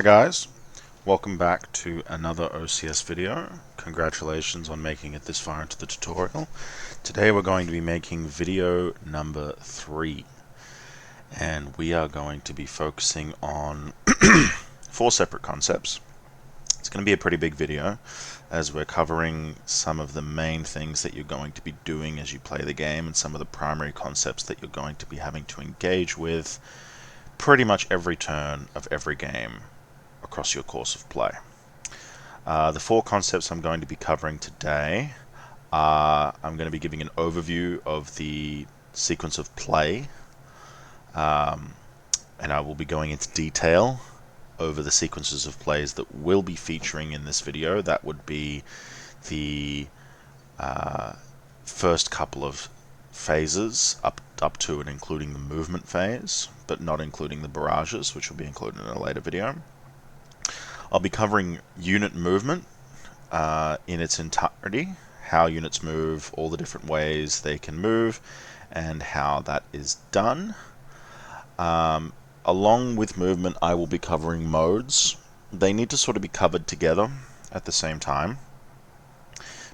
guys, welcome back to another OCS video. Congratulations on making it this far into the tutorial. Today we're going to be making video number 3, and we are going to be focusing on 4 separate concepts. It's going to be a pretty big video as we're covering some of the main things that you're going to be doing as you play the game and some of the primary concepts that you're going to be having to engage with pretty much every turn of every game across your course of play. The 4 concepts I'm going to be covering today are, I'm going to be giving an overview of the sequence of play, and I will be going into detail over the sequences of plays that will be featuring in this video. That would be the first couple of phases up to and including the movement phase, but not including the barrages, which will be included in a later video. I'll be covering unit movement in its entirety, how units move, all the different ways they can move, and how that is done. Along with movement, I will be covering modes. They need to sort of be covered together at the same time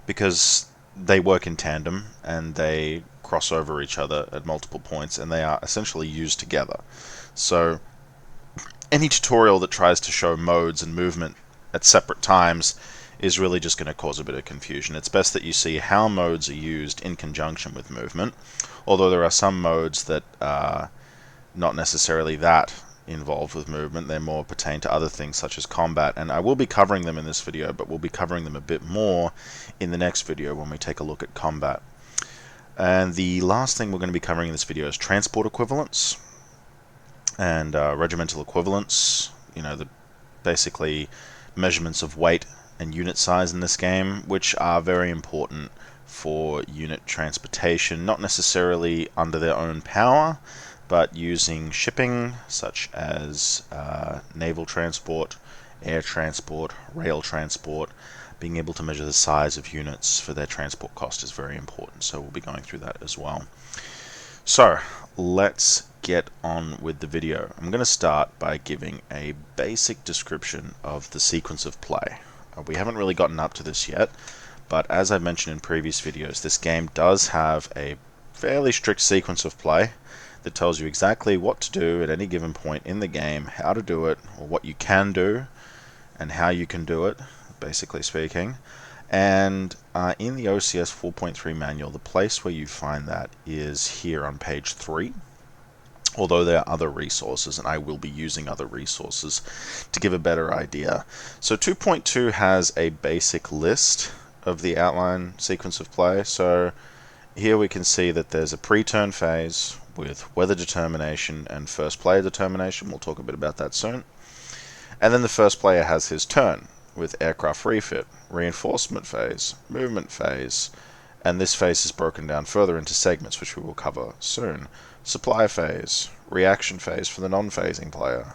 because they work in tandem and they cross over each other at multiple points, and they are essentially used together. So any tutorial that tries to show modes and movement at separate times is really just going to cause a bit of confusion. It's best that you see how modes are used in conjunction with movement, although there are some modes that are not necessarily that involved with movement. They more pertain to other things such as combat, and I will be covering them in this video, but we'll be covering them a bit more in the next video when we take a look at combat. And the last thing we're going to be covering in this video is transport equivalents and regimental equivalents, basically measurements of weight and unit size in this game, which are very important for unit transportation, not necessarily under their own power, but using shipping such as naval transport, air transport, rail transport. Being able to measure the size of units for their transport cost is very important, so we'll be going through that as well. So let's get on with the video. I'm going to start by giving a basic description of the sequence of play. We haven't really gotten up to this yet, but as I mentioned in previous videos, this game does have a fairly strict sequence of play that tells you exactly what to do at any given point in the game, how to do it, or what you can do, and how you can do it, basically speaking. And in the OCS 4.3 manual, the place where you find that is here on page 3, although there are other resources, and I will be using other resources to give a better idea. So 2.2 has a basic list of the outline sequence of play. So here we can see that there's a pre-turn phase with weather determination and first player determination. We'll talk a bit about that soon. And then the first player has his turn with aircraft refit, reinforcement phase, movement phase, and this phase is broken down further into segments, which we will cover soon. Supply phase, reaction phase for the non-phasing player,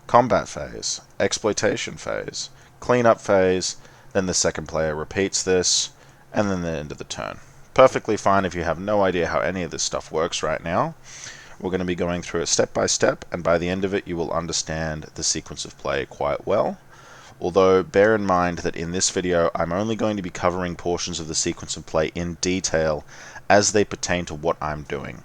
combat phase, exploitation phase, cleanup phase, then the second player repeats this, and then the end of the turn. Perfectly fine if you have no idea how any of this stuff works right now. We're going to be going through it step by step, and by the end of it you will understand the sequence of play quite well. Although bear in mind that in this video I'm only going to be covering portions of the sequence of play in detail as they pertain to what I'm doing.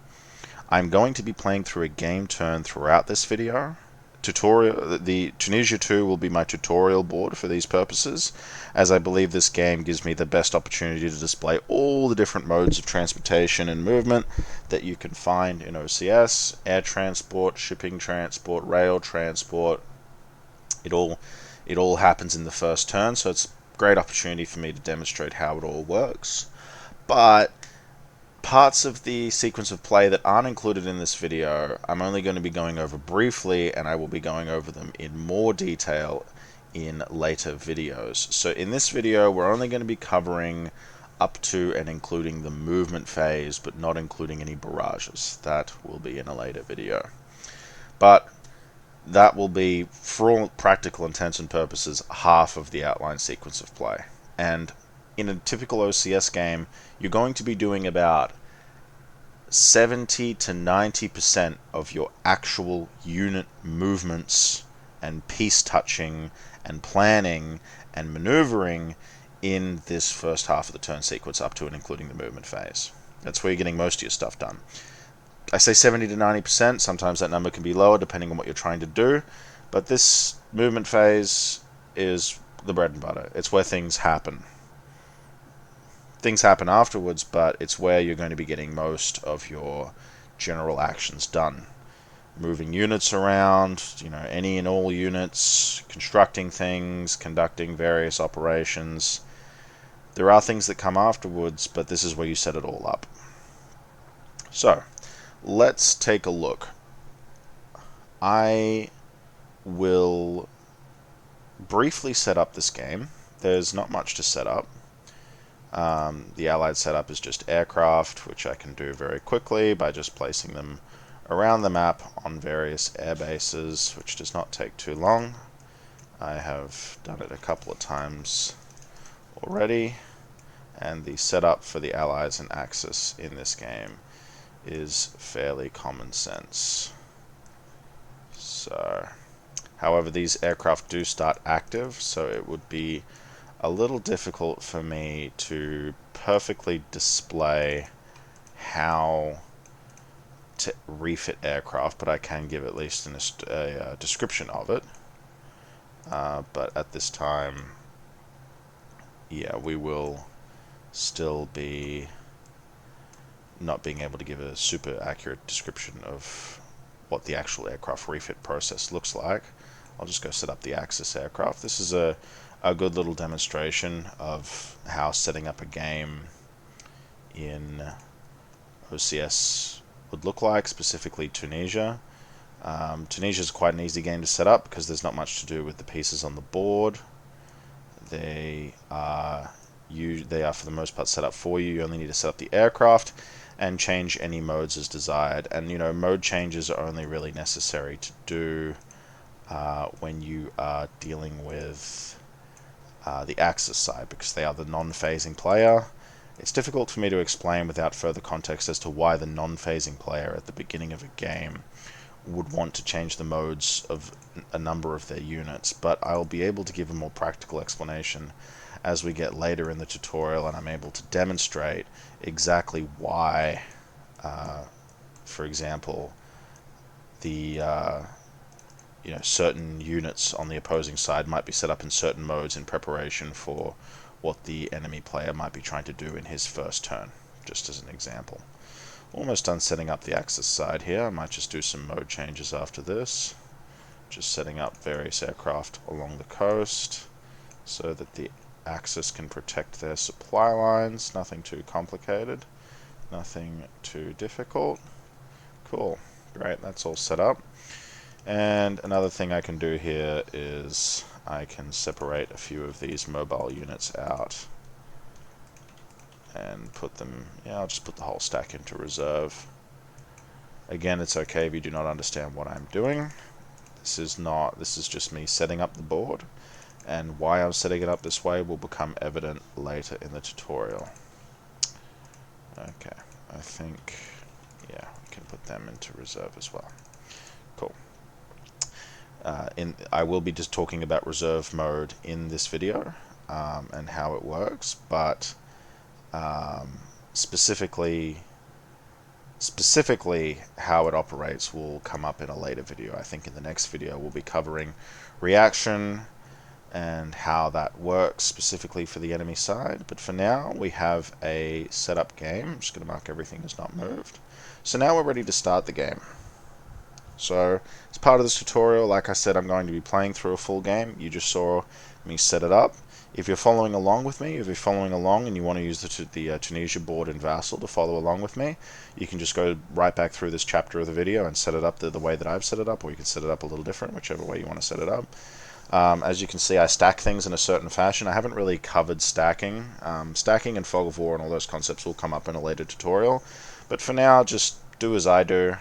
I'm going to be playing through a game turn throughout this video. The Tunisia 2 will be my tutorial board for these purposes, as I believe this game gives me the best opportunity to display all the different modes of transportation and movement that you can find in OCS: air transport, shipping transport, rail transport. It all happens in the first turn, so it's a great opportunity for me to demonstrate how it all works. But parts of the sequence of play that aren't included in this video, I'm only going to be going over briefly, and I will be going over them in more detail in later videos. So in this video, we're only going to be covering up to and including the movement phase, but not including any barrages. That will be in a later video. But that will be, for all practical intents and purposes, half of the outline sequence of play. And in a typical OCS game, you're going to be doing about 70 to 90% of your actual unit movements and piece touching and planning and maneuvering in this first half of the turn sequence up to and including the movement phase. That's where you're getting most of your stuff done. I say 70 to 90%, sometimes that number can be lower depending on what you're trying to do, but this movement phase is the bread and butter. It's where things happen. Things happen afterwards, but it's where you're going to be getting most of your general actions done. Moving units around, any and all units, constructing things, conducting various operations. There are things that come afterwards, but this is where you set it all up. So, let's take a look. I will briefly set up this game. There's not much to set up. The allied setup is just aircraft, which I can do very quickly by just placing them around the map on various air bases, which does not take too long. I have done it a couple of times already, and the setup for the allies and Axis in this game is fairly common sense. So, however, these aircraft do start active, so it would be a little difficult for me to perfectly display how to refit aircraft, but I can give at least a description of it. But at this time, yeah, we will still be not being able to give a super accurate description of what the actual aircraft refit process looks like. I'll just go set up the Axis aircraft. This is a good little demonstration of how setting up a game in OCS would look like, specifically Tunisia. Tunisia is quite an easy game to set up because there's not much to do with the pieces on the board. They are for the most part set up for you. You only need to set up the aircraft and change any modes as desired. And mode changes are only really necessary to do when you are dealing with the Axis side, because they are the non-phasing player. It's difficult for me to explain without further context as to why the non-phasing player at the beginning of a game would want to change the modes of a number of their units, but I'll be able to give a more practical explanation as we get later in the tutorial and I'm able to demonstrate exactly why, for example, the certain units on the opposing side might be set up in certain modes in preparation for what the enemy player might be trying to do in his first turn, just as an example. Almost done setting up the Axis side here. I might just do some mode changes after this. Just setting up various aircraft along the coast so that the Axis can protect their supply lines. Nothing too complicated. Nothing too difficult. Cool. Great, that's all set up. And another thing I can do here is I can separate a few of these mobile units out and put them, I'll just put the whole stack into reserve. Again, it's okay if you do not understand what I'm doing. This is just me setting up the board, and why I'm setting it up this way will become evident later in the tutorial. Okay, I think, we can put them into reserve as well. Cool. I will be just talking about reserve mode in this video and how it works, but specifically how it operates will come up in a later video. I think in the next video we'll be covering reaction and how that works specifically for the enemy side, but for now we have a setup game. I'm just going to mark everything as not moved. So now we're ready to start the game. So as part of this tutorial, like I said, I'm going to be playing through a full game. You just saw me set it up. If you're following along with me, if you're following along and you want to use the Tunisia board in Vassal to follow along with me, you can just go right back through this chapter of the video and set it up the way that I've set it up, or you can set it up a little different, whichever way you want to set it up. As you can see, I stack things in a certain fashion. I haven't really covered stacking. Stacking and Fog of War and all those concepts will come up in a later tutorial, but for now, just do as I do.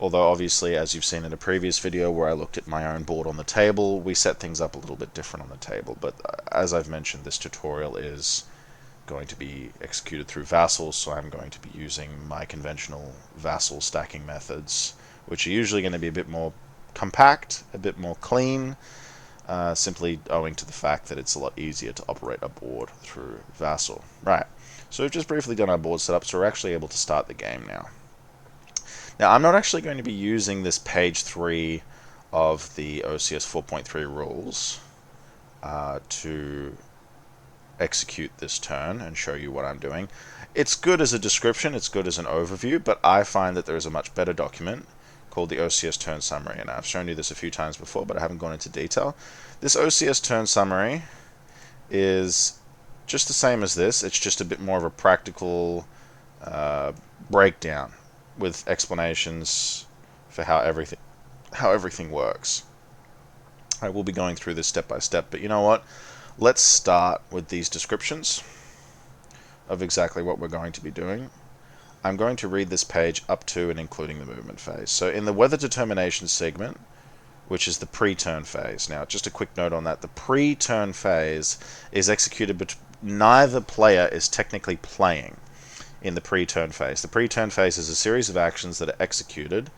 Although obviously, as you've seen in a previous video where I looked at my own board on the table, we set things up a little bit different on the table. But as I've mentioned, this tutorial is going to be executed through Vassals, so I'm going to be using my conventional Vassal stacking methods, which are usually going to be a bit more compact, a bit more clean, simply owing to the fact that it's a lot easier to operate a board through Vassal. Right, so we've just briefly done our board setup, so we're actually able to start the game now. Now, I'm not actually going to be using this page 3 of the OCS 4.3 rules to execute this turn and show you what I'm doing. It's good as a description, it's good as an overview, but I find that there is a much better document called the OCS Turn Summary, and I've shown you this a few times before, but I haven't gone into detail. This OCS Turn Summary is just the same as this, it's just a bit more of a practical breakdown with explanations for how everything works. I will be going through this step by step, but you know what? Let's start with these descriptions of exactly what we're going to be doing. I'm going to read this page up to and including the movement phase. So in the weather determination segment, which is the pre-turn phase. Now, just a quick note on that. The pre-turn phase is executed, but neither player is technically playing in the pre-turn phase. The pre-turn phase is a series of actions that are executed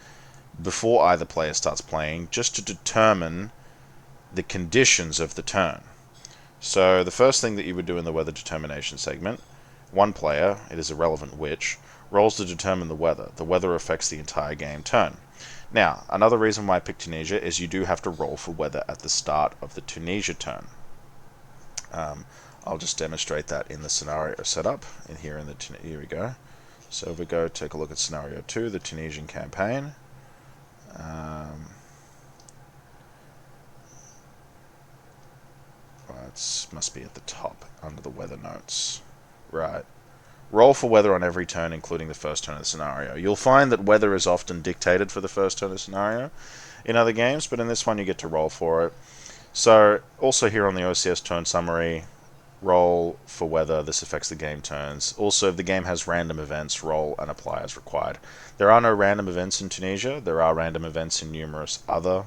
before either player starts playing, just to determine the conditions of the turn. So the first thing that you would do in the weather determination segment, one player, it is irrelevant which, rolls to determine the weather. The weather affects the entire game turn. Now, another reason why I picked Tunisia is you do have to roll for weather at the start of the Tunisia turn. I'll just demonstrate that in the scenario setup. Here we go. So if we go take a look at scenario 2, the Tunisian campaign. It must be at the top under the weather notes. Right. Roll for weather on every turn, including the first turn of the scenario. You'll find that weather is often dictated for the first turn of the scenario in other games, but in this one you get to roll for it. So, also here on the OCS turn summary, roll for weather. This affects the game turns. Also, if the game has random events, roll and apply as required. There are no random events in Tunisia. There are random events in numerous other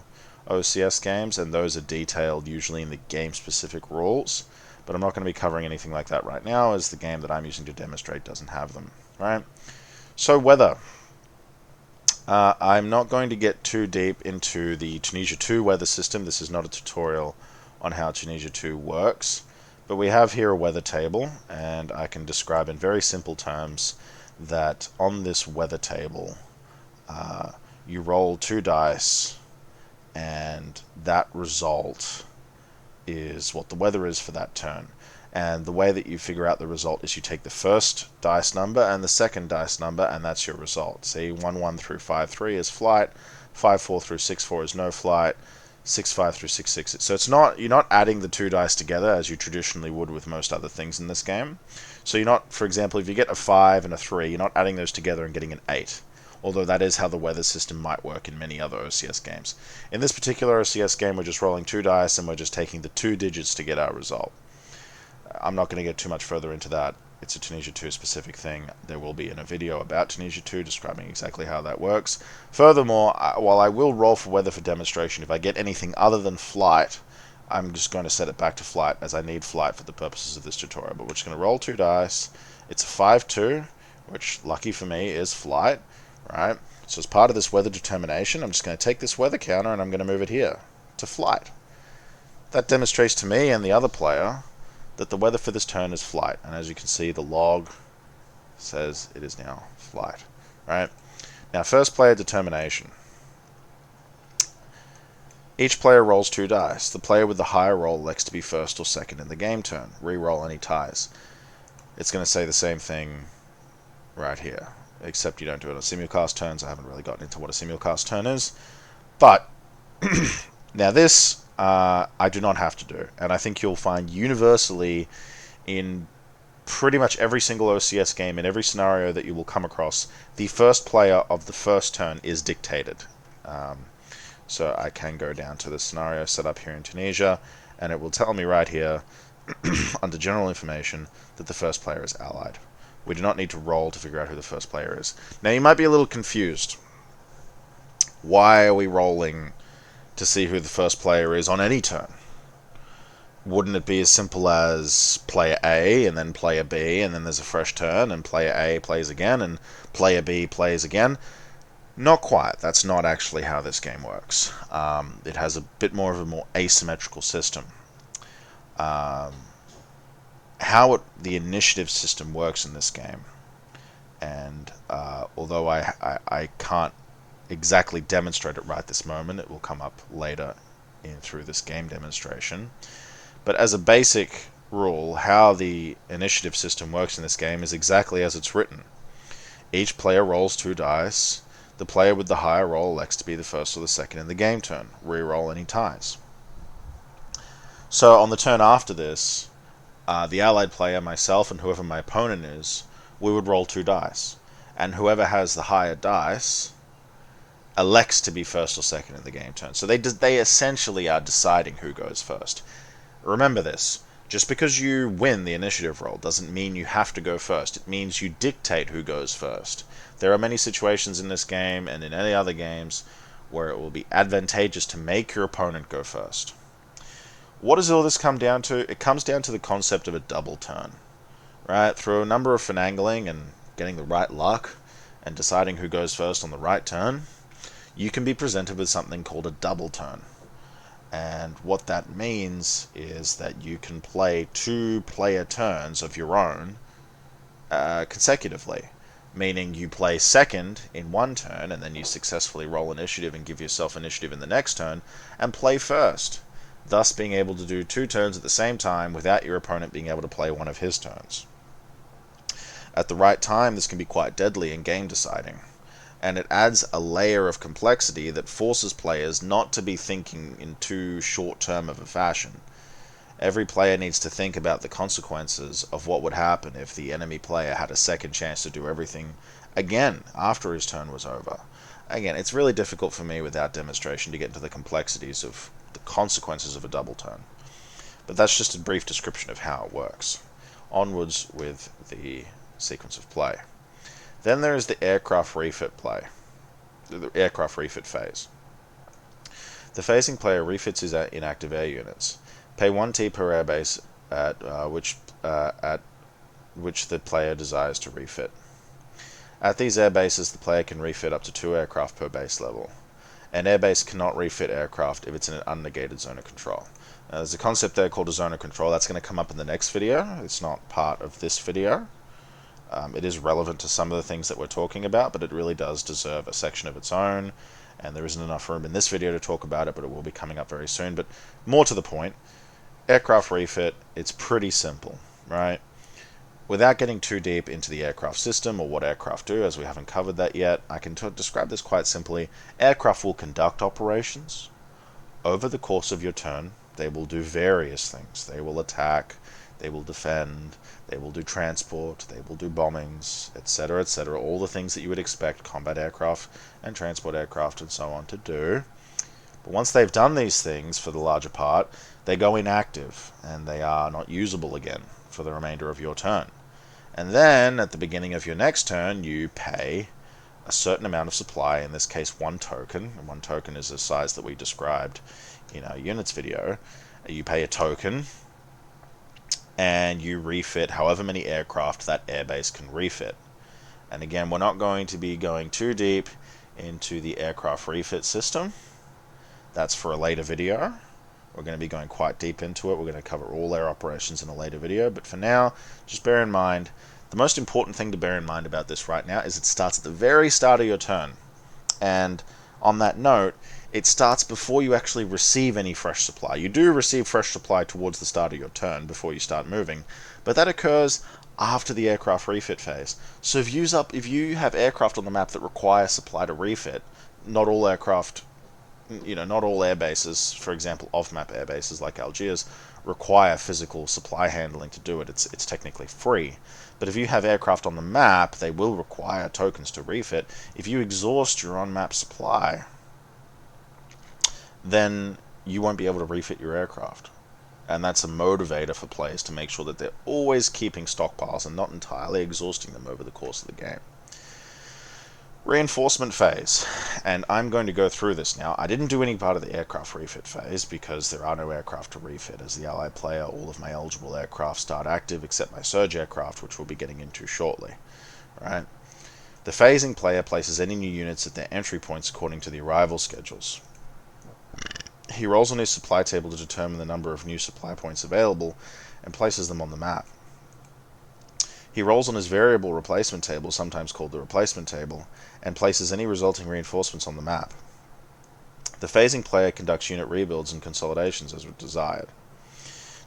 OCS games, and those are detailed usually in the game-specific rules. But I'm not going to be covering anything like that right now, as the game that I'm using to demonstrate doesn't have them. Right? So weather. I'm not going to get too deep into the Tunisia 2 weather system. This is not a tutorial on how Tunisia 2 works. But we have here a weather table, and I can describe in very simple terms that on this weather table, you roll 2 dice, and that result is what the weather is for that turn. And the way that you figure out the result is you take the first dice number and the second dice number, and that's your result. See, 1-1 through 5-3 is flight, 5-4 through 6-4 is no flight, 6-5 through 6-6. So you're not adding the 2 dice together as you traditionally would with most other things in this game. So you're not, for example, if you get a 5 and a 3, you're not adding those together and getting an 8. Although that is how the weather system might work in many other OCS games. In this particular OCS game, we're just rolling 2 dice and we're just taking the 2 digits to get our result. I'm not going to get too much further into that. It's a Tunisia 2 specific thing. There will be in a video about Tunisia 2 describing exactly how that works. Furthermore, while I will roll for weather for demonstration, if I get anything other than flight, I'm just going to set it back to flight, as I need flight for the purposes of this tutorial. But we're just going to roll 2 dice. It's a 5-2, which, lucky for me, is flight. Right? So as part of this weather determination, I'm just going to take this weather counter and I'm going to move it here to flight. That demonstrates to me and the other player that the weather for this turn is flight. And as you can see, the log says it is now flight. Right? Now, first player determination. Each player rolls 2 dice. The player with the higher roll elects to be first or second in the game turn. Re-roll any ties. It's going to say the same thing right here, except you don't do it on simulcast turns. I haven't really gotten into what a simulcast turn is. But, now this, I do not have to do. And I think you'll find universally in pretty much every single OCS game, in every scenario that you will come across, the first player of the first turn is dictated. So I can go down to the scenario set up here in Tunisia, and it will tell me right here, under general information, that the first player is allied. We do not need to roll to figure out who the first player is. Now, you might be a little confused. Why are we rolling to see who the first player is on any turn? Wouldn't it be as simple as player A and then player B, and then there's a fresh turn, and player A plays again, and player B plays again? Not quite. That's not actually how this game works. It has a bit more of a more asymmetrical system. Um, the initiative system works in this game, and although I can't exactly demonstrate it right this moment, it will come up later through this game demonstration. But as a basic rule, how the initiative system works in this game is exactly as it's written. Each player rolls 2 dice. The player with the higher roll elects to be the first or the second in the game turn. Reroll any ties. So on the turn after this, the allied player, myself, and whoever my opponent is, we would roll 2 dice. And whoever has the higher dice elects to be first or second in the game turn. So they essentially are deciding who goes first. Remember this. Just because you win the initiative roll doesn't mean you have to go first. It means you dictate who goes first. There are many situations in this game and in any other games where it will be advantageous to make your opponent go first. What does all this come down to? It comes down to the concept of a double turn. Right? Through a number of finagling and getting the right luck and deciding who goes first on the right turn, you can be presented with something called a double turn. And what that means is that you can play 2 player turns of your own consecutively. Meaning you play second in one turn, and then you successfully roll initiative and give yourself initiative in the next turn, and play first. Thus being able to do 2 turns at the same time without your opponent being able to play one of his turns. At the right time, this can be quite deadly in game deciding. And it adds a layer of complexity that forces players not to be thinking in too short-term of a fashion. Every player needs to think about the consequences of what would happen if the enemy player had a second chance to do everything again after his turn was over. Again, it's really difficult for me without demonstration to get into the complexities of the consequences of a double turn. But that's just a brief description of how it works. Onwards with the sequence of play. Then there is the aircraft refit play, the aircraft refit phase. The phasing player refits his inactive air units. Pay 1T per airbase at which the player desires to refit. At these airbases, the player can refit up to 2 aircraft per base level. An airbase cannot refit aircraft if it's in an unnegated zone of control. Now, there's a concept there called a zone of control. That's going to come up in the next video. It's not part of this video. It is relevant to some of the things that we're talking about, but it really does deserve a section of its own, and there isn't enough room in this video to talk about it, but it will be coming up very soon. But more to the point, aircraft refit, it's pretty simple, right? Without getting too deep into the aircraft system or what aircraft do, as we haven't covered that yet, I can describe this quite simply. Aircraft will conduct operations. Over the course of your turn, they will do various things. They will attack, they will defend, they will do transport, they will do bombings, etc., etc. All the things that you would expect combat aircraft and transport aircraft and so on to do. But once they've done these things, for the larger part, they go inactive and they are not usable again for the remainder of your turn. And then, at the beginning of your next turn, you pay a certain amount of supply, in this case 1 token. And 1 token is the size that we described in our units video. You pay a token, and you refit however many aircraft that airbase can refit. And again, we're not going to be going too deep into the aircraft refit system. That's for a later video. We're going to be going quite deep into it. We're going to cover all air operations in a later video. But for now, just bear in mind, the most important thing to bear in mind about this right now is it starts at the very start of your turn. And on that note, it starts before you actually receive any fresh supply. You do receive fresh supply towards the start of your turn before you start moving, but that occurs after the aircraft refit phase. So if you have aircraft on the map that require supply to refit, not all aircraft, not all air bases, for example, off-map air bases like Algiers, require physical supply handling to do it. It's technically free. But if you have aircraft on the map, they will require tokens to refit. If you exhaust your on-map supply, then you won't be able to refit your aircraft. And that's a motivator for players to make sure that they're always keeping stockpiles and not entirely exhausting them over the course of the game. Reinforcement phase, and I'm going to go through this now. I didn't do any part of the aircraft refit phase because there are no aircraft to refit. As the allied player, all of my eligible aircraft start active except my surge aircraft, which we'll be getting into shortly. Right? The phasing player places any new units at their entry points according to the arrival schedules. He rolls on his supply table to determine the number of new supply points available and places them on the map. He rolls on his variable replacement table, sometimes called the replacement table, and places any resulting reinforcements on the map. The phasing player conducts unit rebuilds and consolidations as desired.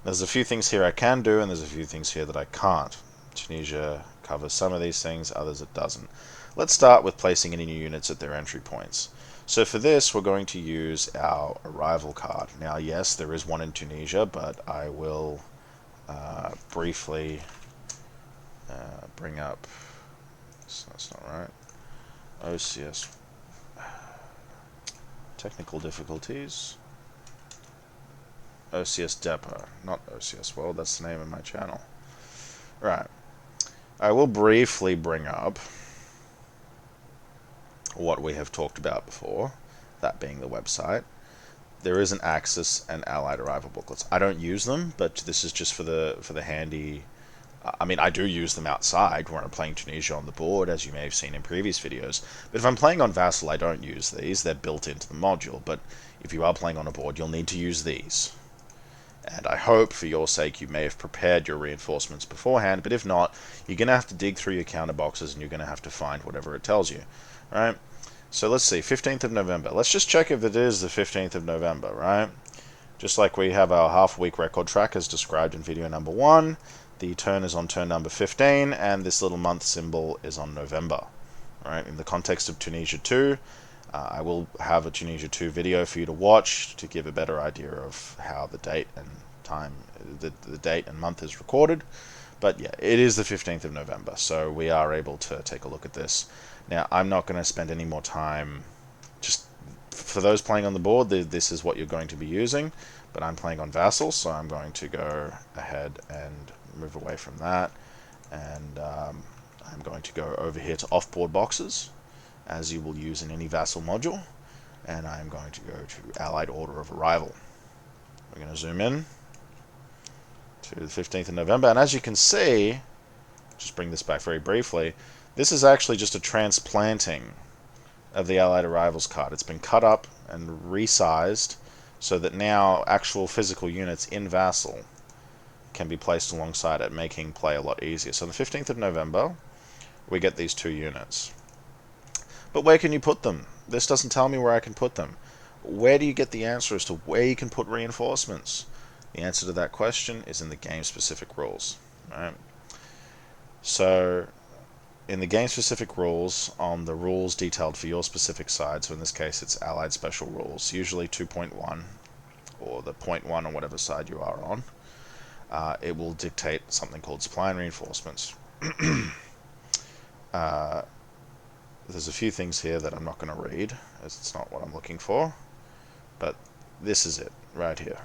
There's a few things here I can do, and there's a few things here that I can't. Tunisia covers some of these things, others it doesn't. Let's start with placing any new units at their entry points. So for this, we're going to use our arrival card. Now, yes, there is one in Tunisia, but I will briefly bring up... That's not right. OCS. Technical difficulties. OCS Depot, not OCS World, that's the name of my channel. Right. I will briefly bring up what we have talked about before, that being the website. There is an Axis and Allied arrival booklets. I don't use them, but this is just for the handy... I mean, I do use them outside when I'm playing Tunisia on the board, as you may have seen in previous videos. But if I'm playing on Vassal, I don't use these. They're built into the module. But if you are playing on a board, you'll need to use these. And I hope, for your sake, you may have prepared your reinforcements beforehand. But if not, you're going to have to dig through your counter boxes, and you're going to have to find whatever it tells you. Right? So let's see, 15th of November. Let's just check if it is the 15th of November, right? Just like we have our half-week record track as described in video number 1. The turn is on turn number 15, and this little month symbol is on November. Right? In the context of Tunisia 2, I will have a Tunisia 2 video for you to watch to give a better idea of how the date and time, the date and month is recorded. But yeah, it is the 15th of November, so we are able to take a look at this. Now, I'm not going to spend any more time. Just for those playing on the board, this is what you're going to be using, but I'm playing on Vassal, so I'm going to go ahead and move away from that, and I'm going to go over here to off-board boxes, as you will use in any Vassal module, and I'm going to go to Allied Order of Arrival. We're going to zoom in to the 15th of November, and as you can see, just bring this back very briefly, this is actually just a transplanting of the Allied Arrivals card. It's been cut up and resized so that now actual physical units in Vassal can be placed alongside it, making play a lot easier. So on the 15th of November, we get these 2 units. But where can you put them? This doesn't tell me where I can put them. Where do you get the answer as to where you can put reinforcements? The answer to that question is in the game-specific rules. Right? So, in the game-specific rules, on the rules detailed for your specific side, so in this case it's Allied Special Rules, usually 2.1, or the 0.1 on whatever side you are on, it will dictate something called supply and reinforcements. There's a few things here that I'm not going to read, as it's not what I'm looking for, but this is it, right here.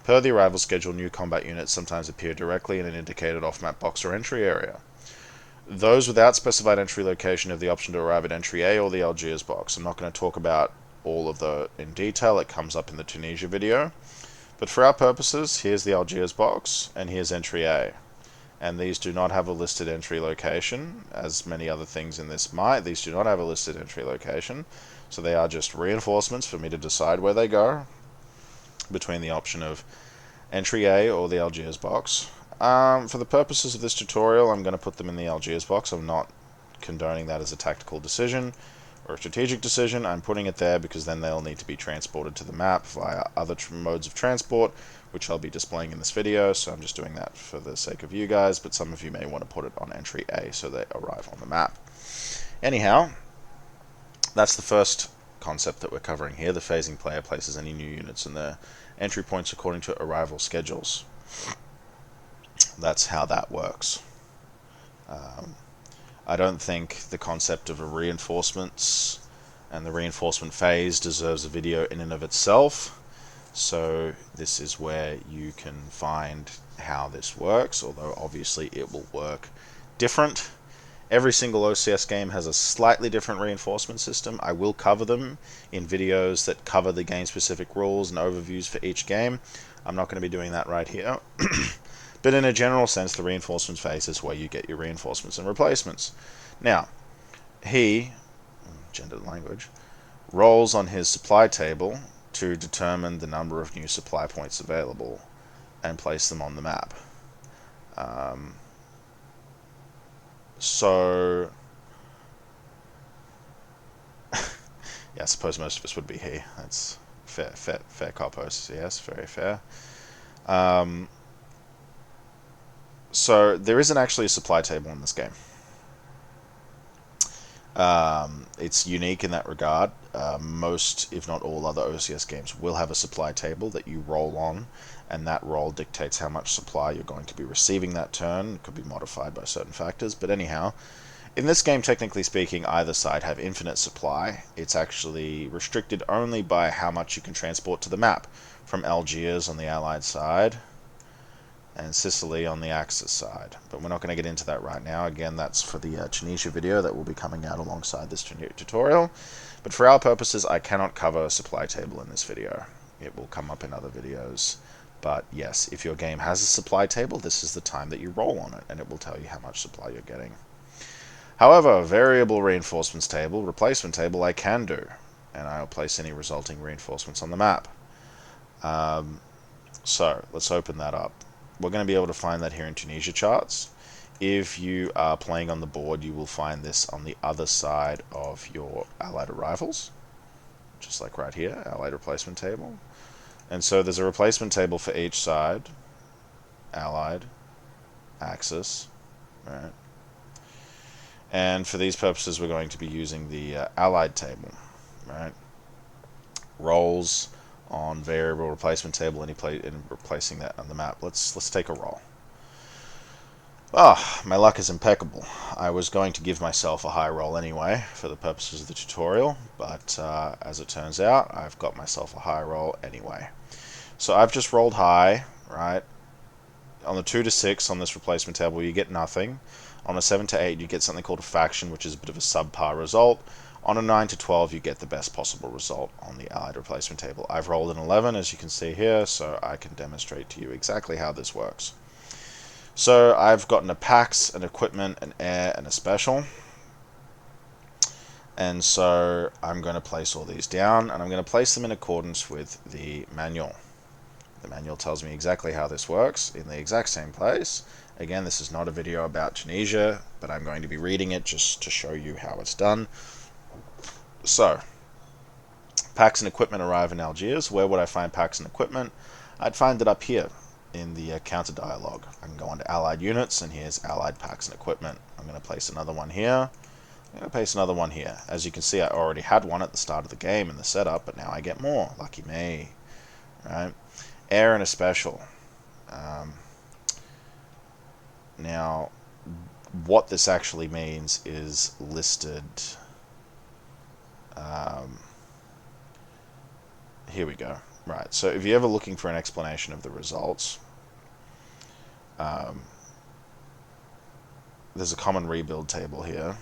Per the arrival schedule, new combat units sometimes appear directly in an indicated off-map box or entry area. Those without specified entry location have the option to arrive at entry A or the Algiers box. I'm not going to talk about all of the in detail, it comes up in the Tunisia video. But for our purposes, here's the Algiers box, and here's entry A. And these do not have a listed entry location, as many other things in this might. These do not have a listed entry location, so they are just reinforcements for me to decide where they go, between the option of entry A or the Algiers box. For the purposes of this tutorial, I'm going to put them in the Algiers box. I'm not condoning that as a tactical decision or a strategic decision. I'm putting it there because then they'll need to be transported to the map via other modes of transport, which I'll be displaying in this video, so I'm just doing that for the sake of you guys, but some of you may want to put it on entry A so they arrive on the map. Anyhow, that's the first concept that we're covering here. The phasing player places any new units in their entry points according to arrival schedules. That's how that works. I don't think the concept of reinforcements and the reinforcement phase deserves a video in and of itself, so this is where you can find how this works, although obviously it will work different. Every single OCS game has a slightly different reinforcement system. I will cover them in videos that cover the game-specific rules and overviews for each game. I'm not going to be doing that right here. But in a general sense, the reinforcement phase is where you get your reinforcements and replacements. Now, he, gendered language, rolls on his supply table to determine the number of new supply points available and place them on the map. So, yeah, I suppose most of us would be he. That's fair cop OCS, very fair. So there isn't actually a supply table in this game. It's unique in that regard. Most, if not all, other OCS games will have a supply table that you roll on, and that roll dictates how much supply you're going to be receiving that turn. It could be modified by certain factors, but anyhow, in this game, technically speaking, either side have infinite supply. It's actually restricted only by how much you can transport to the map, from Algiers on the Allied side and Sicily on the Axis side. But we're not going to get into that right now. Again, that's for the Tunisia video that will be coming out alongside this tutorial. But for our purposes, I cannot cover a supply table in this video. It will come up in other videos. But yes, if your game has a supply table, this is the time that you roll on it, and it will tell you how much supply you're getting. However, variable reinforcements table, replacement table, I can do, and I'll place any resulting reinforcements on the map. So let's open that up. We're going to be able to find that here in Tunisia charts. If you are playing on the board, you will find this on the other side of your Allied arrivals, just like right here, Allied replacement table. And so there's a replacement table for each side, Allied, Axis, right? And for these purposes, we're going to be using the Allied table, right? Rolls on variable replacement table and replacing that on the map. Let's take a roll. My luck is impeccable. I was going to give myself a high roll anyway for the purposes of the tutorial, but as it turns out, I've got myself a high roll anyway. So I've just rolled high, right? On the 2 to 6 on this replacement table, you get nothing. On a 7 to 8, you get something called a faction, which is a bit of a subpar result. On a 9 to 12, you get the best possible result on the Allied replacement table. I've rolled an 11, as you can see here, so I can demonstrate to you exactly how this works. So I've gotten a PAX, an equipment, an air, and a special. And so I'm going to place all these down, and I'm going to place them in accordance with the manual. The manual tells me exactly how this works in the exact same place. Again, this is not a video about Tunisia, but I'm going to be reading it just to show you how it's done. So, packs and equipment arrive in Algiers. Where would I find packs and equipment? I'd find it up here in the counter dialogue. I can go on to Allied units, and here's Allied packs and equipment. I'm going to place another one here. I'm going to place another one here. As you can see, I already had one at the start of the game in the setup, but now I get more. Lucky me. Right? Air and a special. Now, what this actually means is listed. Here we go. Right, so if you're ever looking for an explanation of the results, there's a common rebuild table here.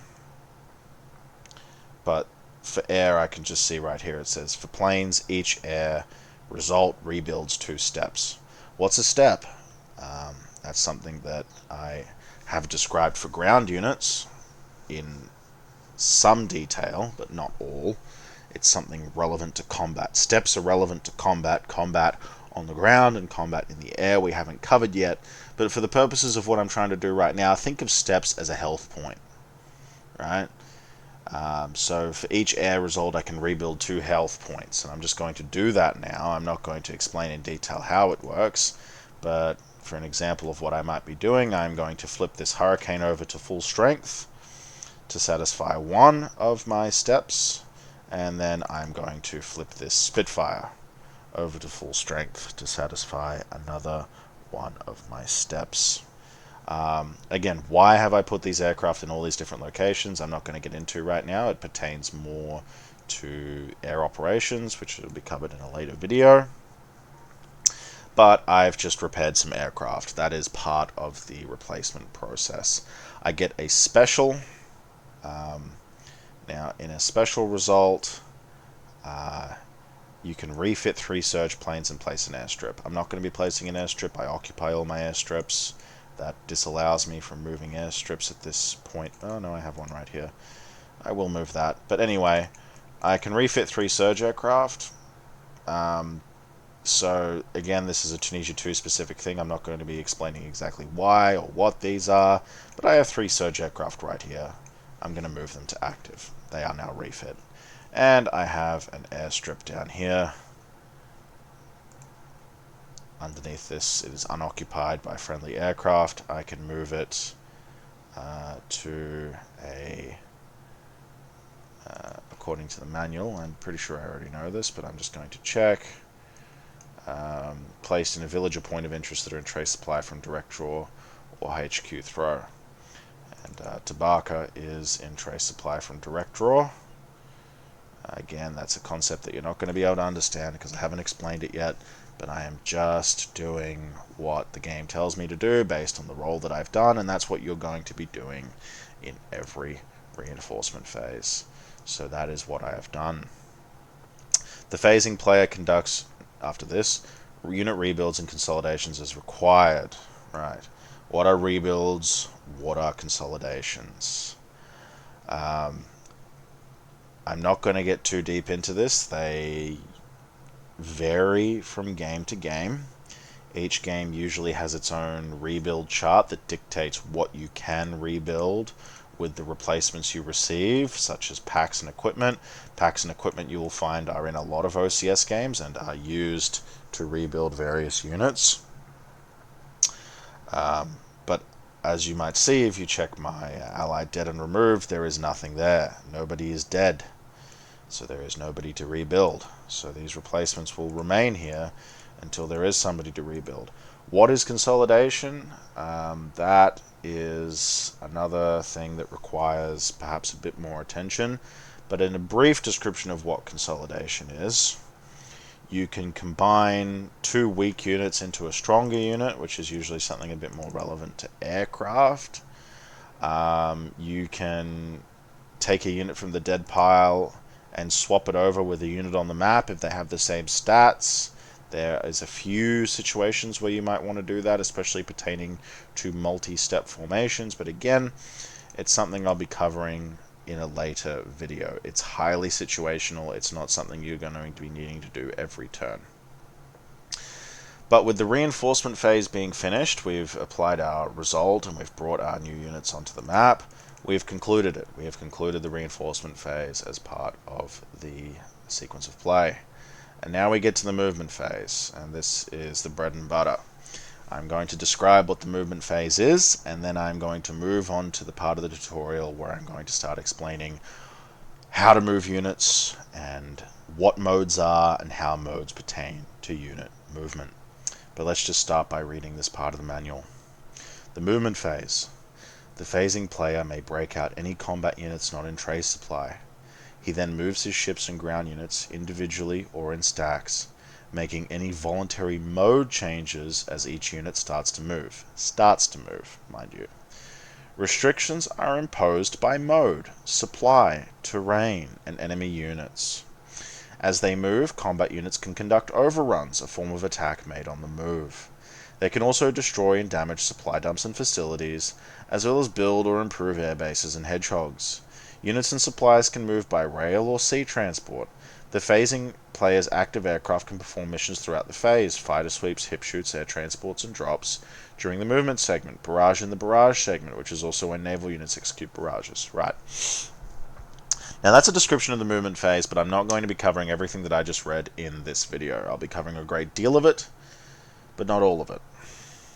But for air, I can just see right here, it says, for planes, each air result rebuilds 2 steps. What's a step? That's something that I have described for ground units in some detail, but not all. It's something relevant to combat. Steps are relevant to combat on the ground and combat in the air we haven't covered yet. But for the purposes of what I'm trying to do right now, think of steps as a health point, right? So for each air result, I can rebuild 2 health points, and I'm just going to do that now. I'm not going to explain in detail how it works, but for an example of what I might be doing, I'm going to flip this Hurricane over to full strength to satisfy 1 of my steps, and then I'm going to flip this Spitfire over to full strength to satisfy another 1 of my steps. Again, why have I put these aircraft in all these different locations? I'm not going to get into right now. It pertains more to air operations, which will be covered in a later video. But I've just repaired some aircraft. That is part of the replacement process. I get a special. Now, in a special result, you can refit 3 surge planes and place an airstrip. I'm not going to be placing an airstrip. I occupy all my airstrips. That disallows me from moving airstrips at this point. Oh no, I have one right here. I will move that. But anyway, I can refit 3 surge aircraft. So again, this is a Tunisia 2 specific thing. I'm not going to be explaining exactly why or what these are, but I have 3 surge aircraft right here. I'm going to move them to active. They are now refit. And I have an airstrip down here. Underneath this, it is unoccupied by friendly aircraft. I can move it to a... according to the manual, I'm pretty sure I already know this, but I'm just going to check. Placed in a village or point of interest that are in trace supply from direct draw or HQ throw. And Tabaka is in trace supply from direct draw. Again, that's a concept that you're not going to be able to understand because I haven't explained it yet, but I am just doing what the game tells me to do based on the role that I've done, and that's what you're going to be doing in every reinforcement phase. So that is what I have done. The phasing player conducts, after this, unit rebuilds and consolidations as required. Right. What are rebuilds? What are consolidations? I'm not going to get too deep into this. They vary from game to game. Each game usually has its own rebuild chart that dictates what you can rebuild with the replacements you receive, such as packs and equipment. Packs and equipment you will find are in a lot of OCS games and are used to rebuild various units. But as you might see, if you check my allied dead and removed, there is nothing there. Nobody is dead, so there is nobody to rebuild. So these replacements will remain here until there is somebody to rebuild. What is consolidation? That is another thing that requires perhaps a bit more attention. But in a brief description of what consolidation is, you can combine 2 weak units into a stronger unit, which is usually something a bit more relevant to aircraft. You can take a unit from the dead pile and swap it over with a unit on the map if they have the same stats. There is a few situations where you might want to do that, especially pertaining to multi-step formations, but again, it's something I'll be covering in a later video. It's highly situational. It's not something you're going to be needing to do every turn. But with the reinforcement phase being finished, we've applied our result and we've brought our new units onto the map. We've concluded it. We have concluded the reinforcement phase as part of the sequence of play. And now we get to the movement phase, and this is the bread and butter. I'm going to describe what the movement phase is, and then I'm going to move on to the part of the tutorial where I'm going to start explaining how to move units and what modes are and how modes pertain to unit movement. But let's just start by reading this part of the manual. The movement phase. The phasing player may break out any combat units not in trace supply. He then moves his ships and ground units individually or in stacks, making any voluntary mode changes as each unit starts to move. Starts to move, mind you. Restrictions are imposed by mode, supply, terrain, and enemy units. As they move, combat units can conduct overruns, a form of attack made on the move. They can also destroy and damage supply dumps and facilities, as well as build or improve air bases and hedgehogs. Units and supplies can move by rail or sea transport. The phasing player's active aircraft can perform missions throughout the phase: fighter sweeps, hip shoots, air transports, and drops during the movement segment, barrage in the barrage segment, which is also when naval units execute barrages. Right. Now that's a description of the movement phase, but I'm not going to be covering everything that I just read in this video. I'll be covering a great deal of it, but not all of it.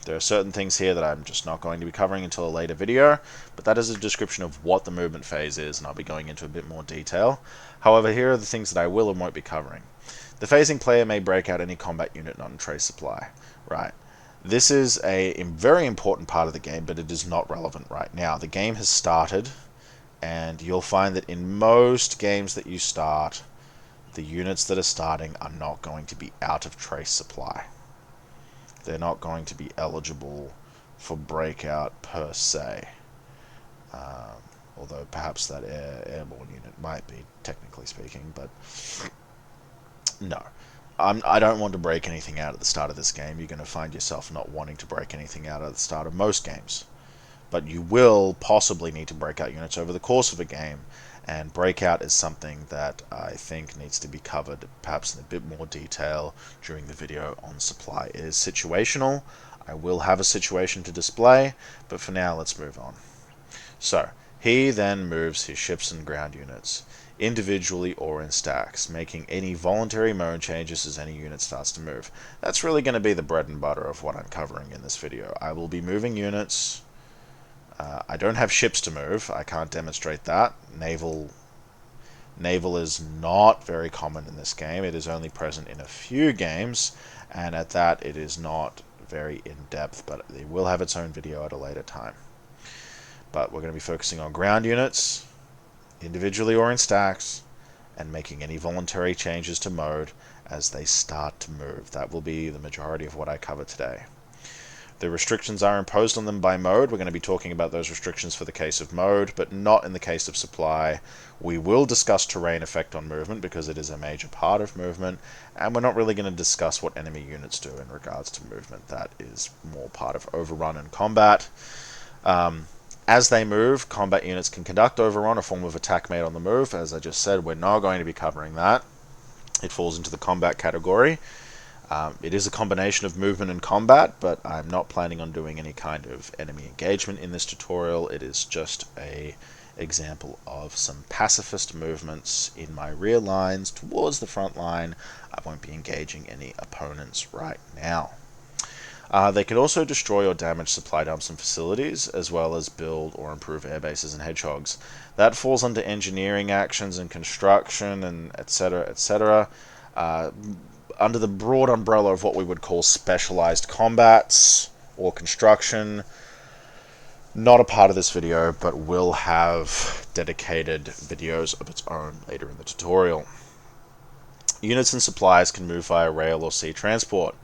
There are certain things here that I'm just not going to be covering until a later video, but that is a description of what the movement phase is, and I'll be going into a bit more detail. However, here are the things that I will and won't be covering. The phasing player may break out any combat unit not in trace supply. Right. This is a very important part of the game, but it is not relevant right now. The game has started, and you'll find that in most games that you start, the units that are starting are not going to be out of trace supply. They're not going to be eligible for breakout per se. Although perhaps that airborne unit might be, technically speaking, but no. I don't want to break anything out at the start of this game. You're going to find yourself not wanting to break anything out at the start of most games. But you will possibly need to break out units over the course of a game, And breakout is something that I think needs to be covered perhaps in a bit more detail during the video on supply. It is situational. I will have a situation to display, but for now let's move on. So, he then moves his ships and ground units, individually or in stacks, making any voluntary mode changes as any unit starts to move. That's really going to be the bread and butter of what I'm covering in this video. I will be moving units. I don't have ships to move. I can't demonstrate that. Naval is not very common in this game. It is only present in a few games, and at that it is not very in-depth, but it will have its own video at a later time. But we're going to be focusing on ground units, individually or in stacks, and making any voluntary changes to mode as they start to move. That will be the majority of what I cover today. The restrictions are imposed on them by mode. We're going to be talking about those restrictions for the case of mode, but not in the case of supply. We will discuss terrain effect on movement because it is a major part of movement, and we're not really going to discuss what enemy units do in regards to movement. That is more part of overrun and combat. As they move, combat units can conduct overrun, a form of attack made on the move. As I just said, we're not going to be covering that. It falls into the combat category. It is a combination of movement and combat, but I'm not planning on doing any kind of enemy engagement in this tutorial. It is just an example of some pacifist movements in my rear lines towards the front line. I won't be engaging any opponents right now. They can also destroy or damage supply dumps and facilities, as well as build or improve air bases and hedgehogs. That falls under engineering actions and construction and etc., etc. Under the broad umbrella of what we would call specialized combats or construction. Not a part of this video, but will have dedicated videos of its own later in the tutorial. Units and supplies can move via rail or sea transport.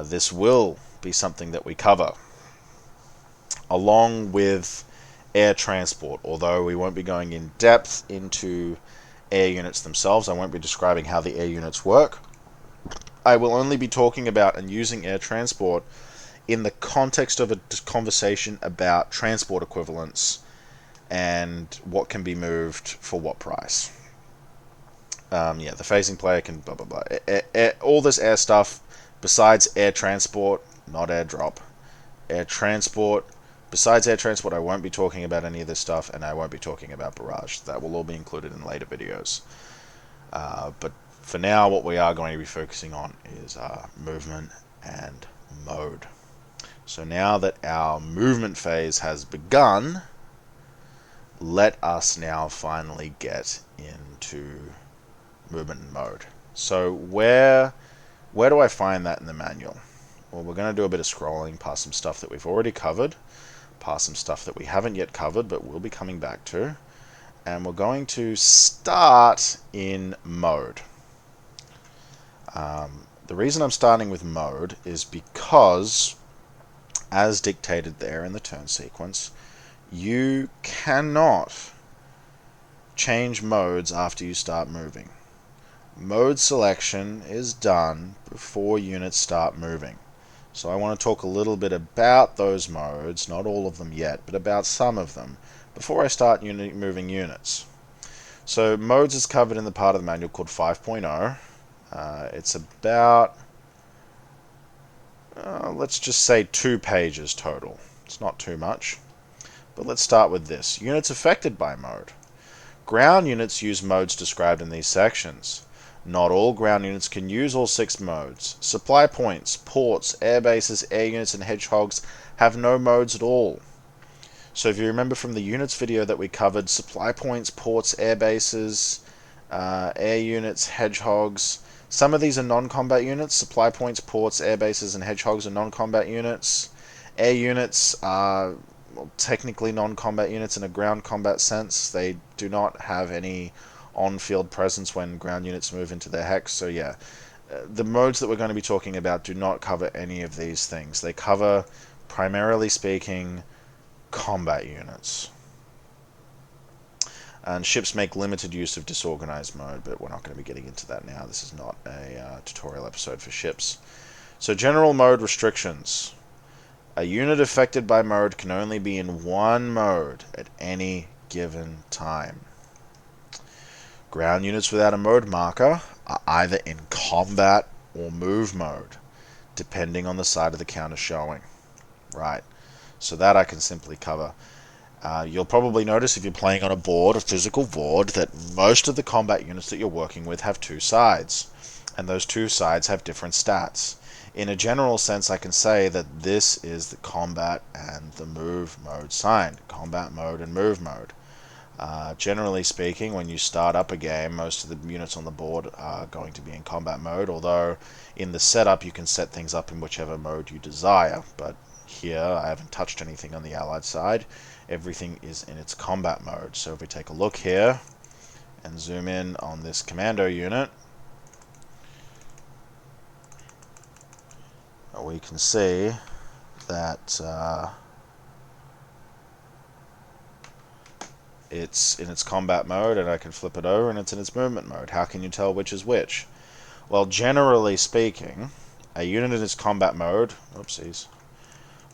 This will be something that we cover, along with air transport, although we won't be going in depth into air units themselves. I won't be describing how the air units work. I will only be talking about and using air transport in the context of a conversation about transport equivalents and what can be moved for what price. The phasing player can blah blah blah. All this air stuff, besides air transport, not airdrop. Air transport, besides air transport, I won't be talking about any of this stuff, and I won't be talking about barrage. That will all be included in later videos. But for now, what we are going to be focusing on is movement and mode. So now that our movement phase has begun, let us now finally get into movement and mode. So where do I find that in the manual? Well, we're going to do a bit of scrolling past some stuff that we've already covered, past some stuff that we haven't yet covered but we'll be coming back to, and we're going to start in mode. The reason I'm starting with mode is because, as dictated there in the turn sequence, you cannot change modes after you start moving. Mode selection is done before units start moving. So I want to talk a little bit about those modes, not all of them yet, but about some of them, before I start moving units. So modes is covered in the part of the manual called 5.0. It's about, let's just say 2 pages total. It's not too much. But let's start with this. Units affected by mode. Ground units use modes described in these sections. Not all ground units can use all 6 modes. Supply points, ports, air bases, air units, and hedgehogs have no modes at all. So if you remember from the units video that we covered, supply points, ports, air bases, air units, hedgehogs, some of these are non-combat units. Supply points, ports, air bases, and hedgehogs are non-combat units. Air units are technically non-combat units in a ground combat sense. They do not have any on-field presence when ground units move into their hex. So yeah, the modes that we're going to be talking about do not cover any of these things. They cover, primarily speaking, combat units. And ships make limited use of disorganized mode, but we're not going to be getting into that now. This is not a tutorial episode for ships. So general mode restrictions. A unit affected by mode can only be in one mode at any given time. Ground units without a mode marker are either in combat or move mode, depending on the side of the counter showing. Right, so that I can simply cover. You'll probably notice if you're playing on a board, a physical board, that most of the combat units that you're working with have two sides, and those two sides have different stats. In a general sense, I can say that this is the combat and the move mode sign, combat mode and move mode. Generally speaking, when you start up a game, most of the units on the board are going to be in combat mode, although in the setup you can set things up in whichever mode you desire. But here, I haven't touched anything on the allied side. Everything is in its combat mode. So if we take a look here and zoom in on this commando unit, we can see that it's in its combat mode, and I can flip it over and it's in its movement mode. How can you tell which is which? Well, generally speaking, a unit in its combat mode, oopsies,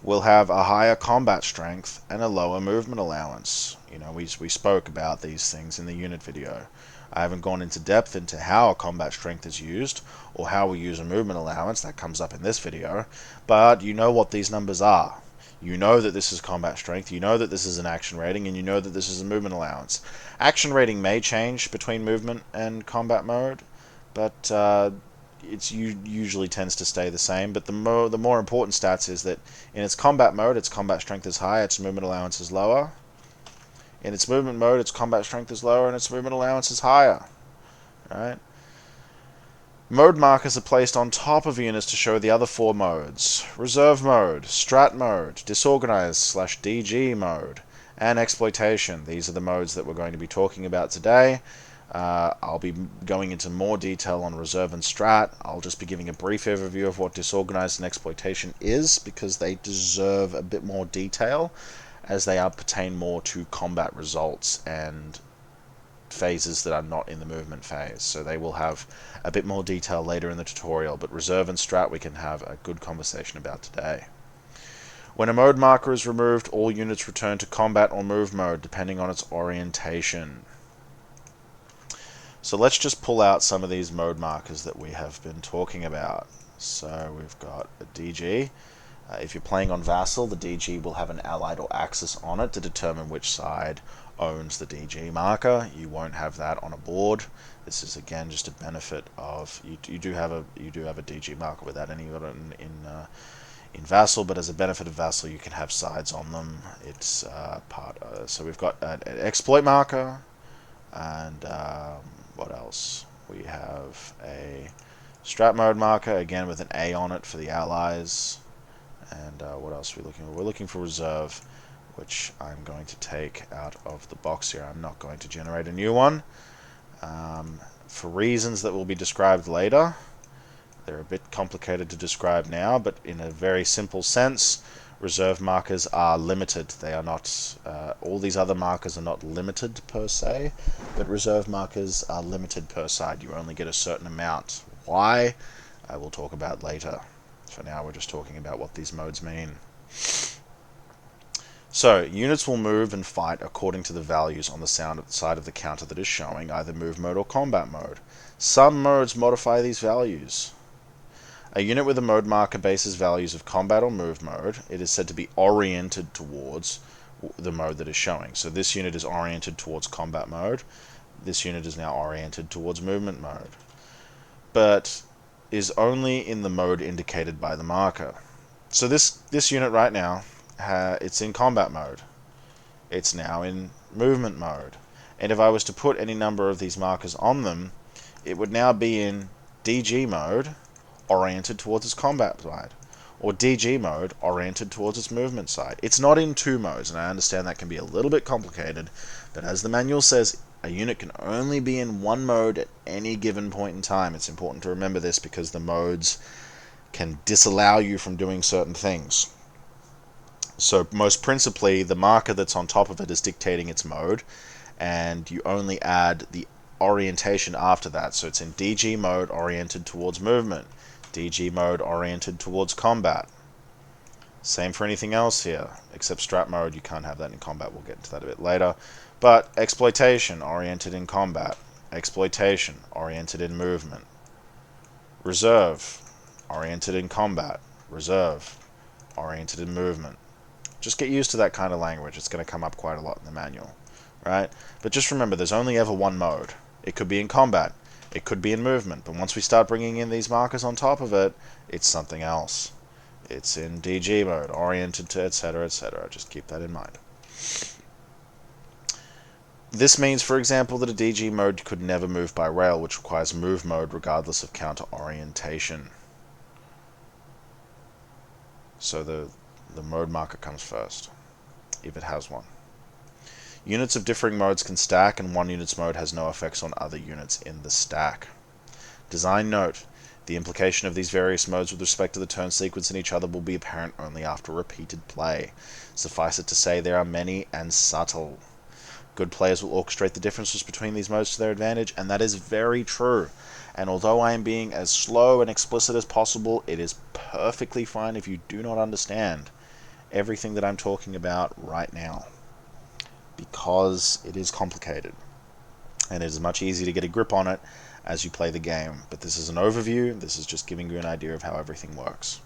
will have a higher combat strength and a lower movement allowance. You know, we spoke about these things in the unit video. I haven't gone into depth into how a combat strength is used or how we use a movement allowance. That comes up in this video. But you know what these numbers are. You know that this is combat strength, you know that this is an action rating, and you know that this is a movement allowance. Action rating may change between movement and combat mode, but it usually tends to stay the same. But the more important stats is that in its combat mode, its combat strength is high, its movement allowance is lower. In its movement mode, its combat strength is lower, and its movement allowance is higher. Right? Mode markers are placed on top of units to show the other four modes: Reserve Mode, Strat Mode, Disorganized/DG Mode, and Exploitation. These are the modes that we're going to be talking about today. I'll be going into more detail on Reserve and Strat. I'll just be giving a brief overview of what Disorganized and Exploitation is, because they deserve a bit more detail, as they pertain more to combat results and phases that are not in the movement phase. So they will have a bit more detail later in the tutorial, but Reserve and Strat we can have a good conversation about today. When a mode marker is removed, all units return to combat or move mode, depending on its orientation. So let's just pull out some of these mode markers that we have been talking about. So we've got a DG. If you're playing on Vassal, the DG will have an allied or axis on it to determine which side owns the DG marker. You won't have that on a board. This is again just a benefit of you do have a DG marker without any of it in Vassal, but as a benefit of Vassal, you can have sides on them. It's so we've got an exploit marker, and what else? We have a strat mode marker again with an A on it for the allies. And what else are we looking for? We're looking for Reserve, which I'm going to take out of the box here. I'm not going to generate a new one. For reasons that will be described later. They're a bit complicated to describe now, but in a very simple sense, Reserve markers are limited. They are not, all these other markers are not limited per se, but Reserve markers are limited per side. You only get a certain amount. Why? I will talk about later. For now, we're just talking about what these modes mean. So, units will move and fight according to the values on the side of the counter that is showing, either move mode or combat mode. Some modes modify these values. A unit with a mode marker bases values of combat or move mode. It is said to be oriented towards the mode that is showing. So this unit is oriented towards combat mode. This unit is now oriented towards movement mode. But is only in the mode indicated by the marker. So this unit right now, it's in combat mode. It's now in movement mode. And if I was to put any number of these markers on them, it would now be in DG mode, oriented towards its combat side, or DG mode, oriented towards its movement side. It's not in two modes, and I understand that can be a little bit complicated, but as the manual says, a unit can only be in one mode at any given point in time. It's important to remember this because the modes can disallow you from doing certain things. So most principally, the marker that's on top of it is dictating its mode, and you only add the orientation after that. So it's in DG mode, oriented towards movement. DG mode, oriented towards combat. Same for anything else here, except strat mode. You can't have that in combat. We'll get into that a bit later. But exploitation, oriented in combat. Exploitation, oriented in movement. Reserve, oriented in combat. Reserve, oriented in movement. Just get used to that kind of language. It's going to come up quite a lot in the manual, right? But just remember, there's only ever one mode. It could be in combat, it could be in movement, but once we start bringing in these markers on top of it, it's something else. It's in DG mode, oriented to, etc., etc. Just keep that in mind. This means, for example, that a DG mode could never move by rail, which requires move mode regardless of counter orientation. So the mode marker comes first, if it has one. Units of differing modes can stack, and one unit's mode has no effects on other units in the stack. Design note: the implication of these various modes with respect to the turn sequence in each other will be apparent only after repeated play. Suffice it to say, there are many and subtle. Good players will orchestrate the differences between these modes to their advantage, and that is very true. And although I am being as slow and explicit as possible, it is perfectly fine if you do not understand everything that I'm talking about right now, because it is complicated, and it is much easier to get a grip on it as you play the game. But this is an overview. This is just giving you an idea of how everything works.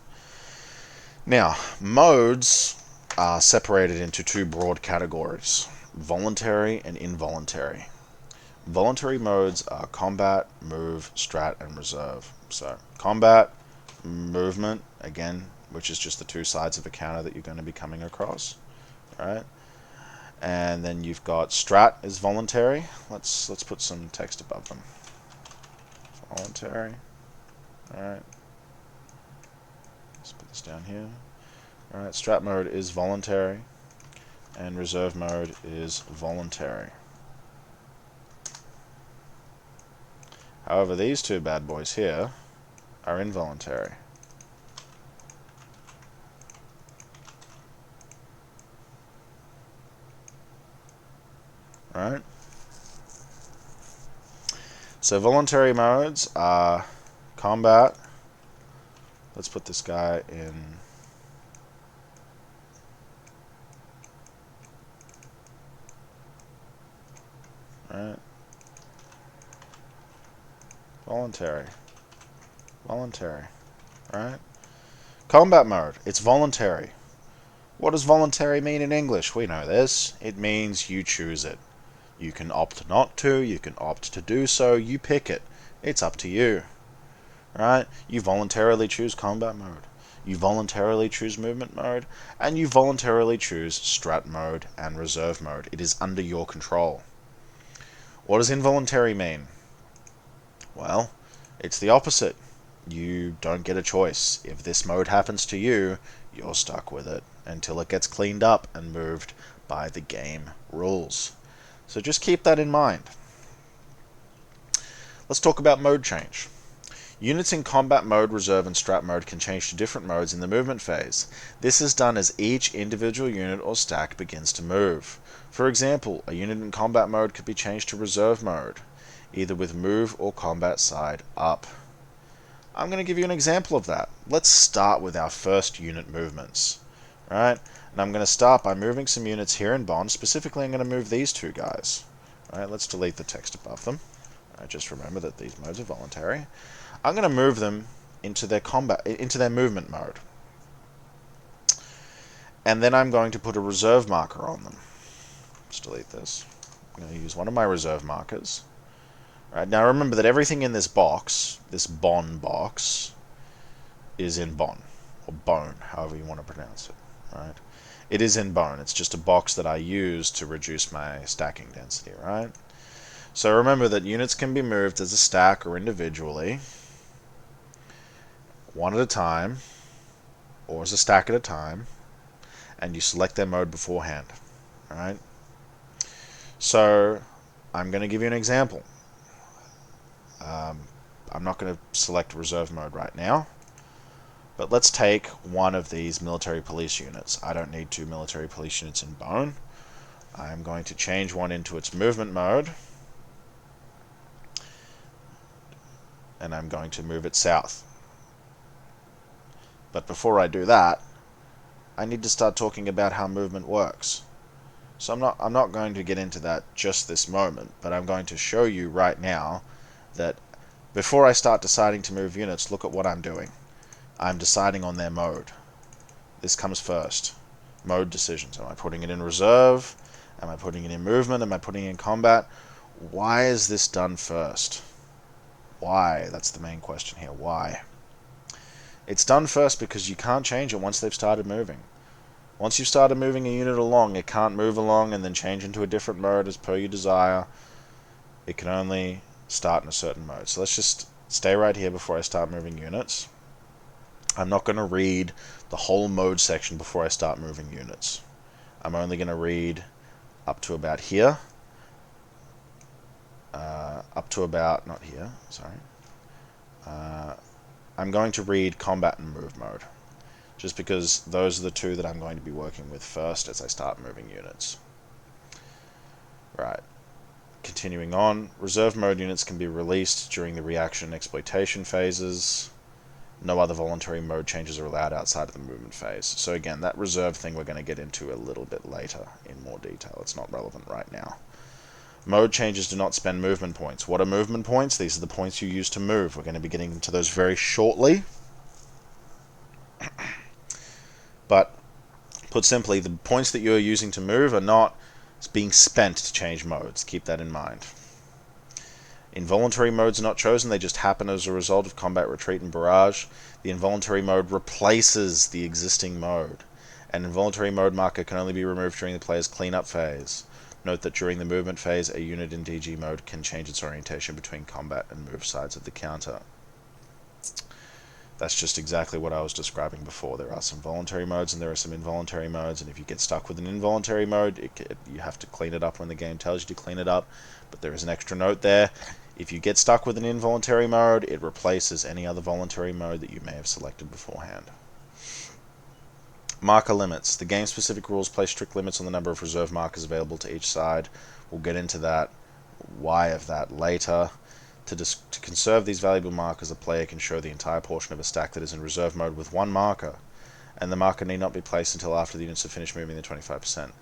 Now, modes are separated into two broad categories: voluntary and involuntary. Voluntary modes are combat, move, strat, and reserve. So combat, movement, again, which is just the two sides of a counter that you're going to be coming across, right? And then you've got strat is voluntary. Let's put some text above them. Voluntary. Alright. Let's put this down here. Alright, strat mode is voluntary, and reserve mode is voluntary. However, these two bad boys here are involuntary. Right? So voluntary modes are combat. Let's put this guy in. Right? Voluntary. Voluntary. Right? Combat mode. It's voluntary. What does voluntary mean in English? We know this. It means you choose it. You can opt not to, you can opt to do so, you pick it. It's up to you. Right? You voluntarily choose combat mode. You voluntarily choose movement mode, and you voluntarily choose strat mode and reserve mode. It is under your control. What does involuntary mean? Well, it's the opposite. You don't get a choice. If this mode happens to you, you're stuck with it until it gets cleaned up and moved by the game rules. So just keep that in mind. Let's talk about mode change. Units in combat mode, reserve, and strat mode can change to different modes in the movement phase. This is done as each individual unit or stack begins to move. For example, a unit in combat mode could be changed to reserve mode, either with move or combat side up. I'm going to give you an example of that. Let's start with our first unit movements. Right? And I'm going to start by moving some units here in Bond. Specifically, I'm going to move these two guys. Right? Let's delete the text above them. Right, just remember that these modes are voluntary. I'm going to move them into their movement mode. And then I'm going to put a reserve marker on them. Let's delete this. I'm going to use one of my reserve markers. Right, now remember that everything in this box, this Bon box, is in Bon, or Bone, however you want to pronounce it. Right? It is in Bone. It's just a box that I use to reduce my stacking density. Right? So remember that units can be moved as a stack or individually, one at a time, or as a stack at a time, and you select their mode beforehand. All right? So I'm going to give you an example. I'm not going to select reserve mode right now, but let's take one of these military police units. I don't need two military police units in Bone. I'm going to change one into its movement mode, and I'm going to move it south. But before I do that, I need to start talking about how movement works. So I'm not going to get into that just this moment, but I'm going to show you right now that before I start deciding to move units, look at what I'm doing. I'm deciding on their mode. This comes first. Mode decisions. Am I putting it in reserve? Am I putting it in movement? Am I putting it in combat? Why is this done first? Why? That's the main question here. Why? It's done first because you can't change it once they've started moving. Once you've started moving a unit along, it can't move along and then change into a different mode as per your desire. It can only start in a certain mode. So let's just stay right here before I start moving units. I'm not going to read the whole mode section before I start moving units. I'm only going to read up to about here. Up to about, not here, sorry. I'm going to read combat and move mode, just because those are the two that I'm going to be working with first as I start moving units. Right. Continuing on, reserve mode units can be released during the reaction and exploitation phases. No other voluntary mode changes are allowed outside of the movement phase. So again, that reserve thing we're going to get into a little bit later in more detail. It's not relevant right now. Mode changes do not spend movement points. What are movement points? These are the points you use to move. We're going to be getting into those very shortly. But put simply, the points that you're using to move are not being spent to change modes. Keep that in mind. Involuntary modes are not chosen, they just happen as a result of combat, retreat, and barrage. The involuntary mode replaces the existing mode. An involuntary mode marker can only be removed during the player's cleanup phase. Note that during the movement phase, a unit in DG mode can change its orientation between combat and move sides of the counter. That's just exactly what I was describing before. There are some voluntary modes and there are some involuntary modes, and if you get stuck with an involuntary mode, you have to clean it up when the game tells you to clean it up. But there is an extra note there. If you get stuck with an involuntary mode, it replaces any other voluntary mode that you may have selected beforehand. Marker limits. The game-specific rules place strict limits on the number of reserve markers available to each side. We'll get into that, why of that later. To conserve these valuable markers, a player can show the entire portion of a stack that is in reserve mode with one marker, and the marker need not be placed until after the units have finished moving the 25%.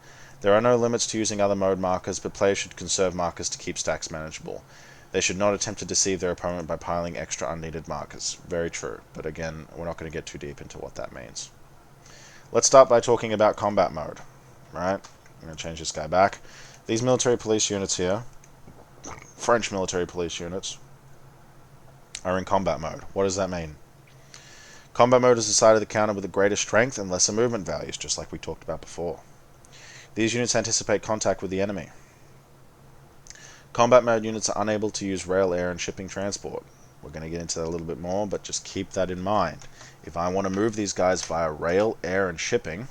There are no limits to using other mode markers, but players should conserve markers to keep stacks manageable. They should not attempt to deceive their opponent by piling extra unneeded markers. Very true, but again, we're not going to get too deep into what that means. Let's start by talking about combat mode. Right? I'm going to change this guy back. These military police units here, French military police units, are in combat mode. What does that mean? Combat mode is the side of the counter with the greatest strength and lesser movement values, just like we talked about before. These units anticipate contact with the enemy. Combat mode units are unable to use rail, air, and shipping transport. We're going to get into that a little bit more, but just keep that in mind. If I want to move these guys via rail, air, and shipping,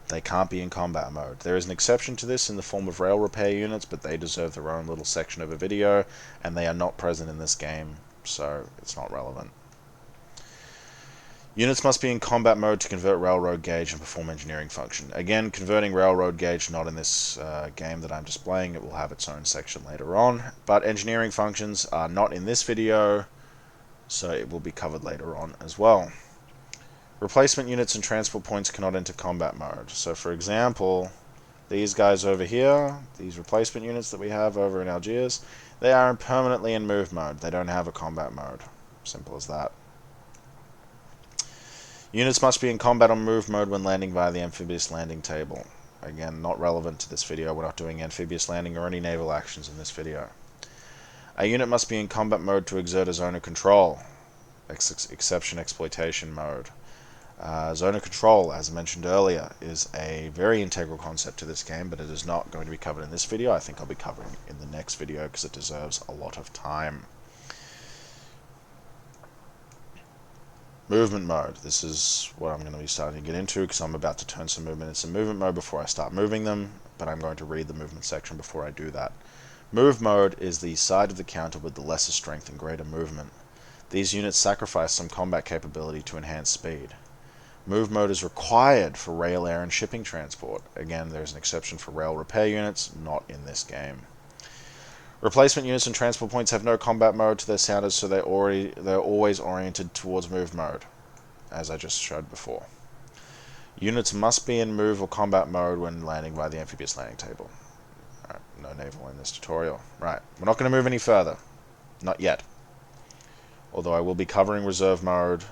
they can't be in combat mode. There is an exception to this in the form of rail repair units, but they deserve their own little section of a video, and they are not present in this game, so it's not relevant. Units must be in combat mode to convert railroad gauge and perform engineering function. Again, converting railroad gauge, not in this game that I'm displaying. It will have its own section later on, but engineering functions are not in this video, so it will be covered later on as well. Replacement units and transport points cannot enter combat mode. So for example, these guys over here, these replacement units that we have over in Algiers, they are permanently in move mode. They don't have a combat mode. Simple as that. Units must be in combat or move mode when landing via the amphibious landing table. Again, not relevant to this video. We're not doing amphibious landing or any naval actions in this video. A unit must be in combat mode to exert a zone of control. Exception exploitation mode. Zone of control, as mentioned earlier, is a very integral concept to this game, but it is not going to be covered in this video. I think I'll be covering it in the next video because it deserves a lot of time. Movement mode. This is what I'm going to be starting to get into because I'm about to turn some movement into movement mode before I start moving them, but I'm going to read the movement section before I do that. Move mode is the side of the counter with the lesser strength and greater movement. These units sacrifice some combat capability to enhance speed. Move mode is required for rail, air, and shipping transport. Again, there's an exception for rail repair units, not in this game. Replacement units and transport points have no combat mode to their sounders, so they're always oriented towards move mode, as I just showed before. Units must be in move or combat mode when landing by the amphibious landing table. Alright, no naval in this tutorial. Right, we're not going to move any further. Not yet. Although I will be covering reserve mode,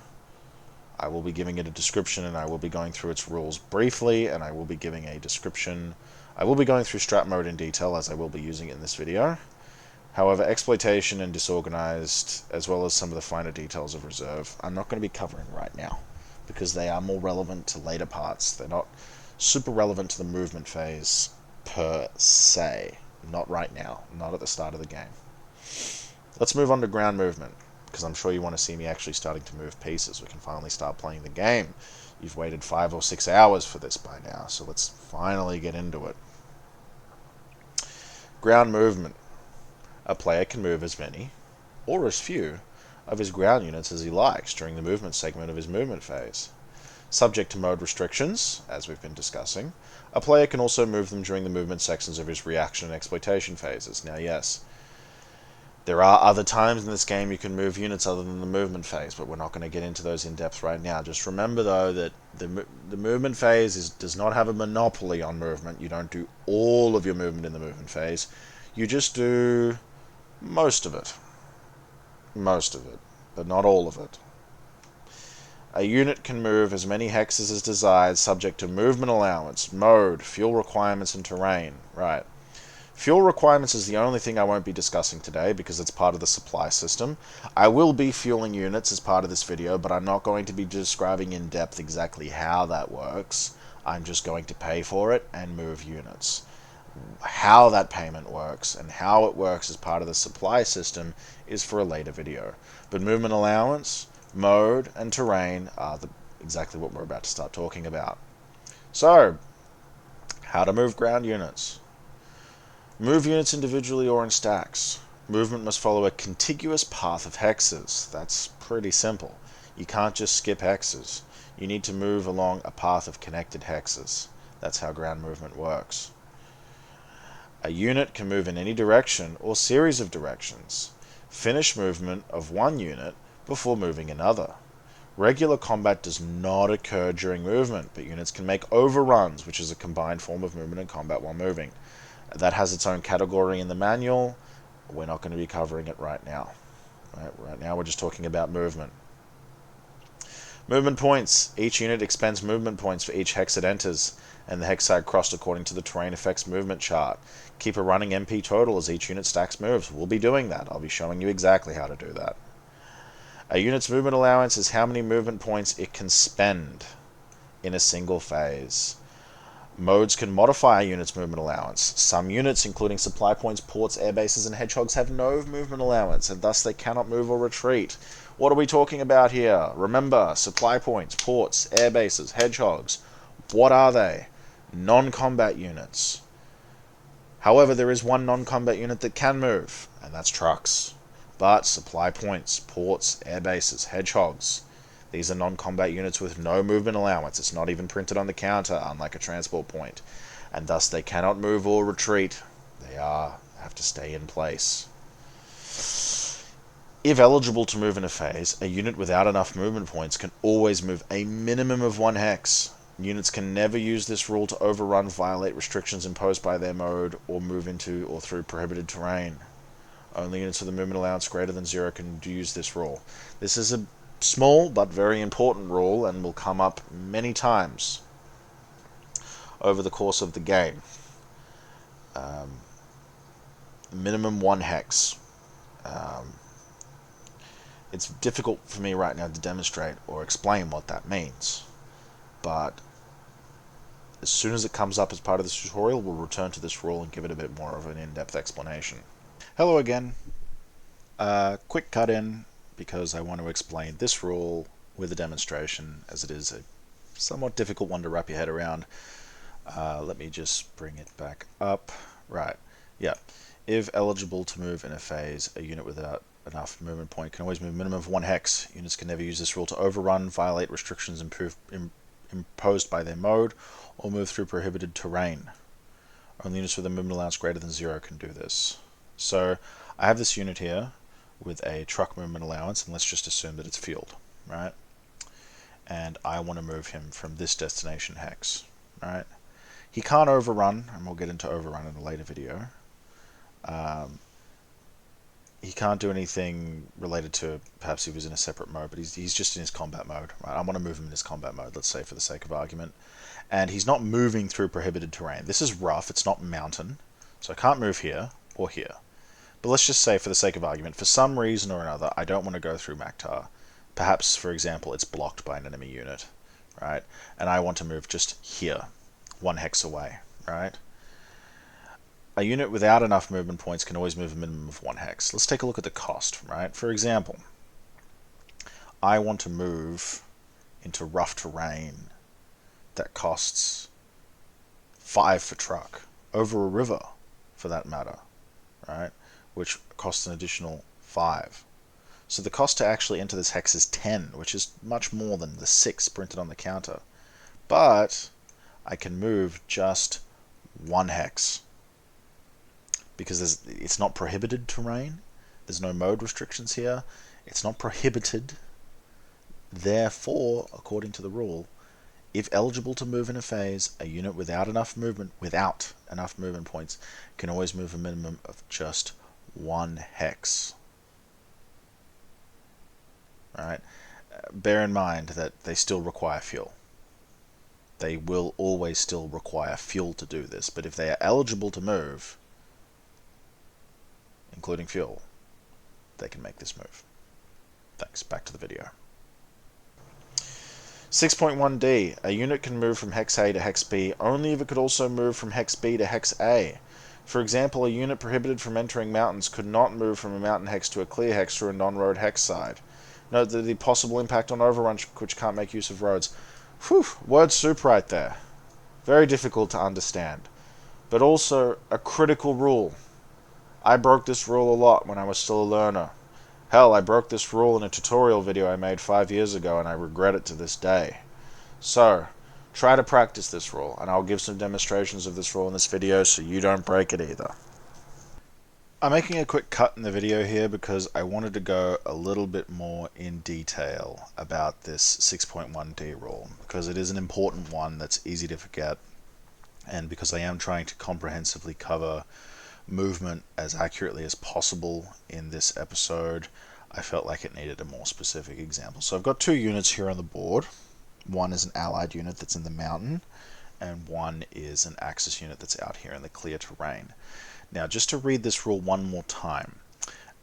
I will be giving it a description, and I will be going through its rules briefly, and I will be giving a description. I will be going through strat mode in detail, as I will be using it in this video. However, exploitation and disorganized, as well as some of the finer details of reserve, I'm not going to be covering right now, because they are more relevant to later parts. They're not super relevant to the movement phase per se. Not right now. Not at the start of the game. Let's move on to ground movement, because I'm sure you want to see me actually starting to move pieces. We can finally start playing the game. You've waited 5 or 6 hours for this by now, so let's finally get into it. Ground movement. A player can move as many, or as few, of his ground units as he likes during the movement segment of his movement phase. Subject to mode restrictions, as we've been discussing, a player can also move them during the movement sections of his reaction and exploitation phases. Now yes, there are other times in this game you can move units other than the movement phase, but we're not going to get into those in depth right now. Just remember though that the movement phase does not have a monopoly on movement. You don't do all of your movement in the movement phase. You just do most of it. Most of it, but not all of it. A unit can move as many hexes as desired, subject to movement allowance, mode, fuel requirements, and terrain. Right. Fuel requirements is the only thing I won't be discussing today because it's part of the supply system. I will be fueling units as part of this video, but I'm not going to be describing in depth exactly how that works. I'm just going to pay for it and move units. How that payment works and how it works as part of the supply system is for a later video. But movement allowance, mode, and terrain are exactly what we're about to start talking about. So, how to move ground units. Move units individually or in stacks. Movement must follow a contiguous path of hexes. That's pretty simple. You can't just skip hexes. You need to move along a path of connected hexes. That's how ground movement works. A unit can move in any direction or series of directions. Finish movement of one unit before moving another. Regular combat does not occur during movement, but units can make overruns, which is a combined form of movement and combat while moving. That has its own category in the manual. We're not going to be covering it right now. Right now we're just talking about movement. Movement points. Each unit expends movement points for each hex it enters, and the hex side crossed according to the terrain effects movement chart. Keep a running MP total as each unit stacks moves. We'll be doing that. I'll be showing you exactly how to do that. A unit's movement allowance is how many movement points it can spend in a single phase. Modes can modify a unit's movement allowance. Some units, including supply points, ports, air bases, and hedgehogs, have no movement allowance, and thus they cannot move or retreat. What are we talking about here? Remember, supply points, ports, air bases, hedgehogs. What are they? Non-combat units. However, there is one non-combat unit that can move, and that's trucks. But supply points, ports, air bases, hedgehogs, these are non-combat units with no movement allowance. It's not even printed on the counter, unlike a transport point. And thus they cannot move or retreat. They have to stay in place. If eligible to move in a phase, a unit without enough movement points can always move a minimum of 1 hex. Units can never use this rule to overrun, violate restrictions imposed by their mode, or move into or through prohibited terrain. Only units with a movement allowance greater than 0 can use this rule. This is a small but very important rule and will come up many times over the course of the game. Minimum 1 hex. It's difficult for me right now to demonstrate or explain what that means, but as soon as it comes up as part of this tutorial, we'll return to this rule and give it a bit more of an in-depth explanation. Hello again. Quick cut in because I want to explain this rule with a demonstration, as it is a somewhat difficult one to wrap your head around. Let me just bring it back up. Right, yeah. If eligible to move in a phase, a unit without enough movement point can always move a minimum of 1 hex. Units can never use this rule to overrun, violate restrictions imposed by their mode, or move through prohibited terrain. Only units with a movement allowance greater than 0 can do this. So I have this unit here with a truck movement allowance, and let's just assume that it's fueled, right? and I want to move him from this destination hex, right? He can't overrun, and we'll get into overrun in a later video. He can't do anything related to perhaps he was in a separate mode, but he's just in his combat mode, right? I want to move him in his combat mode, let's say, for the sake of argument. And he's not moving through prohibited terrain. This is rough, it's not mountain, so I can't move here or here. But let's just say, for the sake of argument, for some reason or another, I don't want to go through Maktar. Perhaps, for example, it's blocked by an enemy unit, right? And I want to move just here, 1 hex away, right? A unit without enough movement points can always move a minimum of 1 hex. Let's take a look at the cost, right? For example, I want to move into rough terrain that costs 5 for truck, over a river, for that matter, right? Which costs an additional 5. So the cost to actually enter this hex is 10, which is much more than the 6 printed on the counter. But I can move just 1 hex, because it's not prohibited terrain. There's no mode restrictions here. It's not prohibited. Therefore, according to the rule, if eligible to move in a phase, a unit without enough movement points can always move a minimum of just 1 hex. Right? Bear in mind that they still require fuel. They will always still require fuel to do this, but if they are eligible to move, including fuel, they can make this move. Thanks. Back to the video. 6.1d. A unit can move from hex A to hex B only if it could also move from hex B to hex A. For example, a unit prohibited from entering mountains could not move from a mountain hex to a clear hex through a non-road hex side. Note that the possible impact on overrun, which can't make use of roads. Whew, word soup right there. Very difficult to understand. But also a critical rule. I broke this rule a lot when I was still a learner. Hell, I broke this rule in a tutorial video I made 5 years ago, and I regret it to this day. So, try to practice this rule, and I'll give some demonstrations of this rule in this video so you don't break it either. I'm making a quick cut in the video here because I wanted to go a little bit more in detail about this 6.1d rule, because it is an important one that's easy to forget, and because I am trying to comprehensively cover movement as accurately as possible in this episode, I felt like it needed a more specific example. So I've got 2 units here on the board. One is an allied unit that's in the mountain, and one is an Axis unit that's out here in the clear terrain. Now, just to read this rule one more time,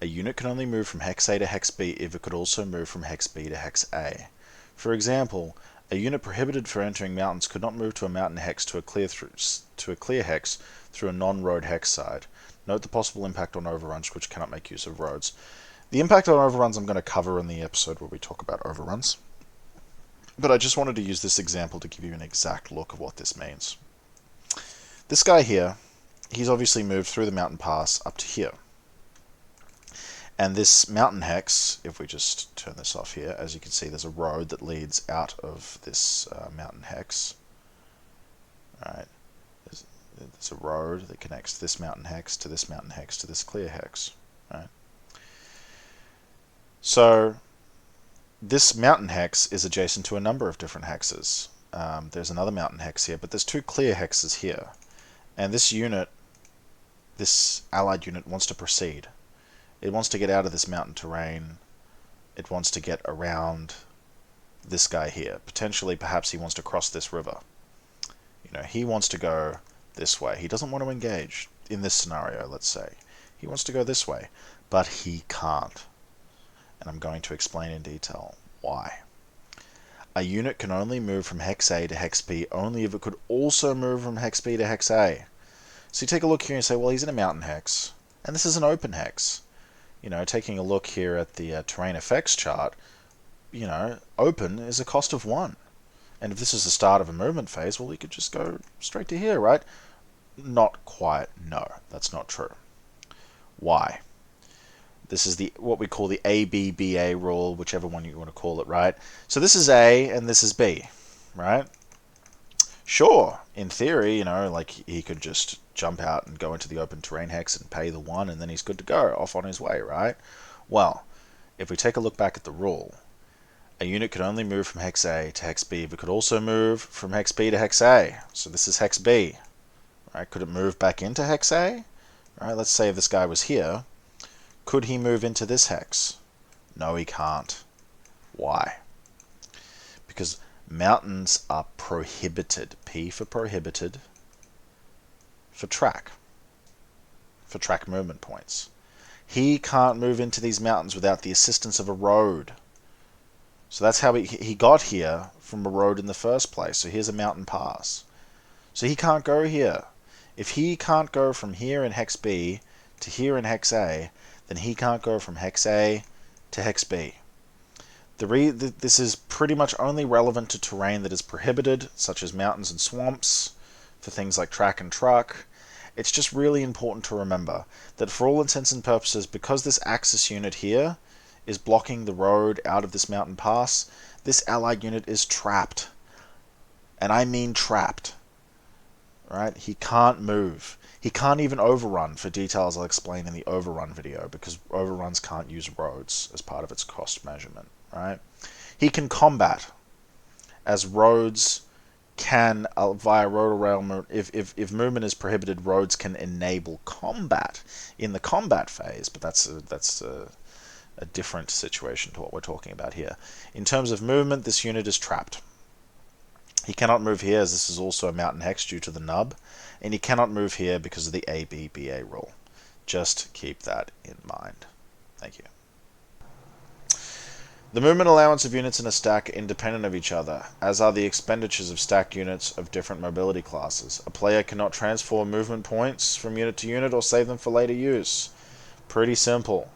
a unit can only move from hex A to hex B if it could also move from hex B to hex A. For example, a unit prohibited for entering mountains could not move to a mountain hex to a clear hex through a non-road hex side. Note the possible impact on overruns, which cannot make use of roads. The impact on overruns I'm going to cover in the episode where we talk about overruns. But I just wanted to use this example to give you an exact look of what this means. This guy here, he's obviously moved through the mountain pass up to here. And this mountain hex, if we just turn this off here, as you can see there's a road that leads out of this mountain hex. Right. There's a road that connects this mountain hex to this mountain hex to this clear hex. Right. So this mountain hex is adjacent to a number of different hexes. There's another mountain hex here, but there's 2 clear hexes here. And this unit, this allied unit, wants to proceed. It wants to get out of this mountain terrain. It wants to get around this guy here. Potentially, perhaps he wants to cross this river. You know, he wants to go this way. He doesn't want to engage in this scenario, let's say. He wants to go this way, but he can't. And I'm going to explain in detail why. A unit can only move from hex A to hex B only if it could also move from hex B to hex A. So you take a look here and say, well, he's in a mountain hex, and this is an open hex. You know, taking a look here at the terrain effects chart, you know, open is a cost of 1. And if this is the start of a movement phase, well, we could just go straight to here, right? Not quite. No, that's not true. Why? This is what we call the ABBA rule, whichever one you want to call it, right? So this is A and this is B, right? Sure, in theory, you know, like he could just jump out and go into the open terrain hex and pay the 1, and then he's good to go, off on his way, right? Well, if we take a look back at the rule, A unit could only move from hex A to hex B, but could also move from hex B to hex A. So this is hex B. Right? Could it move back into hex A? Right? Let's say if this guy was here, could he move into this hex? No, he can't. Why? Because mountains are prohibited. P for prohibited, for track movement points. He can't move into these mountains without the assistance of a road. So that's how he got here from a road in the first place. So here's a mountain pass. So he can't go here. If he can't go from here in hex B to here in hex A, then he can't go from hex A to hex B. This is pretty much only relevant to terrain that is prohibited, such as mountains and swamps, for things like track and truck. It's just really important to remember that for all intents and purposes, because this Axis unit here is blocking the road out of this mountain pass, this allied unit is trapped. And I mean trapped. Right? He can't move. He can't even overrun, for details I'll explain in the overrun video, because overruns can't use roads as part of its cost measurement. Right? He can combat, as roads can, via road or rail, if movement is prohibited, roads can enable combat in the combat phase, but that's a different situation to what we're talking about here. In terms of movement, this unit is trapped. He cannot move here, as this is also a mountain hex due to the nub, and he cannot move here because of the ABBA rule. Just keep that in mind. Thank you. The movement allowance of units in a stack are independent of each other, as are the expenditures of stacked units of different mobility classes. A player cannot transfer movement points from unit to unit or save them for later use. Pretty simple,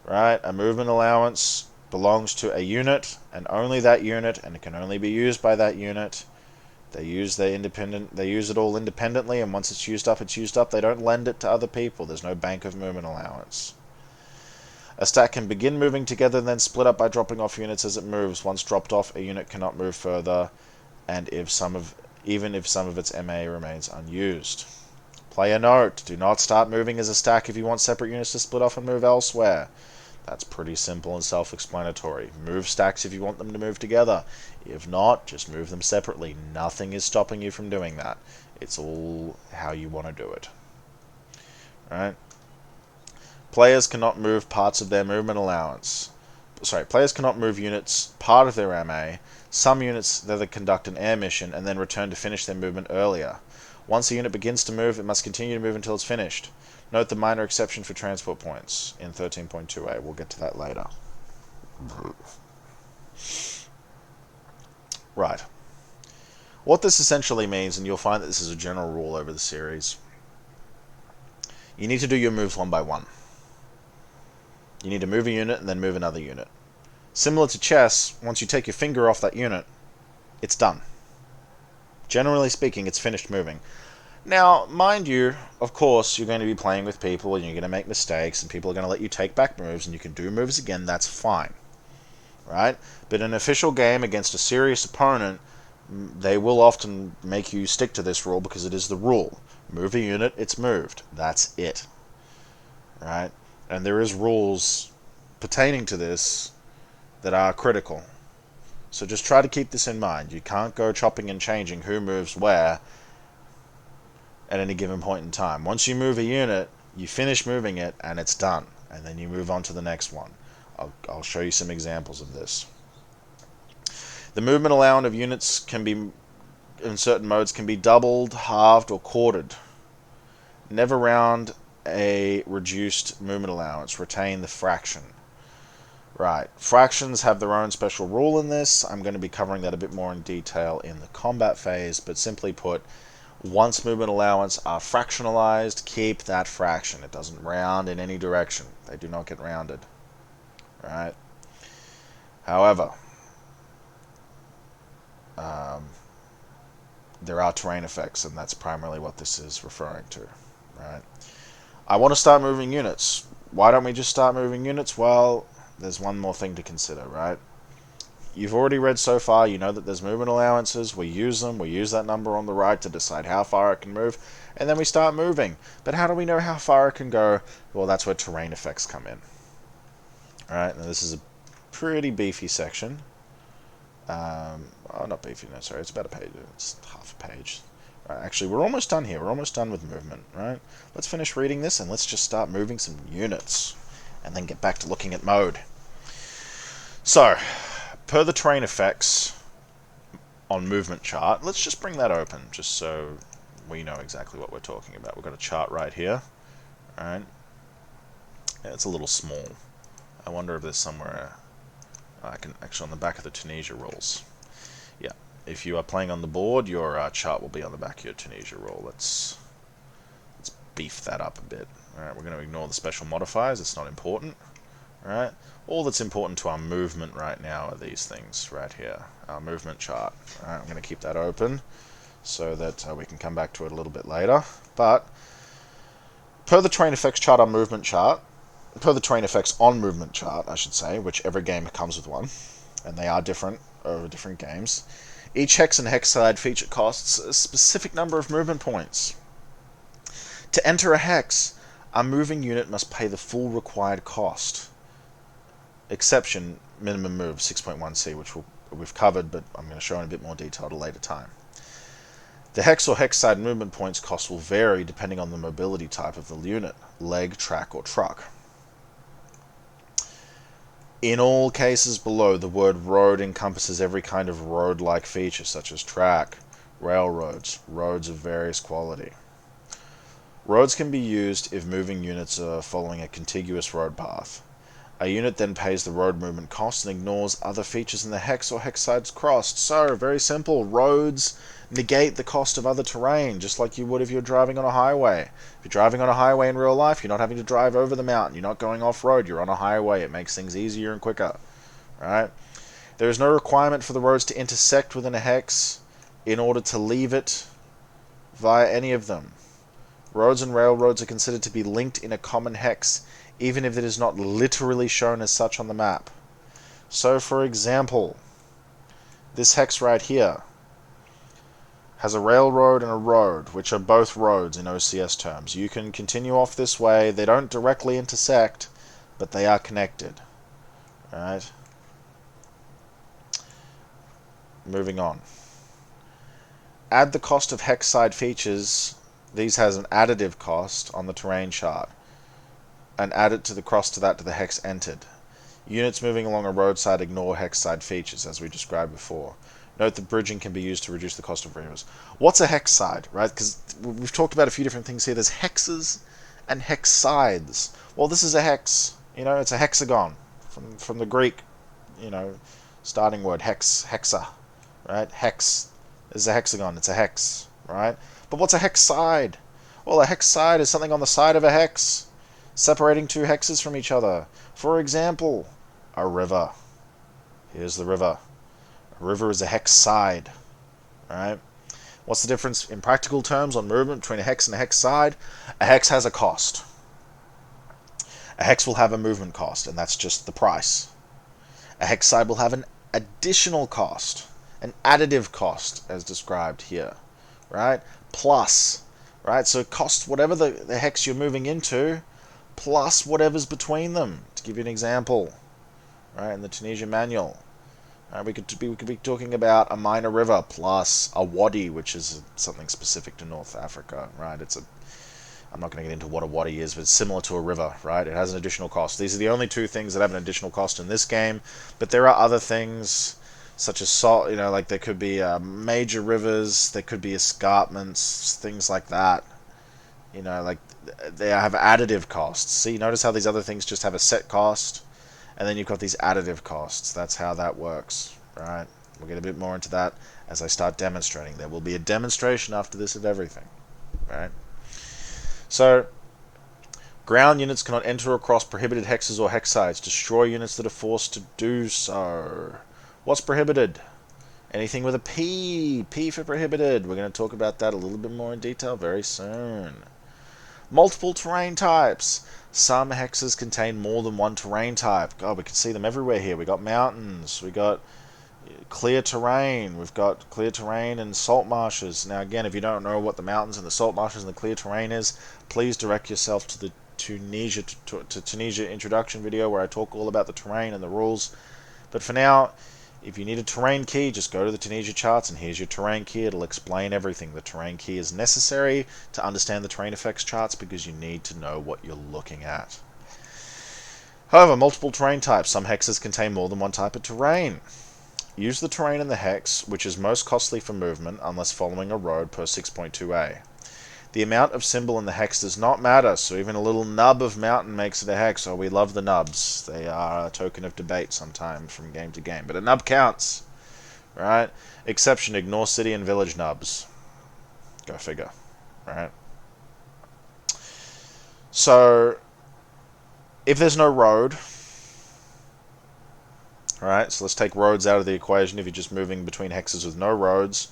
right? A movement allowance belongs to a unit, and only that unit, and it can only be used by that unit. They use it all independently, and once it's used up, it's used up. They don't lend it to other people. There's no bank of movement allowance. A stack can begin moving together and then split up by dropping off units as it moves. Once dropped off, a unit cannot move further, and even if some of its MA remains unused. Player note, do not start moving as a stack if you want separate units to split off and move elsewhere. That's pretty simple and self-explanatory. Move stacks if you want them to move together. If not, just move them separately. Nothing is stopping you from doing that. It's all how you want to do it. Right? Players cannot move parts of their movement allowance. Players cannot move units part of their MA. Some units that conduct an air mission and then return to finish their movement earlier. Once a unit begins to move, it must continue to move until it's finished. Note the minor exception for transport points in 13.2a. We'll get to that later. Right. What this essentially means, and you'll find that this is a general rule over the series, you need to do your moves one by one. You need to move a unit and then move another unit. Similar to chess, once you take your finger off that unit, it's done. Generally speaking, it's finished moving. Now, mind you, of course, you're going to be playing with people and you're going to make mistakes and people are going to let you take back moves and you can do moves again, that's fine. Right? But in an official game against a serious opponent, they will often make you stick to this rule because it is the rule. Move a unit, it's moved. That's it. Right? And there is rules pertaining to this that are critical. So just try to keep this in mind. You can't go chopping and changing who moves where at any given point in time. Once you move a unit, you finish moving it and it's done. And then you move on to the next one. I'll show you some examples of this. The movement allowance of units can be, in certain modes, can be doubled, halved, or quartered. Never round a reduced movement allowance. Retain the fraction. Right. Fractions have their own special rule in this. I'm going to be covering that a bit more in detail in the combat phase, but simply put, once movement allowance are fractionalized, keep that fraction. It doesn't round in any direction. They do not get rounded. Right? However, there are terrain effects, and that's primarily what this is referring to. Right? I want to start moving units. Why don't we just start moving units? Well, there's one more thing to consider, right? You've already read so far, you know that there's movement allowances, we use them, we use that number on the right to decide how far it can move, and then we start moving. But how do we know how far it can go? Well, that's where terrain effects come in. Alright, now this is a pretty beefy section. Oh, not beefy, no, sorry, it's about a page. It's half a page. Right, actually, we're almost done here. We're almost done with movement, right? Let's finish reading this and let's just start moving some units. And then get back to looking at mode. So, per the terrain effects on movement chart, let's just bring that open, just so we know exactly what we're talking about. We've got a chart right here. Alright. Yeah, it's a little small. I wonder if there's somewhere I can actually on the back of the Tunisia rules. Yeah, if you are playing on the board, your chart will be on the back of your Tunisia rule. Let's beef that up a bit. Alright, we're going to ignore the special modifiers. It's not important. Alright, all that's important to our movement right now are these things right here. Our movement chart. Alright, I'm going to keep that open so that we can come back to it a little bit later. But per the terrain effects chart on movement chart, per the terrain effects on movement chart, I should say, which every game comes with one, and they are different over different games, each hex and hex side feature costs a specific number of movement points. To enter a hex, a moving unit must pay the full required cost. Exception, minimum move, 6.1c, which we've covered, but I'm going to show in a bit more detail at a later time. The hex or hex side movement points cost will vary depending on the mobility type of the unit, leg, track, or truck. In all cases below, the word road encompasses every kind of road-like feature, such as track, railroads, roads of various quality. Roads can be used if moving units are following a contiguous road path. A unit then pays the road movement cost and ignores other features in the hex or hex sides crossed. So, very simple. Roads negate the cost of other terrain, just like you would if you're driving on a highway. If you're driving on a highway in real life, you're not having to drive over the mountain. You're not going off-road. You're on a highway. It makes things easier and quicker. Right? There is no requirement for the roads to intersect within a hex in order to leave it via any of them. Roads and railroads are considered to be linked in a common hex, even if it is not literally shown as such on the map. So, for example, this hex right here has a railroad and a road, which are both roads in OCS terms. You can continue off this way. They don't directly intersect, but they are connected. Alright? Moving on. Add the cost of hex side features. These has an additive cost on the terrain chart, and add it to the hex entered. Units moving along a roadside ignore hex side features, as we described before. Note that bridging can be used to reduce the cost of rivers. What's a hex side, right? Because we've talked about a few different things here. There's hexes and hex sides. Well, this is a hex. You know, it's a hexagon from the Greek, you know, starting word hexa, right? Hex is a hexagon. It's a hex, right? But what's a hex side? Well, a hex side is something on the side of a hex, separating two hexes from each other. For example, a river. Here's the river. A river is a hex side. Right? What's the difference in practical terms on movement between a hex and a hex side? A hex has a cost. A hex will have a movement cost, and that's just the price. A hex side will have an additional cost, an additive cost, as described here. Right? Plus. Right? So it costs whatever the hex you're moving into, plus whatever's between them. To give you an example, right, in the Tunisia manual, we could be talking about a minor river plus a wadi, which is something specific to North Africa, right? I'm not going to get into what a wadi is, but it's similar to a river, right? It has an additional cost. These are the only two things that have an additional cost in this game, but there are other things such as salt. You know, like there could be major rivers, there could be escarpments, things like that. You know, like they have additive costs. See, notice how these other things just have a set cost, and then you've got these additive costs. That's how that works, right? We'll get a bit more into that as I start demonstrating. There will be a demonstration after this of everything, right? So, ground units cannot enter across prohibited hexes or hex sides. Destroy units that are forced to do so. What's prohibited? Anything with a P. P for prohibited. We're going to talk about that a little bit more in detail very soon. Multiple terrain types. Some hexes contain more than one terrain type. God, we can see them everywhere here. We got mountains. We got clear terrain. We've got clear terrain and salt marshes. Now, again, if you don't know what the mountains and the salt marshes and the clear terrain is, please direct yourself to the Tunisia introduction video where I talk all about the terrain and the rules. But for now, If you need a terrain key, just go to the Tunisia charts and here's your terrain key. It'll explain everything. The terrain key is necessary to understand the terrain effects charts because you need to know what you're looking at. However, multiple terrain types. Some hexes contain more than one type of terrain. Use the terrain in the hex, which is most costly for movement unless following a road per 6.2a. The amount of symbol in the hex does not matter, so even a little nub of mountain makes it a hex. Oh, we love the nubs. They are a token of debate sometimes from game to game, but a nub counts, right? Exception, ignore city and village nubs. Go figure, right? So, if there's no road, alright, so let's take roads out of the equation. If you're just moving between hexes with no roads,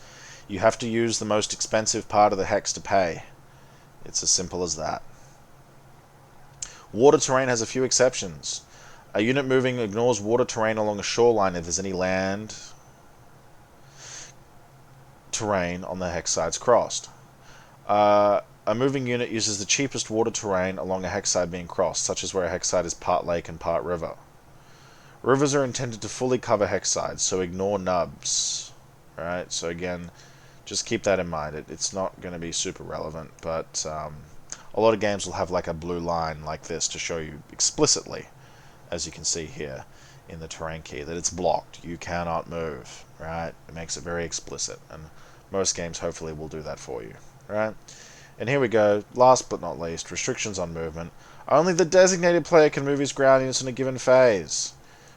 you have to use the most expensive part of the hex to pay. It's as simple as that. Water terrain has a few exceptions. A unit moving ignores water terrain along a shoreline if there's any land terrain on the hex sides crossed. A moving unit uses the cheapest water terrain along a hex side being crossed, such as where a hex side is part lake and part river. Rivers are intended to fully cover hex sides, so ignore nubs. Alright, so again, just keep that in mind. It's not going to be super relevant, but a lot of games will have like a blue line like this to show you explicitly, as you can see here in the terrain key, that it's blocked. You cannot move, right? It makes it very explicit, and most games hopefully will do that for you, right? And here we go, last but not least, restrictions on movement. Only the designated player can move his ground units in a given phase.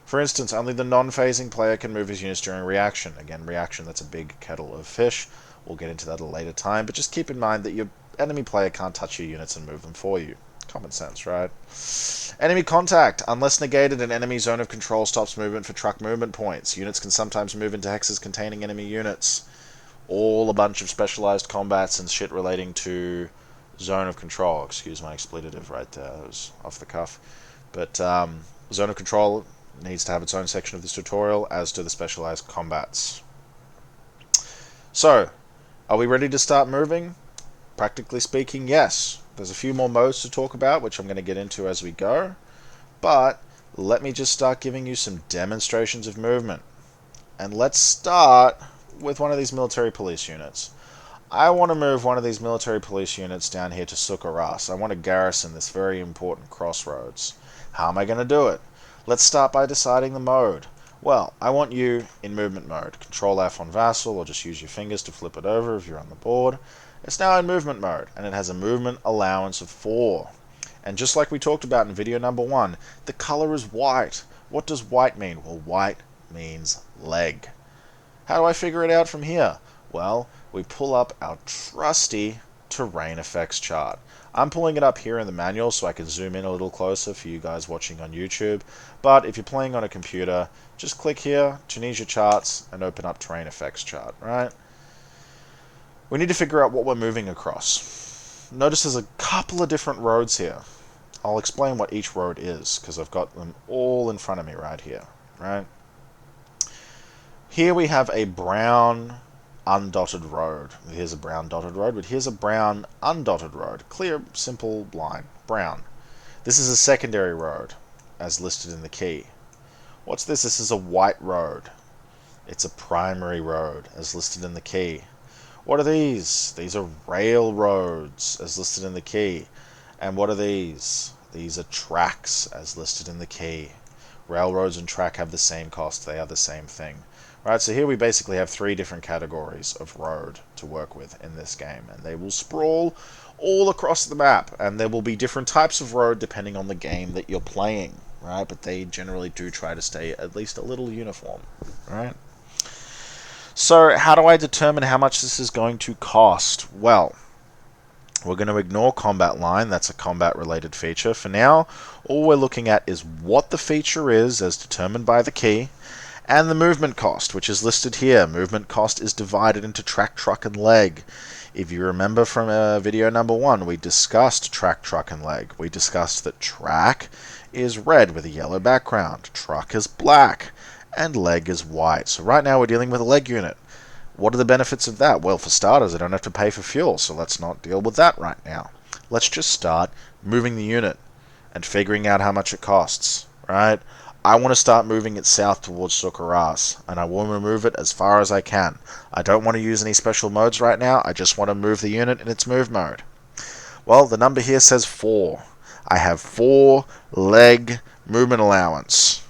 For instance, only the non-phasing player can move his units during reaction. Again, reaction, that's a big kettle of fish. We'll get into that at a later time, but just keep in mind that your enemy player can't touch your units and move them for you. Common sense, right? Enemy contact. Unless negated, an enemy zone of control stops movement for truck movement points. Units can sometimes move into hexes containing enemy units. All a bunch of specialized combats and shit relating to zone of control. Excuse my expletive right there. That was off the cuff. But zone of control needs to have its own section of this tutorial, as do the specialized combats. So, are we ready to start moving? Practically speaking, yes. There's a few more modes to talk about, which I'm going to get into as we go. But let me just start giving you some demonstrations of movement. And let's start with one of these military police units. I want to move one of these military police units down here to Sukaras. I want to garrison this very important crossroads. How am I going to do it? Let's start by deciding the mode. Well, I want you in movement mode. Control F on Vassal, or just use your fingers to flip it over if you're on the board. It's now in movement mode, and it has a movement allowance of 4. And just like we talked about in video number 1, the color is white. What does white mean? Well, white means leg. How do I figure it out from here? Well, we pull up our trusty terrain effects chart. I'm pulling it up here in the manual so I can zoom in a little closer for you guys watching on YouTube. But if you're playing on a computer, just click here, Tunisia charts, and open up terrain effects chart, right? We need to figure out what we're moving across. Notice there's a couple of different roads here. I'll explain what each road is, because I've got them all in front of me right here, right? Here we have a brown undotted road. Here's a brown dotted road, but here's a brown undotted road. Clear, simple line. Brown. This is a secondary road, as listed in the key. What's this? This is a white road. It's a primary road, as listed in the key. What are these? These are railroads, as listed in the key. And what are these? These are tracks, as listed in the key. Railroads and track have the same cost. They are the same thing. Right, so here we basically have 3 different categories of road to work with in this game, and they will sprawl all across the map, and there will be different types of road depending on the game that you're playing, right? But they generally do try to stay at least a little uniform, right? So how do I determine how much this is going to cost? Well, we're going to ignore combat line. That's a combat related feature. For now, all we're looking at is what the feature is as determined by the key, and the movement cost, which is listed here. Movement cost is divided into track, truck, and leg. If you remember from video number 1, we discussed track, truck, and leg. We discussed that track is red with a yellow background, truck is black, and leg is white. So right now we're dealing with a leg unit. What are the benefits of that? Well, for starters, I don't have to pay for fuel, so let's not deal with that right now. Let's just start moving the unit and figuring out how much it costs, right? I want to start moving it south towards Sukaras, and I will move it as far as I can. I don't want to use any special modes right now, I just want to move the unit in its move mode. Well, the number here says 4. I have 4 leg movement allowance,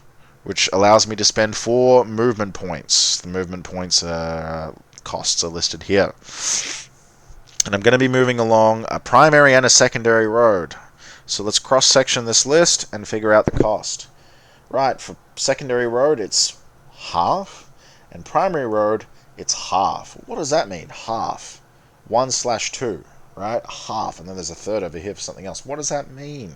which allows me to spend 4 movement points. The movement points costs are listed here. And I'm going to be moving along a primary and a secondary road. So let's cross-section this list and figure out the cost. Right, for secondary road it's half, and primary road it's half. What does that mean, half? 1/2, right? Half, and then there's a third over here for something else. What does that mean?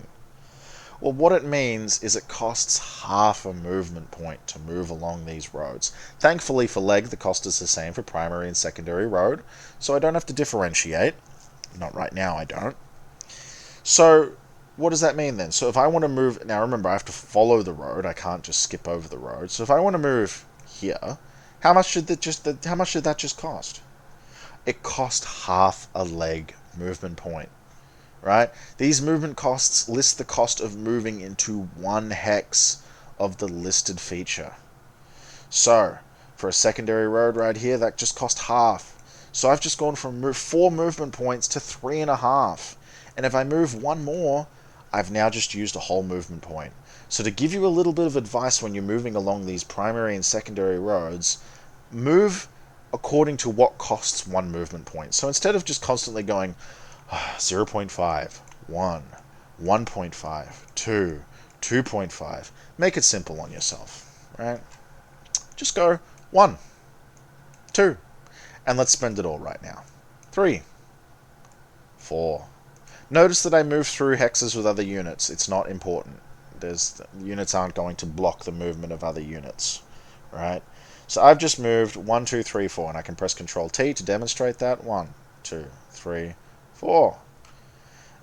Well, what it means is it costs half a movement point to move along these roads. Thankfully for leg, the cost is the same for primary and secondary road, so I don't have to differentiate. Not right now, I don't. So, what does that mean then? So if I want to move... Now remember, I have to follow the road. I can't just skip over the road. So if I want to move here, how much did that just cost? It cost half a leg movement point. Right? These movement costs list the cost of moving into 1 hex of the listed feature. So, for a secondary road right here, that just cost half. So I've just gone from 4 movement points to 3.5. And if I move 1 more, I've now just used a whole movement point. So to give you a little bit of advice when you're moving along these primary and secondary roads, move according to what costs 1 movement point. So instead of just constantly going 0.5, 1, 1.5, 2, 2.5. Make it simple on yourself, right? Just go 1, 2, and let's spend it all right now. 3, 4. Notice that I move through hexes with other units. It's not important. Units aren't going to block the movement of other units, right? So I've just moved 1, 2, 3, 4, and I can press Control T to demonstrate that. 1, 2, 3, 4.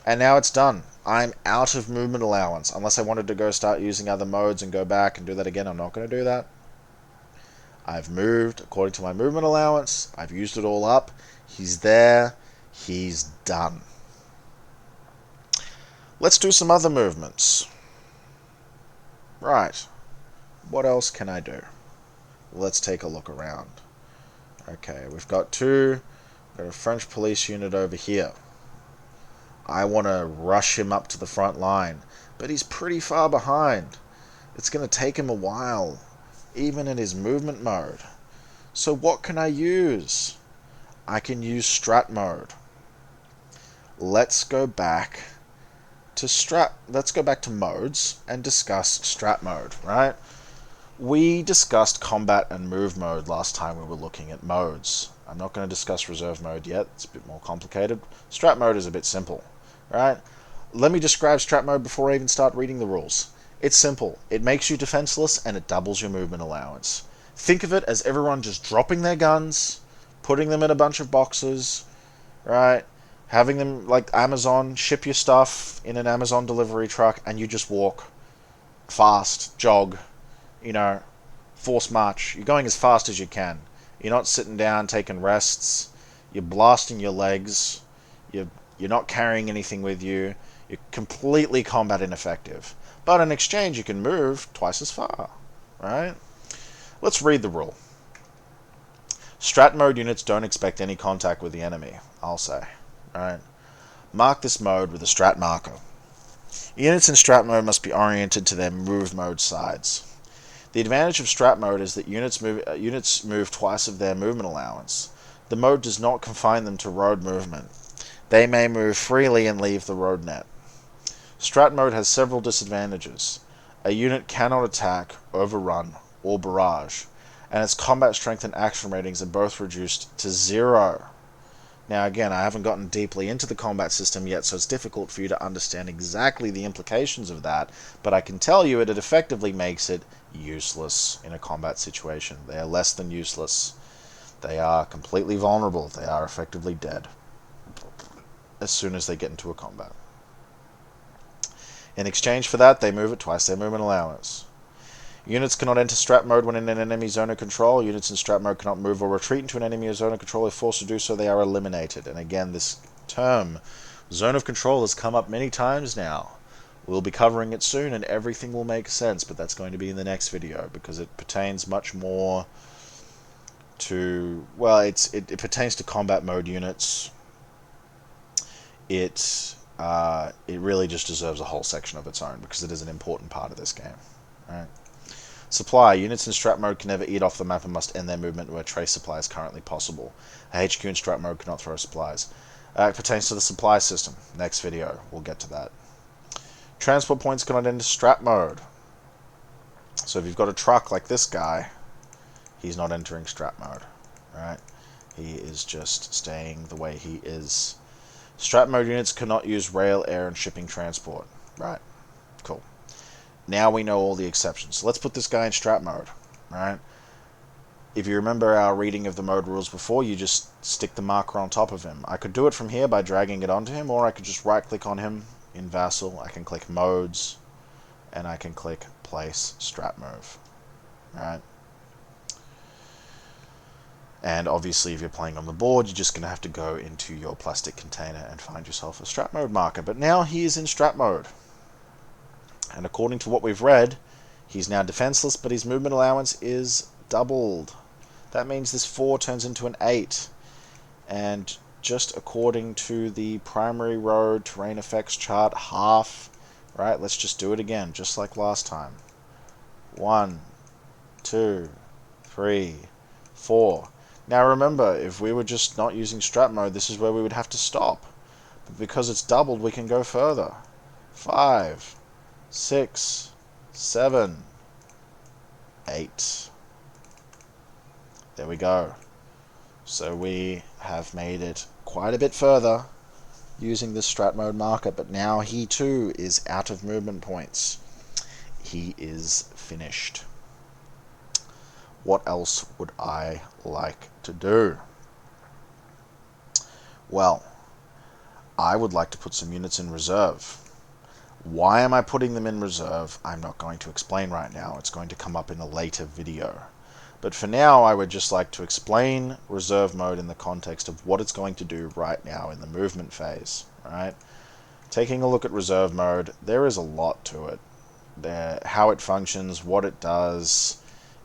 And now it's done. I'm out of movement allowance. Unless I wanted to go start using other modes and go back and do that again, I'm not going to do that. I've moved according to my movement allowance. I've used it all up. He's there. He's done. Let's do some other movements. Right. What else can I do? Let's take a look around. Okay, we've got a French police unit over here. I want to rush him up to the front line, but he's pretty far behind. It's going to take him a while, even in his movement mode. So what can I use? I can use Strat Mode. Let's go back to modes and discuss Strat Mode, right? We discussed combat and move mode last time we were looking at modes. I'm not going to discuss reserve mode yet. It's a bit more complicated. Strat mode is a bit simple, right? Let me describe Strat mode before I even start reading the rules. It's simple. It makes you defenseless and it doubles your movement allowance. Think of it as everyone just dropping their guns, putting them in a bunch of boxes, right? Having them, like Amazon, ship your stuff in an Amazon delivery truck and you just walk fast, jog, force march. You're going as fast as you can. You're not sitting down taking rests. You're blasting your legs. You're not carrying anything with you. You're completely combat ineffective. But in exchange, you can move twice as far, right? Let's read the rule. Strat mode units don't expect any contact with the enemy, I'll say, right? Mark this mode with a strat marker. Units in strat mode must be oriented to their move mode sides. The advantage of strat mode is that units move twice of their movement allowance. The mode does not confine them to road movement. They may move freely and leave the road net. Strat mode has several disadvantages. A unit cannot attack, overrun, or barrage, and its combat strength and action ratings are both reduced to 0. Now again, I haven't gotten deeply into the combat system yet, so it's difficult for you to understand exactly the implications of that, but I can tell you it effectively makes it useless in a combat situation. They are less than useless. They are completely vulnerable. They are effectively dead as soon as they get into a combat. In exchange for that, they move at twice their movement allowance. Units cannot enter strat mode when in an enemy zone of control. Units in strat mode cannot move or retreat into an enemy zone of control. If forced to do so, they are eliminated. And again, this term, zone of control, has come up many times now. We'll be covering it soon and everything will make sense, but that's going to be in the next video because it pertains much more to, well, it pertains to combat mode units. It really just deserves a whole section of its own because it is an important part of this game. Right. Supply. Units in strat mode can never eat off the map and must end their movement where trace supply is currently possible. A HQ in strat mode cannot throw supplies. It pertains to the supply system. Next video, we'll get to that. Transport points cannot enter strat mode. So if you've got a truck like this guy, he's not entering strat mode. Right? He is just staying the way he is. Strat mode units cannot use rail, air, and shipping transport. Right. Cool. Now we know all the exceptions. So let's put this guy in strat mode. Right. If you remember our reading of the mode rules before, you just stick the marker on top of him. I could do it from here by dragging it onto him, or I could just right-click on him in Vassal. I can click Modes, and I can click Place Strat Move. Right. And obviously, if you're playing on the board, you're just going to have to go into your plastic container and find yourself a strat mode marker. But now he is in strat mode. And according to what we've read, he's now defenseless, but his movement allowance is doubled. That means this 4 turns into an 8. And just according to the primary road terrain effects chart, half. Right, let's just do it again, just like last time. 1, 2, 3, 4. Now remember, if we were just not using strat mode, this is where we would have to stop. But because it's doubled, we can go further. 5, 6, 7, 8. There we go. So we have made it quite a bit further using this strat mode marker, but now he too is out of movement points. He is finished. What else would I like to do? Well, I would like to put some units in reserve. Why am I putting them in reserve? I'm not going to explain right now. It's going to come up in a later video. But for now, I would just like to explain reserve mode in the context of what it's going to do right now in the movement phase. Right? Taking a look at reserve mode, there is a lot to it. How it functions, what it does.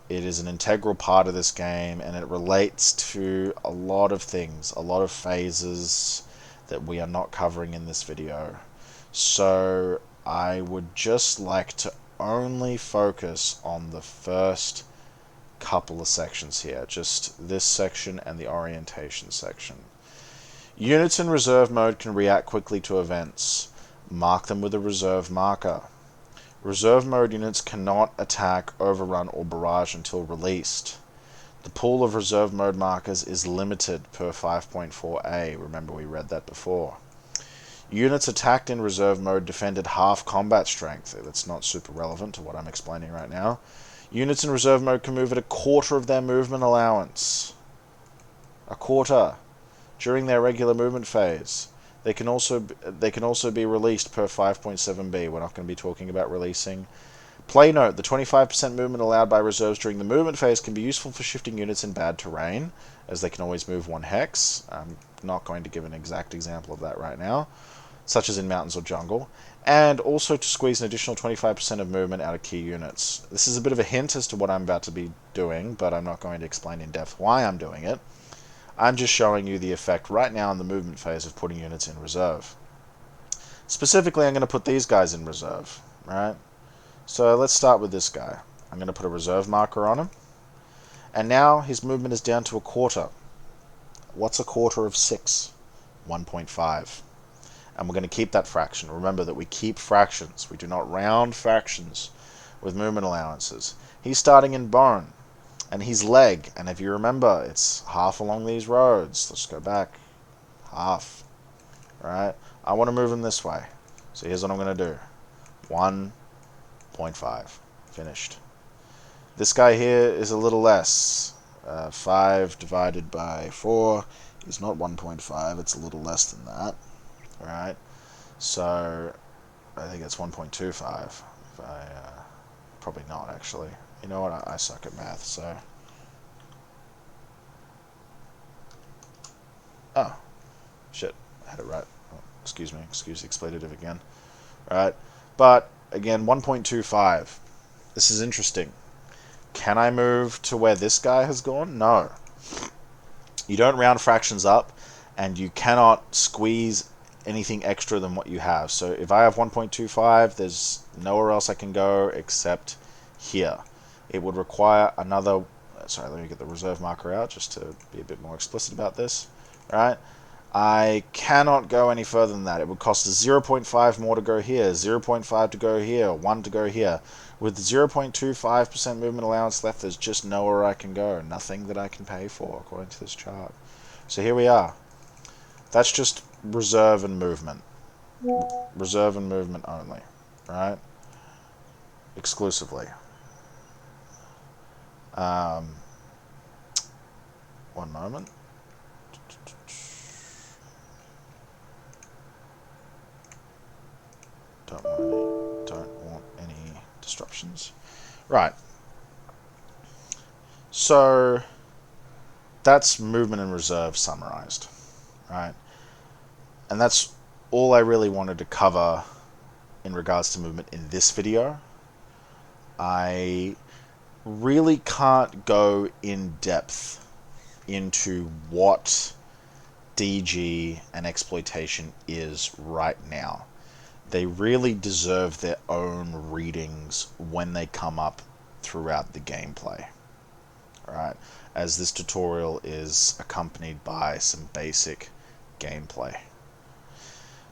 It is an integral part of this game, and it relates to a lot of things, a lot of phases that we are not covering in this video. So I would just like to only focus on the first couple of sections here, just this section and the orientation section. Units in reserve mode can react quickly to events. Mark them with a reserve marker. Reserve mode units cannot attack, overrun, or barrage until released. The pool of reserve mode markers is limited per 5.4a. Remember, we read that before. Units attacked in reserve mode defended half combat strength. That's not super relevant to what I'm explaining right now. Units in reserve mode can move at a quarter of their movement allowance. A quarter. During their regular movement phase. They can also be released per 5.7b. We're not going to be talking about releasing. Play note, the 25% movement allowed by reserves during the movement phase can be useful for shifting units in bad terrain, as they can always move 1 hex. I'm not going to give an exact example of that right now, such as in mountains or jungle, and also to squeeze an additional 25% of movement out of key units. This is a bit of a hint as to what I'm about to be doing, but I'm not going to explain in depth why I'm doing it. I'm just showing you the effect right now in the movement phase of putting units in reserve. Specifically, I'm going to put these guys in reserve, right? So let's start with this guy. I'm going to put a reserve marker on him. And now his movement is down to a quarter. What's a quarter of 6? 1.5. And we're going to keep that fraction. Remember that we keep fractions. We do not round fractions with movement allowances. He's starting in bone. And he's leg. And if you remember, it's half along these roads. Let's go back. Half. Right? I want to move him this way. So here's what I'm going to do. 1.5. Finished. This guy here is a little less. 5 divided by 4 is not 1.5. It's a little less than that. Right? So I think it's 1.25. Probably not, actually. You know what? I suck at math, so... Oh. Shit. I had it right. Oh, excuse me. Excuse the expletive again. Right. But, again, 1.25. This is interesting. Can I move to where this guy has gone? No. You don't round fractions up, and you cannot squeeze anything extra than what you have. So if I have 1.25, there's nowhere else I can go except here. It would require another... Sorry, let me get the reserve marker out just to be a bit more explicit about this. Right? I cannot go any further than that. It would cost 0.5 more to go here, 0.5 to go here, 1 to go here. With 0.25% movement allowance left, there's just nowhere I can go. Nothing that I can pay for, according to this chart. So here we are. That's just reserve and movement. Reserve and movement only. Right? Exclusively. One moment. Don't want any disruptions. Right. So that's movement and reserve summarized. Right? And that's all I really wanted to cover in regards to movement in this video. I really can't go in depth into what DG and exploitation is right now. They really deserve their own readings when they come up throughout the gameplay. Alright, as this tutorial is accompanied by some basic gameplay.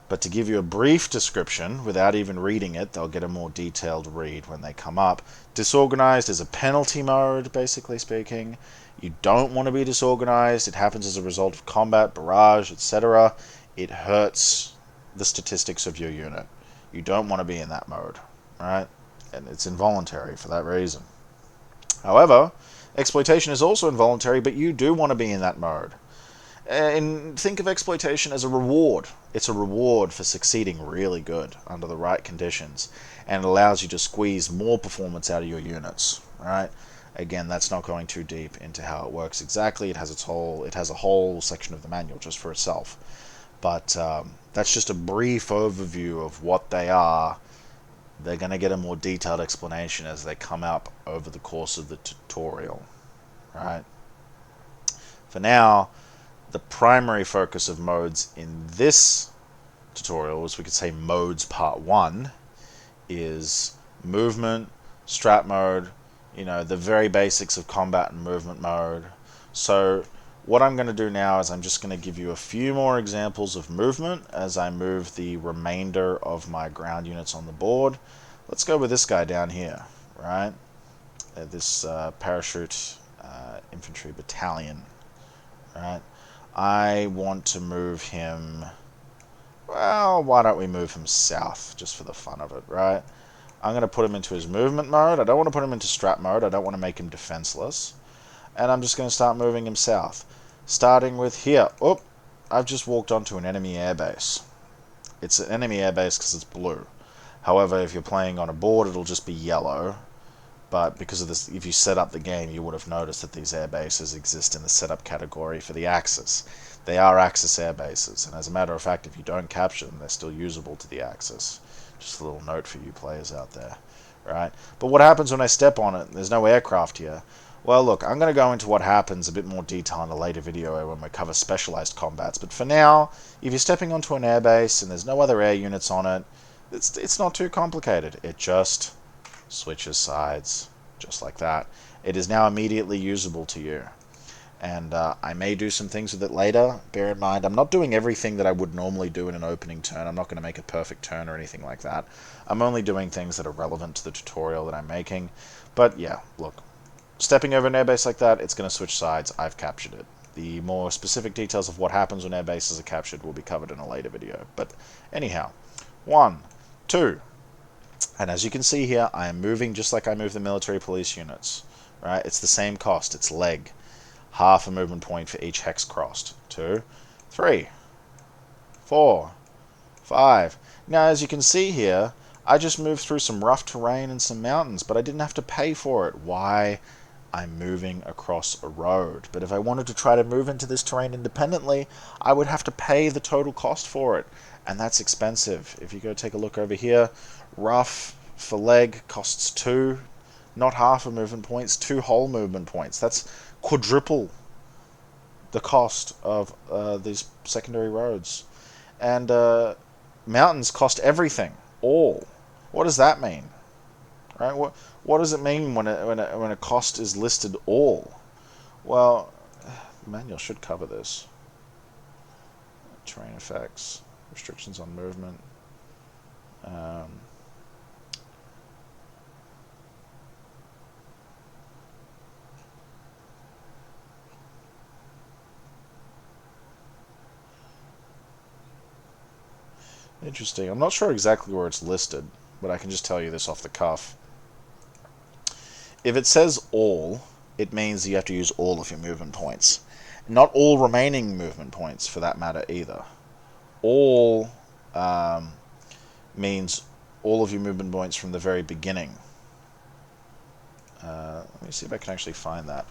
But to give you a brief description, without even reading it, they'll get a more detailed read when they come up. Disorganized is a penalty mode, basically speaking. You don't want to be disorganized. It happens as a result of combat, barrage, etc. It hurts the statistics of your unit. You don't want to be in that mode, right? And it's involuntary for that reason. However, exploitation is also involuntary, but you do want to be in that mode. And think of exploitation as a reward. It's a reward for succeeding really good under the right conditions, and it allows you to squeeze more performance out of your units, right? Again, that's not going too deep into how it works exactly. It has a whole section of the manual just for itself. But that's just a brief overview of what they are. They're going to get a more detailed explanation as they come up over the course of the tutorial, right? For now, the primary focus of modes in this tutorial, as we could say modes part 1, is movement, strat mode, the very basics of combat and movement mode. So what I'm going to do now is I'm just going to give you a few more examples of movement as I move the remainder of my ground units on the board. Let's go with this guy down here, right? This parachute infantry battalion, right? I want to move him... Well, why don't we move him south, just for the fun of it, right? I'm going to put him into his movement mode. I don't want to put him into strat mode. I don't want to make him defenseless. And I'm just going to start moving him south. Starting with here. Oh, I've just walked onto an enemy airbase. It's an enemy airbase because it's blue. However, if you're playing on a board, it'll just be yellow. But because of this, if you set up the game, you would have noticed that these air bases exist in the setup category for the Axis. They are Axis air bases, and as a matter of fact, if you don't capture them, they're still usable to the Axis. Just a little note for you players out there, right? But what happens when I step on it? There's no aircraft here. Well, look, I'm going to go into what happens a bit more detail in a later video when we cover specialized combats. But for now, if you're stepping onto an airbase and there's no other air units on it, it's not too complicated. It just switches sides, just like that. It is now immediately usable to you. And I may do some things with it later. Bear in mind, I'm not doing everything that I would normally do in an opening turn. I'm not going to make a perfect turn or anything like that. I'm only doing things that are relevant to the tutorial that I'm making. But yeah, look, stepping over an airbase like that, it's going to switch sides. I've captured it. The more specific details of what happens when airbases are captured will be covered in a later video. But anyhow, 1, 2... And as you can see here, I am moving just like I move the military police units. Right? It's the same cost. It's leg. Half a movement point for each hex crossed. 2, 3, 4, 5. Now, as you can see here, I just moved through some rough terrain and some mountains, but I didn't have to pay for it. Why? I'm moving across a road. But if I wanted to try to move into this terrain independently, I would have to pay the total cost for it. And that's expensive. If you go take a look over here, rough for leg costs 2, not half a movement points, 2 whole movement points. That's quadruple the cost of these secondary roads. And mountains cost everything, all. What does that mean? Right? What does it mean when a cost is listed all? Well, the manual should cover this. Terrain effects, restrictions on movement. Interesting. I'm not sure exactly where it's listed, but I can just tell you this off the cuff. If it says all, it means you have to use all of your movement points. Not all remaining movement points, for that matter, either. All means all of your movement points from the very beginning. Let me see if I can actually find that.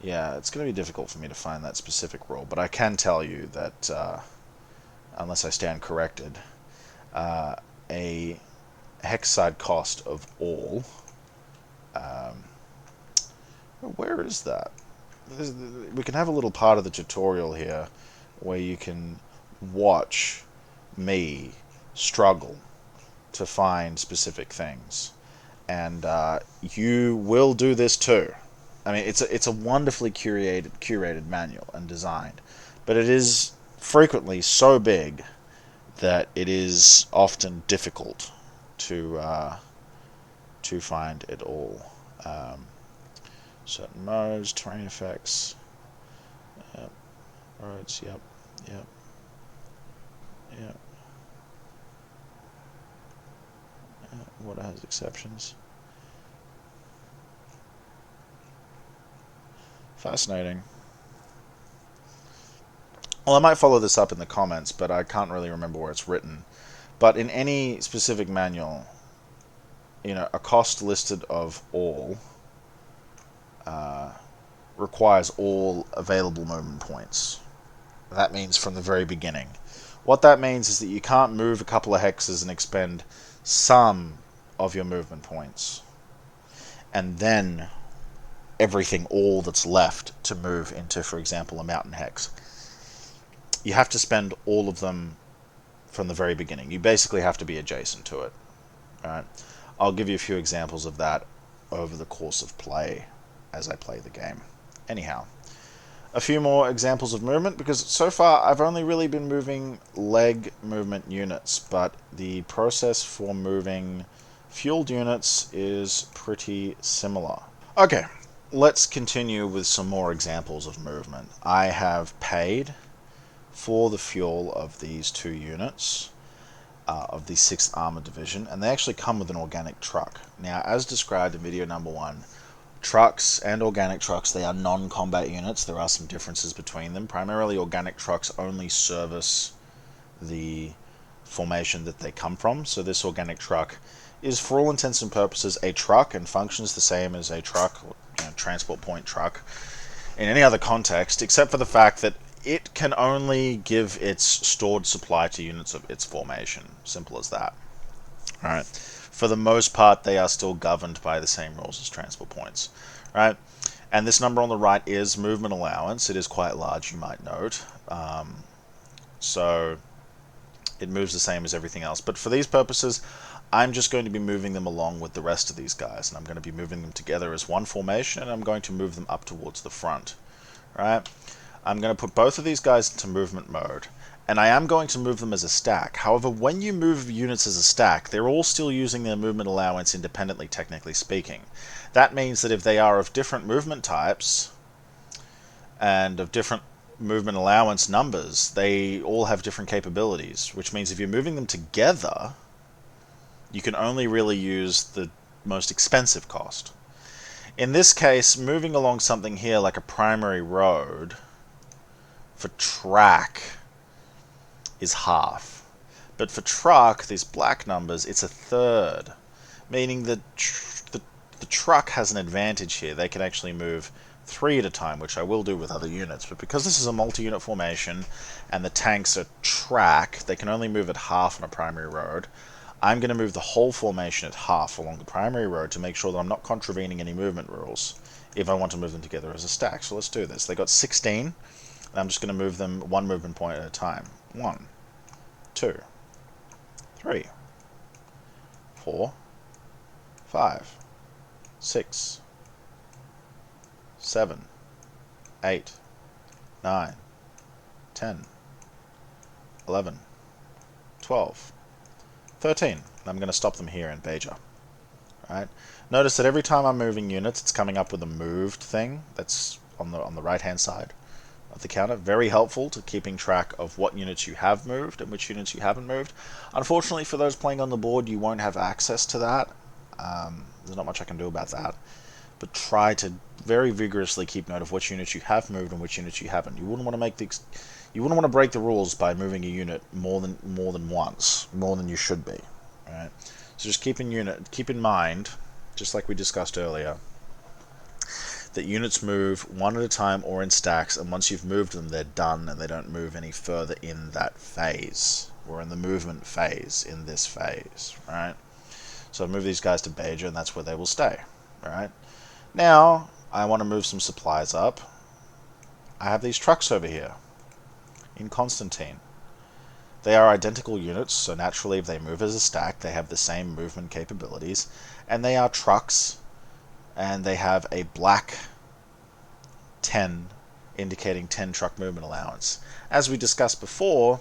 Yeah, it's going to be difficult for me to find that specific rule, but I can tell you that, unless I stand corrected, a hex side cost of all. Where is that? We can have a little part of the tutorial here where you can watch me struggle to find specific things, and you will do this too. I mean, it's a wonderfully curated manual and designed, but it is frequently so big that it is often difficult to find it all. Certain modes, terrain effects, yep. Roads, yep. Water has exceptions. Fascinating. Well, I might follow this up in the comments, but I can't really remember where it's written. But in any specific manual, a cost listed of all requires all available movement points. That means from the very beginning. What that means is that you can't move a couple of hexes and expend some of your movement points, and then everything, all that's left to move into, for example, a mountain hex. You have to spend all of them from the very beginning. You basically have to be adjacent to it. Right? I'll give you a few examples of that over the course of play as I play the game. Anyhow, a few more examples of movement, because so far I've only really been moving leg movement units, but the process for moving fueled units is pretty similar. Okay, let's continue with some more examples of movement. I have paid for the fuel of these 2 units of the 6th Armored Division, and they actually come with an organic truck. Now, as described in video number 1, trucks and organic trucks, they are non-combat units. There are some differences between them. Primarily, organic trucks only service the formation that they come from, so this organic truck is, for all intents and purposes, a truck and functions the same as a truck, or transport point truck, in any other context, except for the fact that it can only give its stored supply to units of its formation. Simple as that. Alright. For the most part, they are still governed by the same rules as transport points. Right? And this number on the right is movement allowance. It is quite large, you might note. So it moves the same as everything else. But for these purposes, I'm just going to be moving them along with the rest of these guys. And I'm going to be moving them together as one formation, and I'm going to move them up towards the front. Right? I'm going to put both of these guys into movement mode, and I am going to move them as a stack. However, when you move units as a stack, they're all still using their movement allowance independently, technically speaking. That means that if they are of different movement types and of different movement allowance numbers, they all have different capabilities, which means if you're moving them together, you can only really use the most expensive cost. In this case, moving along something here like a primary road for track is half. But for truck, these black numbers, it's a third. Meaning that the truck has an advantage here. They can actually move 3 at a time, which I will do with other units. But because this is a multi-unit formation and the tanks are track, they can only move at half on a primary road. I'm going to move the whole formation at half along the primary road to make sure that I'm not contravening any movement rules if I want to move them together as a stack. So let's do this. They got 16, and I'm just going to move them 1 movement point at a time. 1, 2, 3, 4, 5, 6, 7, 8, 9, 10, 11, 12, 13. I'm going to stop them here in Beja. Right? Notice that every time I'm moving units, it's coming up with a moved thing that's on the right-hand side of the counter. Very helpful to keeping track of what units you have moved and which units you haven't moved. Unfortunately, for those playing on the board, you won't have access to that. There's not much I can do about that. But try to very vigorously keep note of which units you have moved and which units you haven't. You wouldn't want to break the rules by moving a unit more than once, more than you should be. Right? So just keep in mind, just like we discussed earlier, that units move 1 at a time or in stacks, and once you've moved them, they're done and they don't move any further in that phase. We're in the movement phase in this phase, right? So I've moved these guys to Beja, and that's where they will stay, right? Now, I want to move some supplies up. I have these trucks over here in Constantine. They are identical units, so naturally if they move as a stack, they have the same movement capabilities. And they are trucks, and they have a black 10, indicating 10 truck movement allowance. As we discussed before,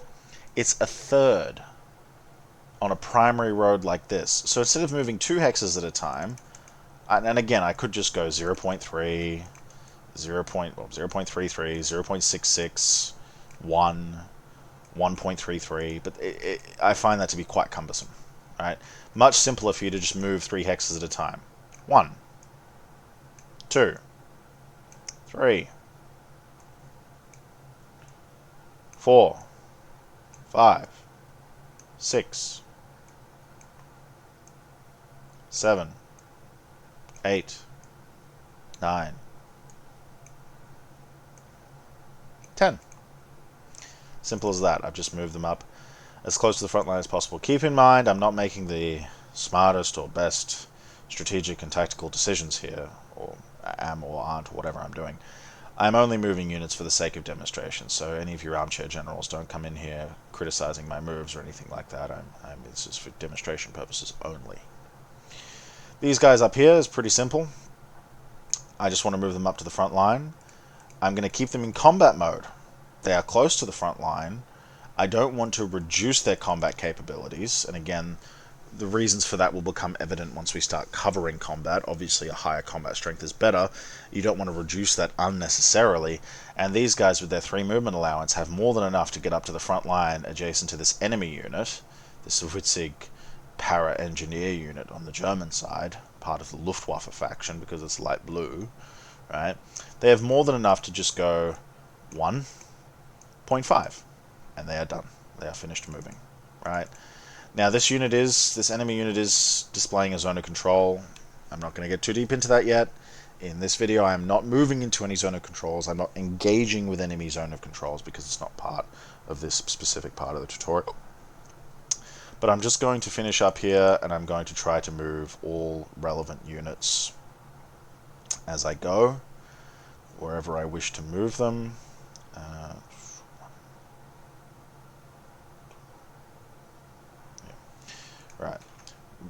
it's a third on a primary road like this. So instead of moving 2 hexes at a time, and again, I could just go 0.3, 0.33, 0.66, 1, 1.33, but I find that to be quite cumbersome. Right? Much simpler for you to just move 3 hexes at a time. 1, 2, 3, 4, 5, 6, 7, 8, 9, 10. Simple as that. I've just moved them up as close to the front line as possible. Keep in mind, I'm not making the smartest or best strategic and tactical decisions here, or am or aren't, or whatever I'm doing. I'm only moving units for the sake of demonstration, so any of your armchair generals don't come in here criticizing my moves or anything like that. It's just for demonstration purposes only. These guys up here is pretty simple. I just want to move them up to the front line. I'm going to keep them in combat mode. They are close to the front line. I don't want to reduce their combat capabilities, and again, the reasons for that will become evident once we start covering combat. Obviously, a higher combat strength is better. You don't want to reduce that unnecessarily, and these guys with their 3 movement allowance have more than enough to get up to the front line adjacent to this enemy unit, this Witzig para-engineer unit on the German side, part of the Luftwaffe faction because it's light blue, right? They have more than enough to just go 1.5, and they are done. They are finished moving, right? Now this enemy unit is displaying a zone of control. I'm not going to get too deep into that yet. In this video I am not moving into any zone of controls. I'm not engaging with enemy zone of controls because it's not part of this specific part of the tutorial. But I'm just going to finish up here, and I'm going to try to move all relevant units as I go, wherever I wish to move them. Right.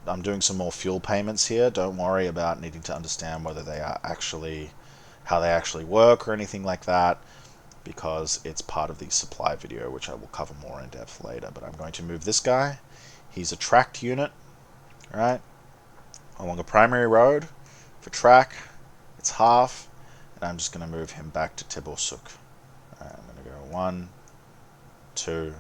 I'm doing some more fuel payments here. Don't worry about needing to understand whether they are actually, how they actually work or anything like that, because it's part of the supply video, which I will cover more in depth later. But I'm going to move this guy. He's a tracked unit, right, along a primary road. For track, it's half, and I'm just going to move him back to Tebosuk. Right, I'm going to go 1, 2,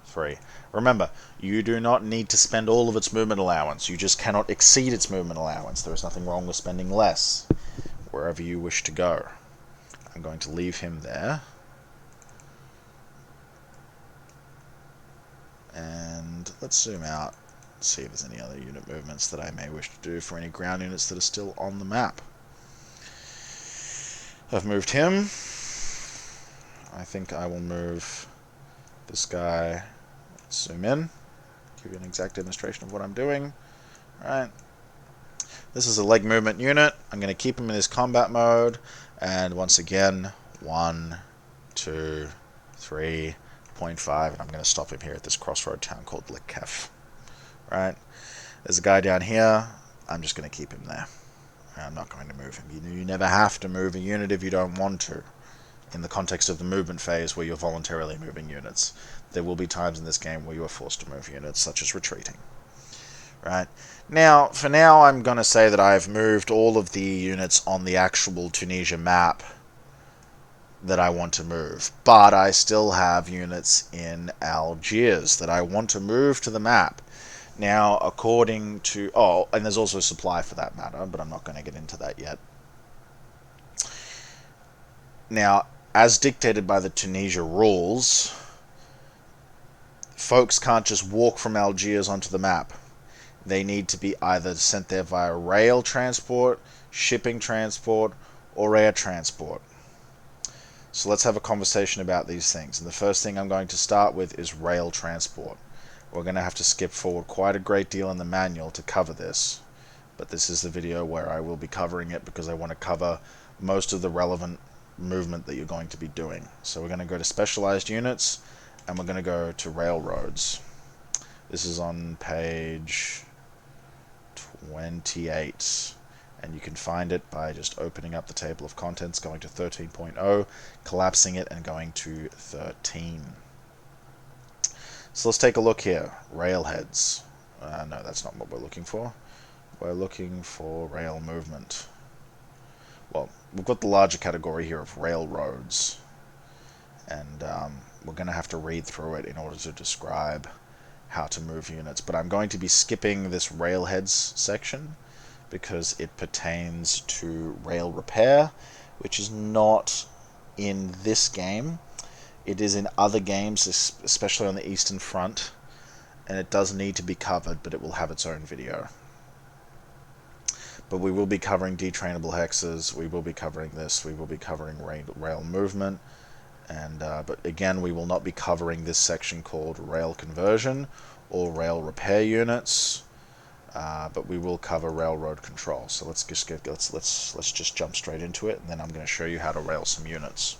3. Remember, you do not need to spend all of its movement allowance. You just cannot exceed its movement allowance. There is nothing wrong with spending less wherever you wish to go. I'm going to leave him there. And let's zoom out, see if there's any other unit movements that I may wish to do for any ground units that are still on the map. I've moved him. I think I will move this guy. Zoom in, give you an exact demonstration of what I'm doing. Alright. This is a leg movement unit. I'm going to keep him in his combat mode. And once again, 1, 2, 3.5. And I'm going to stop him here at this crossroad town called Lekef. Right. There's a guy down here. I'm just going to keep him there. I'm not going to move him. You never have to move a unit if you don't want to. In the context of the movement phase where you're voluntarily moving units. There will be times in this game where you are forced to move units, such as retreating. Right. Now, for now, I'm going to say that I've moved all of the units on the actual Tunisia map that I want to move. But I still have units in Algiers that I want to move to the map. Now, according to... Oh, and there's also supply for that matter, but I'm not going to get into that yet. Now, as dictated by the Tunisia rules, folks can't just walk from Algiers onto the map. They need to be either sent there via rail transport, shipping transport, or air transport. So let's have a conversation about these things. And the first thing I'm going to start with is rail transport. We're going to have to skip forward quite a great deal in the manual to cover this. But this is the video where I will be covering it because I want to cover most of the relevant movement that you're going to be doing. So we're going to go to specialized units and we're going to go to railroads. This is on page 28, and you can find it by just opening up the table of contents, going to 13.0, collapsing it, and going to 13. So let's take a look here. Railheads. No, that's not what we're looking for. We're looking for rail movement. Well, we've got the larger category here of railroads, and we're going to have to read through it in order to describe how to move units, but I'm going to be skipping this railheads section because it pertains to rail repair, which is not in this game. It is in other games, especially on the Eastern Front, and it does need to be covered, but it will have its own video. But we will be covering detrainable hexes, we will be covering this, we will be covering rail movement, and but again, we will not be covering this section called rail conversion or rail repair units, but we will cover railroad control. So let's just jump straight into it, and then I'm going to show you how to rail some units.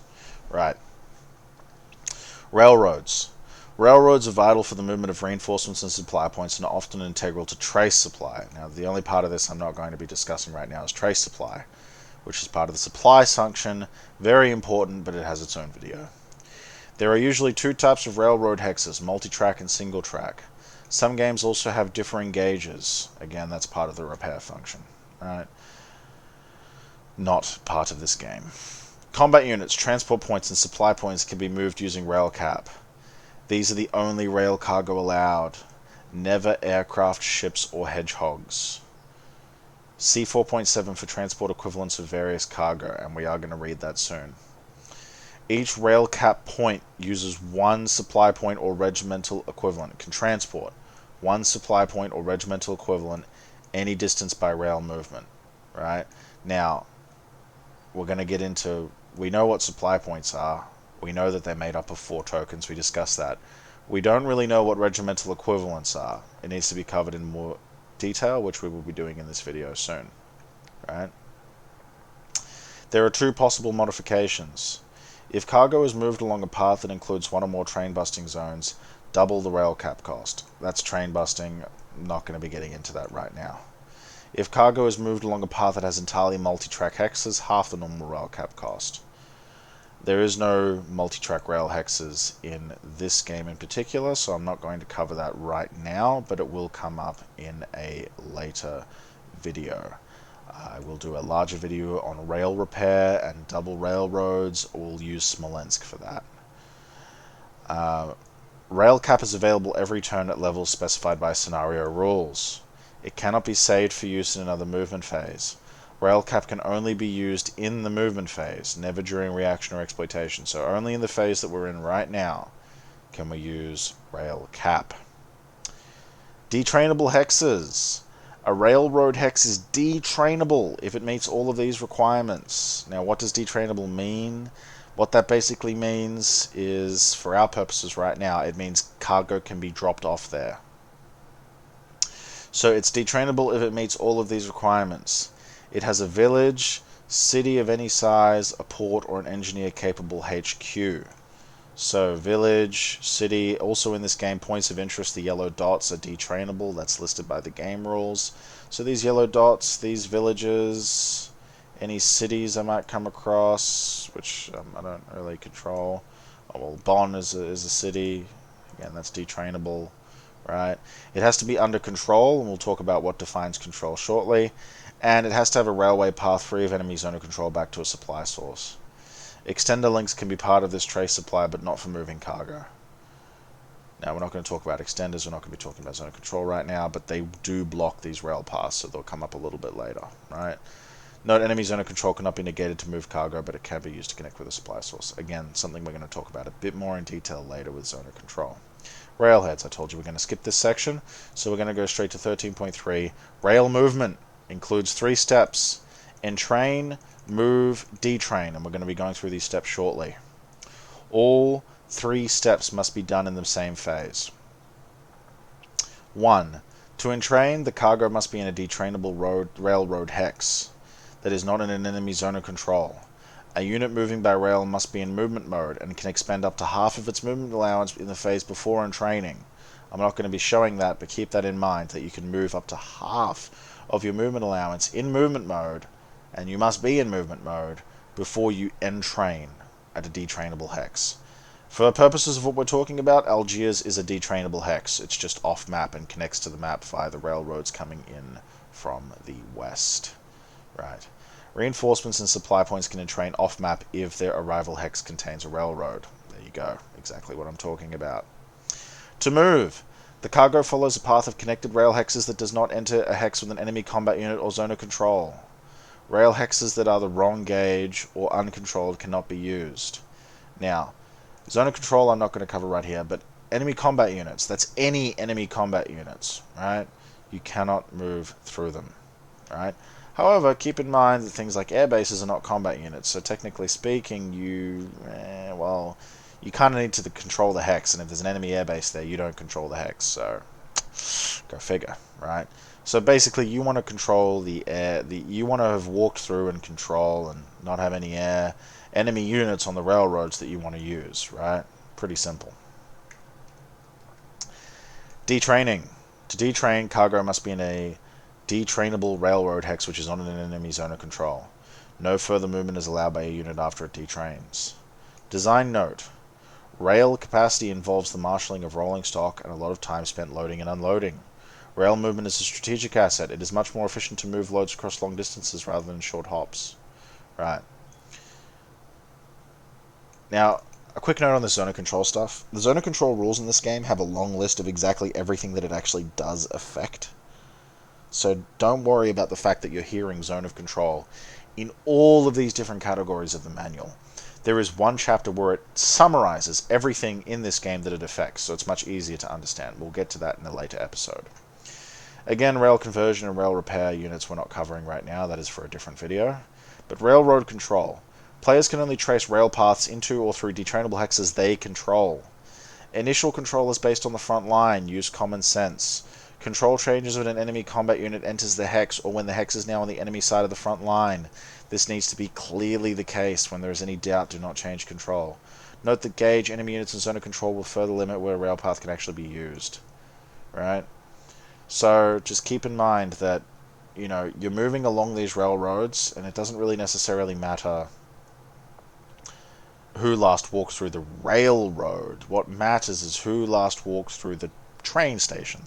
Right. Railroads. Railroads are vital for the movement of reinforcements and supply points and are often integral to trace supply. Now, the only part of this I'm not going to be discussing right now is trace supply, which is part of the supply function. Very important, but it has its own video. There are usually two types of railroad hexes, multi-track and single-track. Some games also have differing gauges. Again, that's part of the repair function. Right? Not part of this game. Combat units, transport points, and supply points can be moved using rail cap. These are the only rail cargo allowed. Never aircraft, ships, or hedgehogs. See 4.7 for transport equivalents of various cargo, and we are going to read that soon. Each rail cap point uses one supply point or regimental equivalent. Can transport one supply point or regimental equivalent any distance by rail movement. Right? Now, we're going to get into... We know what supply points are. We know that they're made up of 4 tokens. We discussed that. We don't really know what regimental equivalents are. It needs to be covered in more detail, which we will be doing in this video soon. Right? There are 2 possible modifications. If cargo is moved along a path that includes 1 or more train busting zones, double the rail cap cost. That's train busting. I'm not going to be getting into that right now. If cargo is moved along a path that has entirely multi-track hexes, half the normal rail cap cost. There is no multi-track rail hexes in this game in particular, so I'm not going to cover that right now, but it will come up in a later video. I will do a larger video on rail repair and double railroads. We'll use Smolensk for that. Rail cap is available every turn at levels specified by scenario rules. It cannot be saved for use in another movement phase. Rail cap can only be used in the movement phase, never during reaction or exploitation. So only in the phase that we're in right now can we use rail cap. Detrainable hexes. A railroad hex is detrainable if it meets all of these requirements. Now, what does detrainable mean? What that basically means is, for our purposes right now, it means cargo can be dropped off there. So it's detrainable if it meets all of these requirements. It has a village, city of any size, a port, or an engineer-capable HQ. So village, city, also in this game, points of interest, the yellow dots are detrainable. That's listed by the game rules. So these yellow dots, these villages, any cities I might come across, which I don't really control. Oh, well, Bonn is a city. Again, that's detrainable, right? It has to be under control, and we'll talk about what defines control shortly. And it has to have a railway path free of enemy zone of control back to a supply source. Extender links can be part of this trace supply, but not for moving cargo. Now, we're not going to talk about extenders, we're not going to be talking about zone of control right now, but they do block these rail paths, so they'll come up a little bit later, right? Note, enemy zone of control cannot be negated to move cargo, but it can be used to connect with a supply source. Again, something we're going to talk about a bit more in detail later with zone of control. Railheads, I told you we're going to skip this section, so we're going to go straight to 13.3. Rail movement includes 3 steps: entrain, move, detrain, and we're going to be going through these steps shortly. All 3 steps must be done in the same phase. 1. To entrain, the cargo must be in a detrainable railroad hex that is not in an enemy zone of control. A unit moving by rail must be in movement mode and can expend up to half of its movement allowance in the phase before entraining. I'm not going to be showing that, but keep that in mind, that you can move up to half of your movement allowance in movement mode, and you must be in movement mode before you entrain at a detrainable hex. For the purposes of what we're talking about, Algiers is a detrainable hex. It's just off map and connects to the map via the railroads coming in from the west. Right. Reinforcements and supply points can entrain off map if their arrival hex contains a railroad. There you go. Exactly what I'm talking about. To move, the cargo follows a path of connected rail hexes that does not enter a hex with an enemy combat unit or zone of control. Rail hexes that are the wrong gauge or uncontrolled cannot be used. Now, zone of control I'm not going to cover right here, but enemy combat units, that's any enemy combat units, right? You cannot move through them, right? However, keep in mind that things like air bases are not combat units, so technically speaking, you kind of need to control the hex, and if there's an enemy airbase there, you don't control the hex, so go figure, right? So basically, you want to control the air, you want to have walked through and control and not have any enemy units on the railroads that you want to use, right? Pretty simple. Detraining. To detrain, cargo must be in a detrainable railroad hex which is not in an enemy zone of control. No further movement is allowed by a unit after it detrains. Design note. Rail capacity involves the marshalling of rolling stock and a lot of time spent loading and unloading. Rail movement is a strategic asset. It is much more efficient to move loads across long distances rather than short hops. Right. Now, a quick note on the zone of control stuff. The zone of control rules in this game have a long list of exactly everything that it actually does affect. So don't worry about the fact that you're hearing zone of control in all of these different categories of the manual. There is one chapter where it summarizes everything in this game that it affects, so it's much easier to understand. We'll get to that in a later episode. Again, rail conversion and rail repair units we're not covering right now. That is for a different video. But railroad control. Players can only trace rail paths into or through detrainable hexes they control. Initial control is based on the front line. Use common sense. Control changes when an enemy combat unit enters the hex or when the hex is now on the enemy side of the front line. This needs to be clearly the case. When there is any doubt, do not change control. Note that gauge, enemy units, and zone of control will further limit where a rail path can actually be used. Right? So just keep in mind that, you're moving along these railroads, and it doesn't really necessarily matter who last walked through the railroad. What matters is who last walked through the train station.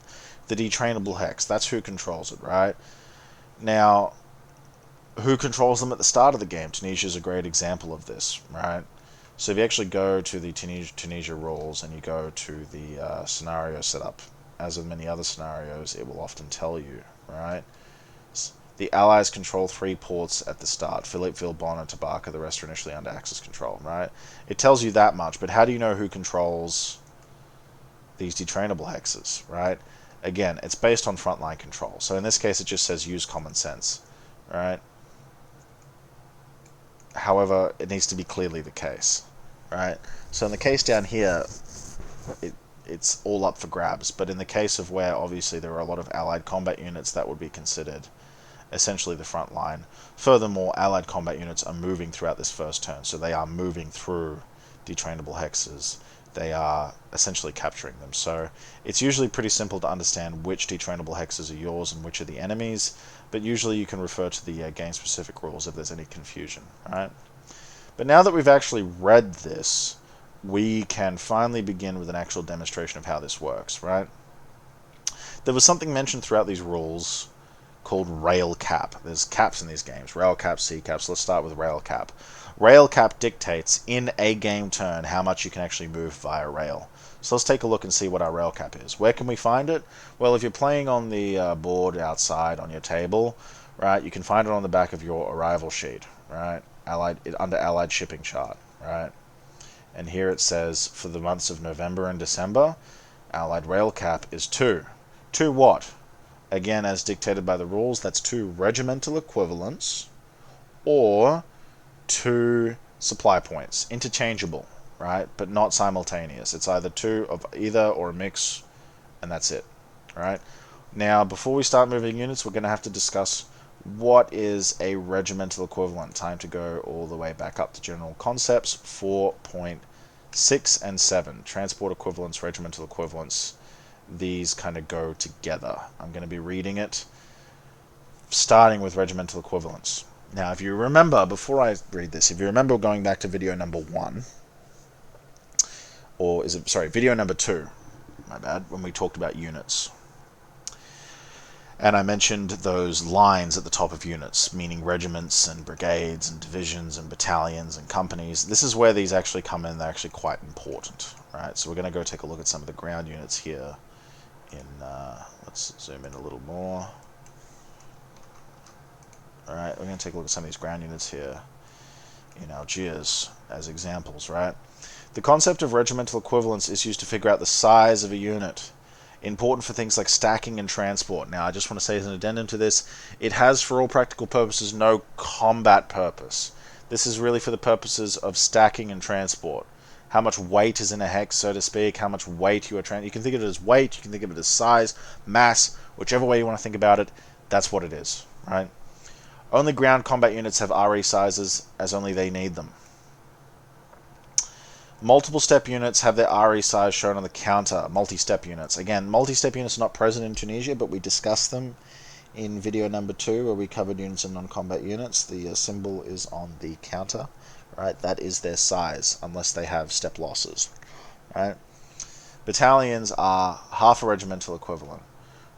The detrainable hex. That's who controls it, right? Now, who controls them at the start of the game? Tunisia is a great example of this, right? So if you actually go to the Tunisia rules and you go to the scenario setup, as with many other scenarios, it will often tell you, right? The Allies control 3 ports at the start: Philippeville, Bonn, and Tabarka. The rest are initially under Axis control, right? It tells you that much, but how do you know who controls these detrainable hexes, right? Again, it's based on frontline control. So in this case, it just says use common sense, right? However, it needs to be clearly the case, right? So in the case down here, it's all up for grabs. But in the case of where obviously there are a lot of allied combat units, that would be considered essentially the front line. Furthermore, allied combat units are moving throughout this first turn, so they are moving through detrainable hexes. They are essentially capturing them. So it's usually pretty simple to understand which detrainable hexes are yours and which are the enemies, but usually you can refer to the game-specific rules if there's any confusion, right? But now that we've actually read this, we can finally begin with an actual demonstration of how this works, right? There was something mentioned throughout these rules called rail cap. There's caps in these games. Rail cap, C caps. Let's start with rail cap. Rail cap dictates in a game turn how much you can actually move via rail. So let's take a look and see what our rail cap is. Where can we find it? Well, if you're playing on the board outside on your table, right, you can find it on the back of your arrival sheet, right, under Allied shipping chart, right. And here it says for the months of November and December, Allied rail cap is 2. 2 what? Again, as dictated by the rules, that's 2 regimental equivalents or 2 supply points. Interchangeable, right? But not simultaneous. It's either 2 of either or a mix, and that's it, right? Now, before we start moving units, we're going to have to discuss what is a regimental equivalent. Time to go all the way back up to general concepts, 4.6 and 7. Transport equivalents, regimental equivalents. These kind of go together. I'm going to be reading it, starting with regimental equivalents. Now, if you remember, before I read this, if you remember going back to video number 1, or is it, sorry, video number 2, my bad, when we talked about units. And I mentioned those lines at the top of units, meaning regiments and brigades and divisions and battalions and companies. This is where these actually come in. They're actually quite important, right? So we're going to go take a look at some of the ground units here. Let's zoom in a little more. Alright, we're going to take a look at some of these ground units here in Algiers as examples, right? The concept of regimental equivalence is used to figure out the size of a unit. Important for things like stacking and transport. Now, I just want to say as an addendum to this, it has for all practical purposes no combat purpose. This is really for the purposes of stacking and transport. How much weight is in a hex, so to speak, how much weight you are you can think of it as weight, you can think of it as size, mass, whichever way you want to think about it, that's what it is, right? Only ground combat units have RE sizes, as only they need them. Multiple step units have their RE size shown on the counter. Multi-step units. Again, multi-step units are not present in Tunisia, but we discussed them in video number 2, where we covered units and non-combat units. The symbol is on the counter, right? That is their size, unless they have step losses, right? Battalions are half a regimental equivalent.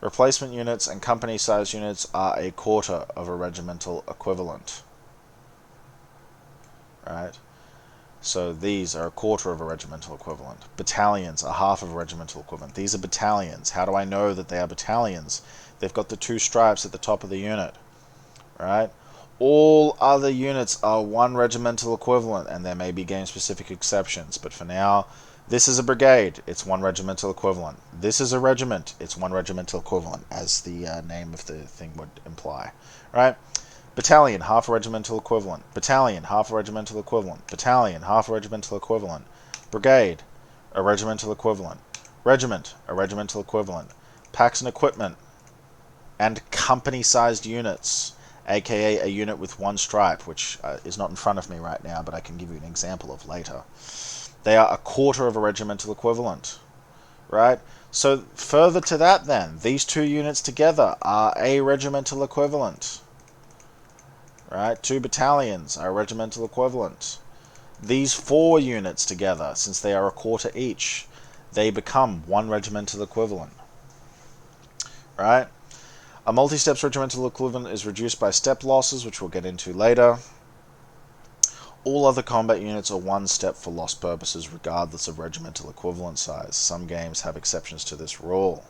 Replacement units and company-sized units are a quarter of a regimental equivalent, right? So these are a quarter of a regimental equivalent. Battalions are half of a regimental equivalent. These are battalions. How do I know that they are battalions? They've got the 2 stripes at the top of the unit, right? All other units are 1 regimental equivalent, and there may be game-specific exceptions, but for now, this is a brigade, it's 1 regimental equivalent. This is a regiment, it's 1 regimental equivalent, as the name of the thing would imply, right? Battalion, half a regimental equivalent. Battalion, half a regimental equivalent. Battalion, half a regimental equivalent. Brigade, a regimental equivalent. Regiment, a regimental equivalent. Packs and equipment, and company-sized units, aka a unit with 1 stripe, which is not in front of me right now, but I can give you an example of later. They are a quarter of a regimental equivalent, right? So further to that then, these 2 units together are a regimental equivalent, right? 2 battalions are a regimental equivalent. These 4 units together, since they are a quarter each, they become 1 regimental equivalent, right? A multi-steps regimental equivalent is reduced by step losses, which we'll get into later. All other combat units are 1 step for loss purposes, regardless of regimental equivalent size. Some games have exceptions to this rule,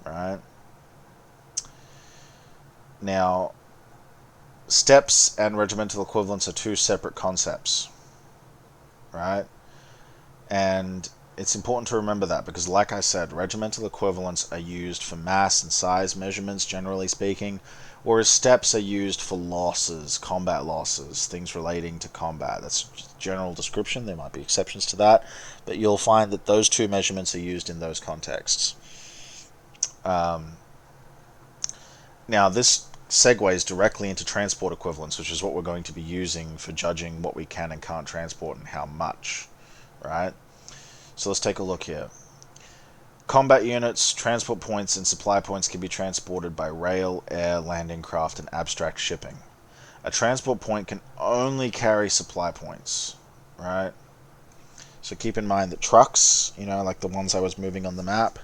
right? Now, steps and regimental equivalents are 2 separate concepts, right? And It's important to remember that because, like I said, regimental equivalents are used for mass and size measurements, generally speaking, whereas steps are used for losses, combat losses, things relating to combat. That's just general description. There might be exceptions to that, but you'll find that those two measurements are used in those contexts. Now, this segues directly into transport equivalents, which is what we're going to be using for judging what we can and can't transport and how much, right? So let's take a look here. Combat units, transport points, and supply points can be transported by rail, air, landing craft, and abstract shipping. A transport point can only carry supply points, right? So keep in mind that trucks, like the ones I was moving on the map,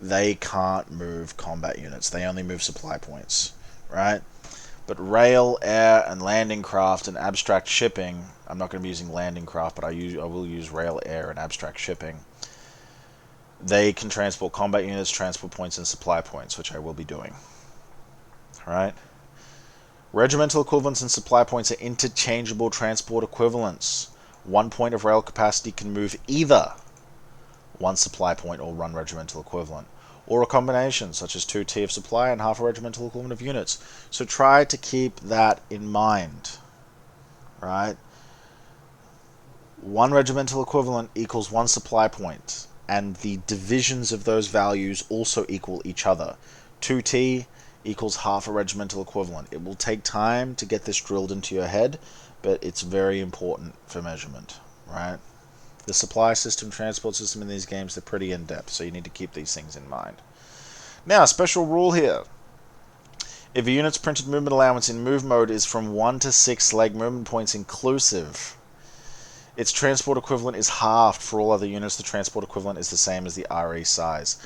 they can't move combat units. They only move supply points, right? But rail, air, and landing craft and abstract shipping, I'm not going to be using landing craft, but I will use rail, air, and abstract shipping. They can transport combat units, transport points, and supply points, which I will be doing. Alright? Regimental equivalents and supply points are interchangeable transport equivalents. One point of rail capacity can move either one supply point or one regimental equivalent, or a combination, such as 2T of supply and half a regimental equivalent of units. So try to keep that in mind. Right? One regimental equivalent equals one supply point, and the divisions of those values also equal each other. 2T equals half a regimental equivalent. It will take time to get this drilled into your head, but it's very important for measurement, right? The supply system, transport system in these games, they're pretty in-depth, so you need to keep these things in mind. Now, special rule here. If a unit's printed movement allowance in move mode is from 1 to 6 leg movement points inclusive, its transport equivalent is halved. For all other units, the transport equivalent is the same as the RE size.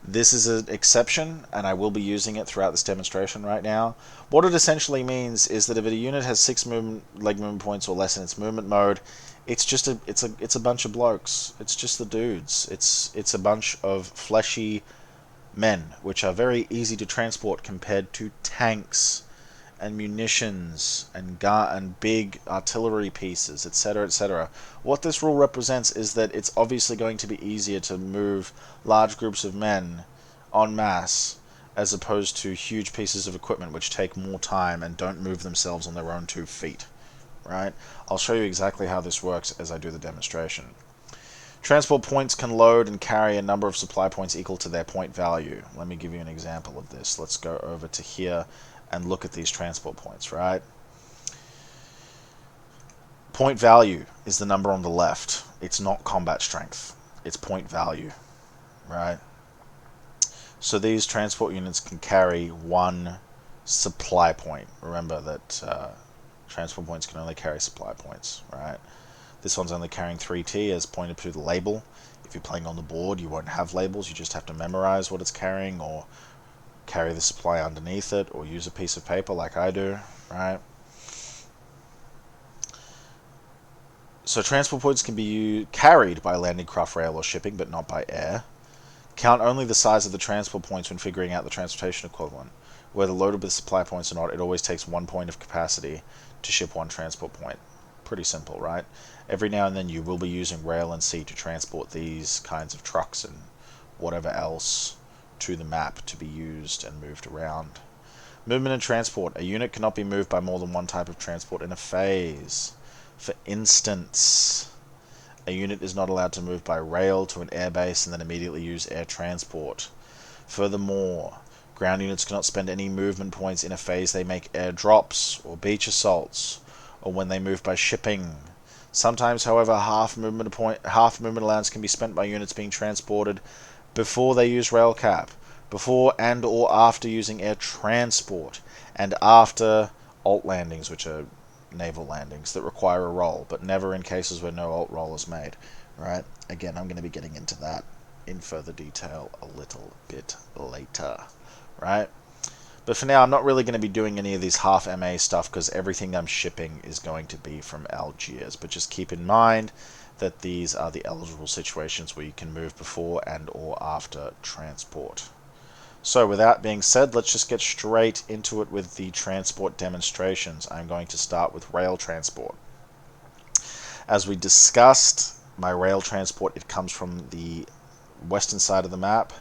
This is an exception, and I will be using it throughout this demonstration right now. What it essentially means is that if a unit has 6 leg movement points or less in its movement mode, it's a bunch of blokes. It's just the dudes. It's a bunch of fleshy men, which are very easy to transport compared to tanks and munitions and big artillery pieces, etc., etc. What this rule represents is that it's obviously going to be easier to move large groups of men en masse as opposed to huge pieces of equipment which take more time and don't move themselves on their own 2 feet. Right? I'll show you exactly how this works as I do the demonstration. Transport points can load and carry a number of supply points equal to their point value. Let me give you an example of this. Let's go over to here and look at these transport points, right? Point value is the number on the left. It's not combat strength. It's point value, right? So these transport units can carry 1 supply point. Remember that transport points can only carry supply points, right? This one's only carrying 3T as pointed to the label. If you're playing on the board, you won't have labels. You just have to memorize what it's carrying or carry the supply underneath it or use a piece of paper like I do, right? So transport points can be carried by landing craft, rail, or shipping, but not by air. Count only the size of the transport points when figuring out the transportation equivalent. Whether loaded with supply points or not, it always takes 1 point of capacity to ship 1 transport point. Pretty simple, right? Every now and then you will be using rail and sea to transport these kinds of trucks and whatever else to the map to be used and moved around. Movement and transport. A unit cannot be moved by more than one type of transport in a phase. For instance, a unit is not allowed to move by rail to an airbase and then immediately use air transport. Furthermore, ground units cannot spend any movement points in a phase they make air drops or beach assaults, or when they move by shipping. Sometimes, however, half movement allowance can be spent by units being transported before they use rail cap, before and or after using air transport, and after alt landings, which are naval landings that require a roll, but never in cases where no alt roll is made. Right? Again, I'm going to be getting into that in further detail a little bit later. Right? But for now, I'm not really going to be doing any of these half MA stuff because everything I'm shipping is going to be from Algiers. But just keep in mind that these are the eligible situations where you can move before and or after transport. So with that being said, let's just get straight into it with the transport demonstrations. I'm going to start with rail transport. As we discussed my rail transport, it comes from the western side of the map,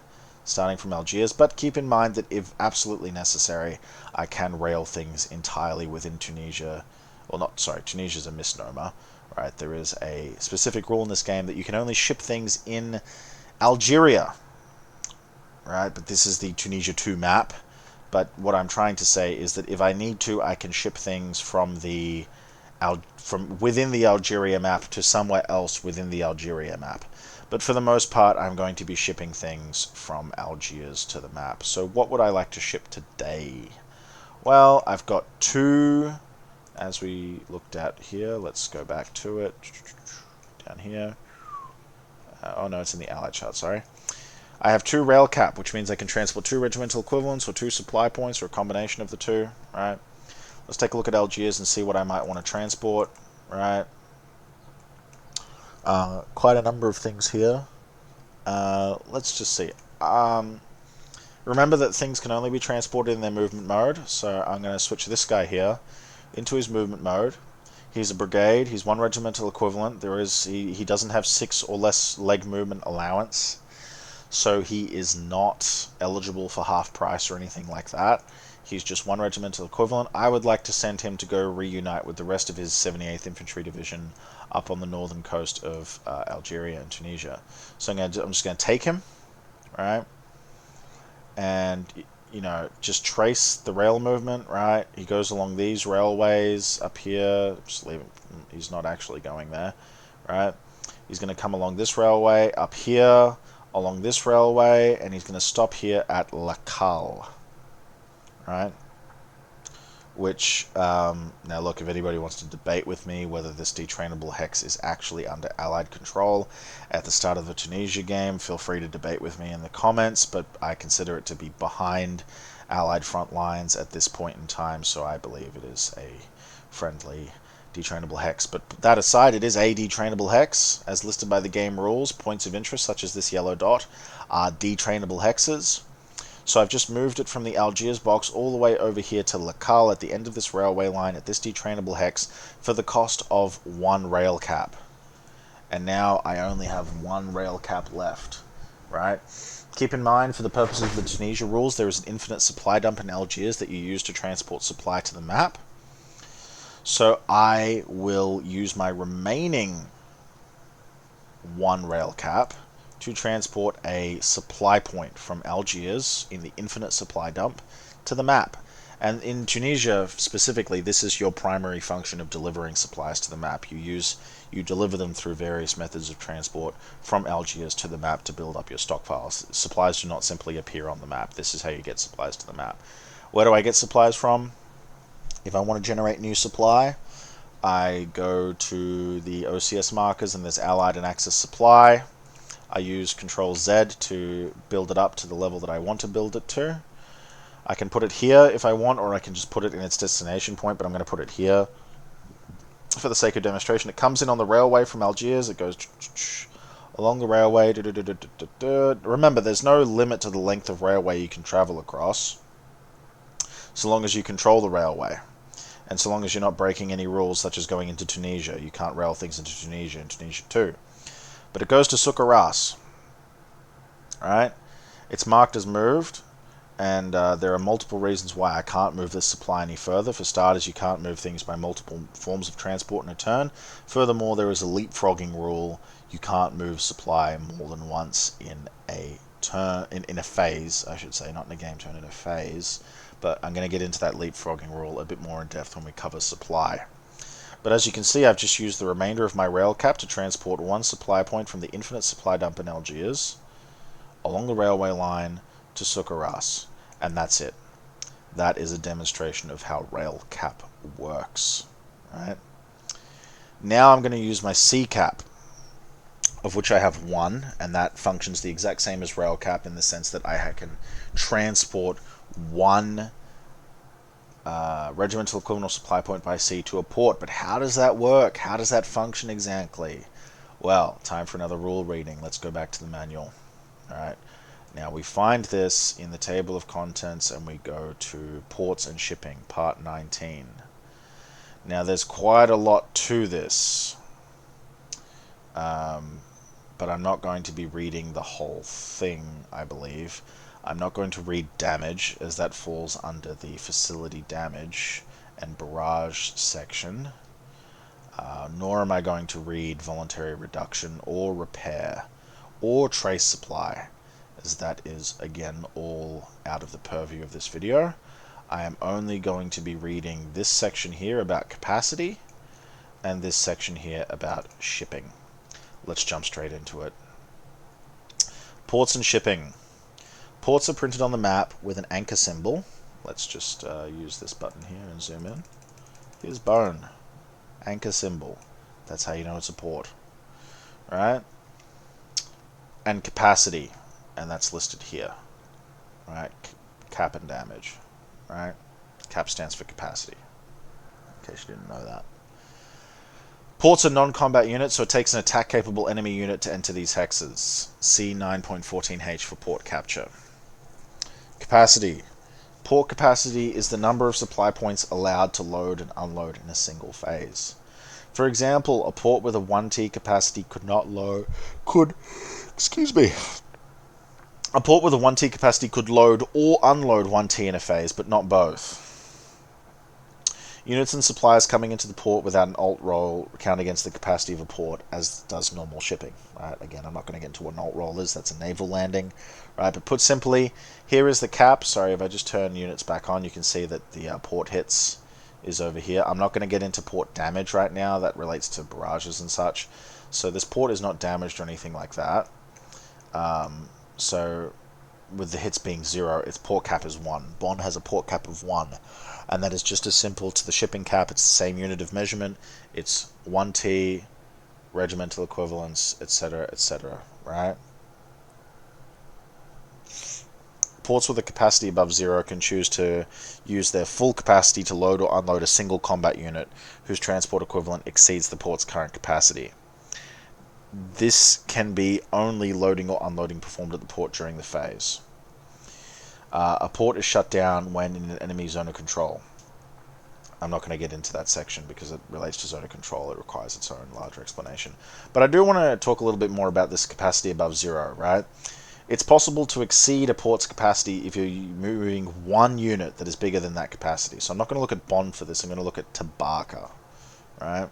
starting from Algiers, but keep in mind that if absolutely necessary, I can rail things entirely within Tunisia. Well, not, sorry, Tunisia's a misnomer, right? There is a specific rule in this game that you can only ship things in Algeria, right? But this is the Tunisia 2 map. But what I'm trying to say is that if I need to, I can ship things from within the Algeria map to somewhere else within the Algeria map. But for the most part, I'm going to be shipping things from Algiers to the map. So what would I like to ship today? Well, I've got two, as we looked at here. Let's go back to it. Down here. Oh no, it's in the Allied chart, sorry. I have 2 rail cap, which means I can transport 2 regimental equivalents or 2 supply points or a combination of the 2, right? Let's take a look at Algiers and see what I might want to transport, right? Quite a number of things here. Let's just see. Remember that things can only be transported in their movement mode, so I'm going to switch this guy here into his movement mode. He's a brigade, he's 1 regimental equivalent. He doesn't have 6 or less leg movement allowance, so he is not eligible for half price or anything like that. He's just 1 regimental equivalent. I would like to send him to go reunite with the rest of his 78th Infantry Division up on the northern coast of Algeria and Tunisia. So I'm just going to take him, right? And, you know, just trace the rail movement, right? He goes along these railways up here. Just leave him. He's not actually going there, right? He's going to come along this railway up here, along this railway, and he's going to stop here at La Calle, right? Which, now look, if anybody wants to debate with me whether this detrainable hex is actually under Allied control at the start of the Tunisia game, feel free to debate with me in the comments, but I consider it to be behind Allied front lines at this point in time, so I believe it is a friendly detrainable hex. But that aside, it is a detrainable hex, as listed by the game rules. Points of interest, such as this yellow dot, are detrainable hexes. So I've just moved it from the Algiers box all the way over here to La Calle at the end of this railway line at this detrainable hex for the cost of 1 rail cap. And now I only have 1 rail cap left, right? Keep in mind, for the purposes of the Tunisia rules, there is an infinite supply dump in Algiers that you use to transport supply to the map. So I will use my remaining 1 rail cap to transport a supply point from Algiers in the infinite supply dump to the map. And in Tunisia specifically, this is your primary function of delivering supplies to the map. You deliver them through various methods of transport from Algiers to the map to build up your stockpiles. Supplies do not simply appear on the map. This is how you get supplies to the map. Where do I get supplies from? If I want to generate new supply, I go to the OCS markers and there's Allied and Axis supply. I use Control Z to build it up to the level that I want to build it to. I can put it here if I want, or I can just put it in its destination point, but I'm going to put it here for the sake of demonstration. It comes in on the railway from Algiers. It goes along the railway. Remember, there's no limit to the length of railway you can travel across, so long as you control the railway. And so long as you're not breaking any rules, such as going into Tunisia. You can't rail things into Tunisia and Tunisia too. But it goes to Sukaras. Alright? It's marked as moved, and there are multiple reasons why I can't move this supply any further. For starters, you can't move things by multiple forms of transport in a turn. Furthermore, there is a leapfrogging rule. You can't move supply more than once in a turn, in a phase, I should say, not in a game turn, in a phase. But I'm going to get into that leapfrogging rule a bit more in depth when we cover supply. But as you can see, I've just used the remainder of my rail cap to transport 1 supply point from the infinite supply dump in Algiers along the railway line to Sukaras. And that's it. That is a demonstration of how rail cap works. Right? Now I'm going to use my C cap, of which I have 1, and that functions the exact same as rail cap in the sense that I can transport 1 regimental equivalent supply point by sea to a port. But how does that work? How does that function exactly? Well, time for another rule reading. Let's go back to the manual. Alright, now we find this in the table of contents and we go to ports and shipping, part 19. Now there's quite a lot to this. but I'm not going to be reading the whole thing, I believe. I'm not going to read damage, as that falls under the facility damage and barrage section. Nor am I going to read voluntary reduction or repair or trace supply, as that is, again, all out of the purview of this video. I am only going to be reading this section here about capacity and this section here about shipping. Let's jump straight into it. Ports and shipping. Ports are printed on the map with an anchor symbol. Let's just use this button here and zoom in. Here's bone. Anchor symbol. That's how you know it's a port. Right? And capacity. And that's listed here. Right? Cap and damage. Right? Cap stands for capacity. In case you didn't know that. Ports are non-combat units, so it takes an attack-capable enemy unit to enter these hexes. See 9.14H for port capture. Capacity. Port capacity is the number of supply points allowed to load and unload in a single phase. For example, a port with a 1T capacity could not load... A port with a 1T capacity could load or unload 1T in a phase, but not both. Units and supplies coming into the port without an alt roll count against the capacity of a port, as does normal shipping. Right? Again, I'm not going to get into what an alt roll is. That's a naval landing. Right? But put simply, here is the cap. Sorry, if I just turn units back on, you can see that the port hits is over here. I'm not going to get into port damage right now. That relates to barrages and such. So this port is not damaged or anything like that. So with the hits being 0, its port cap is 1. Bond has a port cap of 1. And that is just as simple to the shipping cap. It's the same unit of measurement. It's 1T, regimental equivalents, etc., right? Ports with a capacity above 0 can choose to use their full capacity to load or unload a single combat unit whose transport equivalent exceeds the port's current capacity. This can be only loading or unloading performed at the port during the phase. A port is shut down when in an enemy zone of control. I'm not going to get into that section because it relates to zone of control. It requires its own larger explanation. But I do want to talk a little bit more about this capacity above 0, right? It's possible to exceed a port's capacity if you're moving one unit that is bigger than that capacity. So I'm not going to look at Bond for this. I'm going to look at Tabaka, right?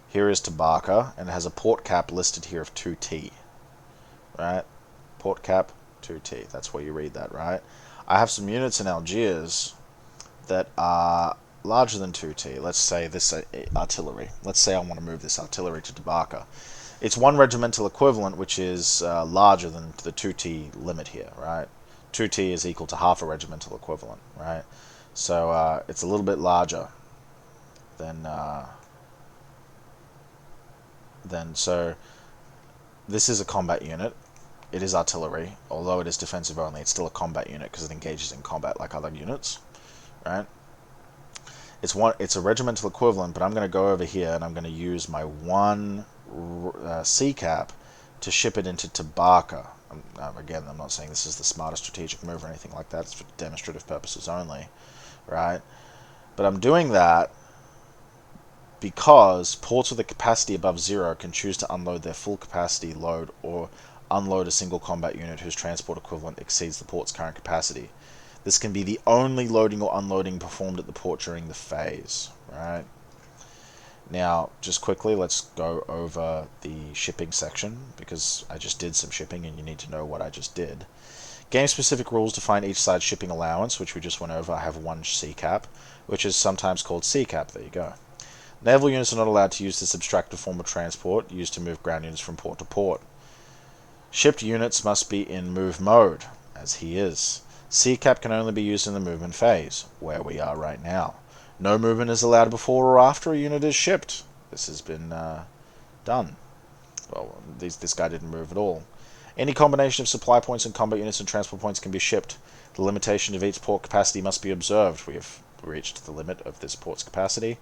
Here is Tabaka, and it has a port cap listed here of 2T, right? Port cap 2T. That's where you read that, right? I have some units in Algiers that are larger than 2T. Let's say this artillery. Let's say I want to move this artillery to Tabaka. It's one regimental equivalent, which is larger than the 2T limit here, right? 2T is equal to half a regimental equivalent, right? So it's a little bit larger than so this is a combat unit. It is artillery, although it is defensive only. It's still a combat unit because it engages in combat like other units, right? It's a regimental equivalent, but I'm going to go over here and I'm going to use my one C cap to ship it into Tabaka. Again, I'm not saying this is the smartest strategic move or anything like that. It's for demonstrative purposes only, right? But I'm doing that because ports with a capacity above 0 can choose to unload their full capacity load or unload a single combat unit whose transport equivalent exceeds the port's current capacity. This can be the only loading or unloading performed at the port during the phase, right? Now, just quickly, let's go over the shipping section, because I just did some shipping and you need to know what I just did. Game-specific rules define each side's shipping allowance, which we just went over. I have one C-cap, which is sometimes called C-cap. There you go. Naval units are not allowed to use this abstracted form of transport used to move ground units from port to port. Shipped units must be in move mode, as he is. C-cap can only be used in the movement phase, where we are right now. No movement is allowed before or after a unit is shipped. This has been done. Well, this guy didn't move at all. Any combination of supply points and combat units and transport points can be shipped. The limitation of each port capacity must be observed. We have reached the limit of this port's capacity.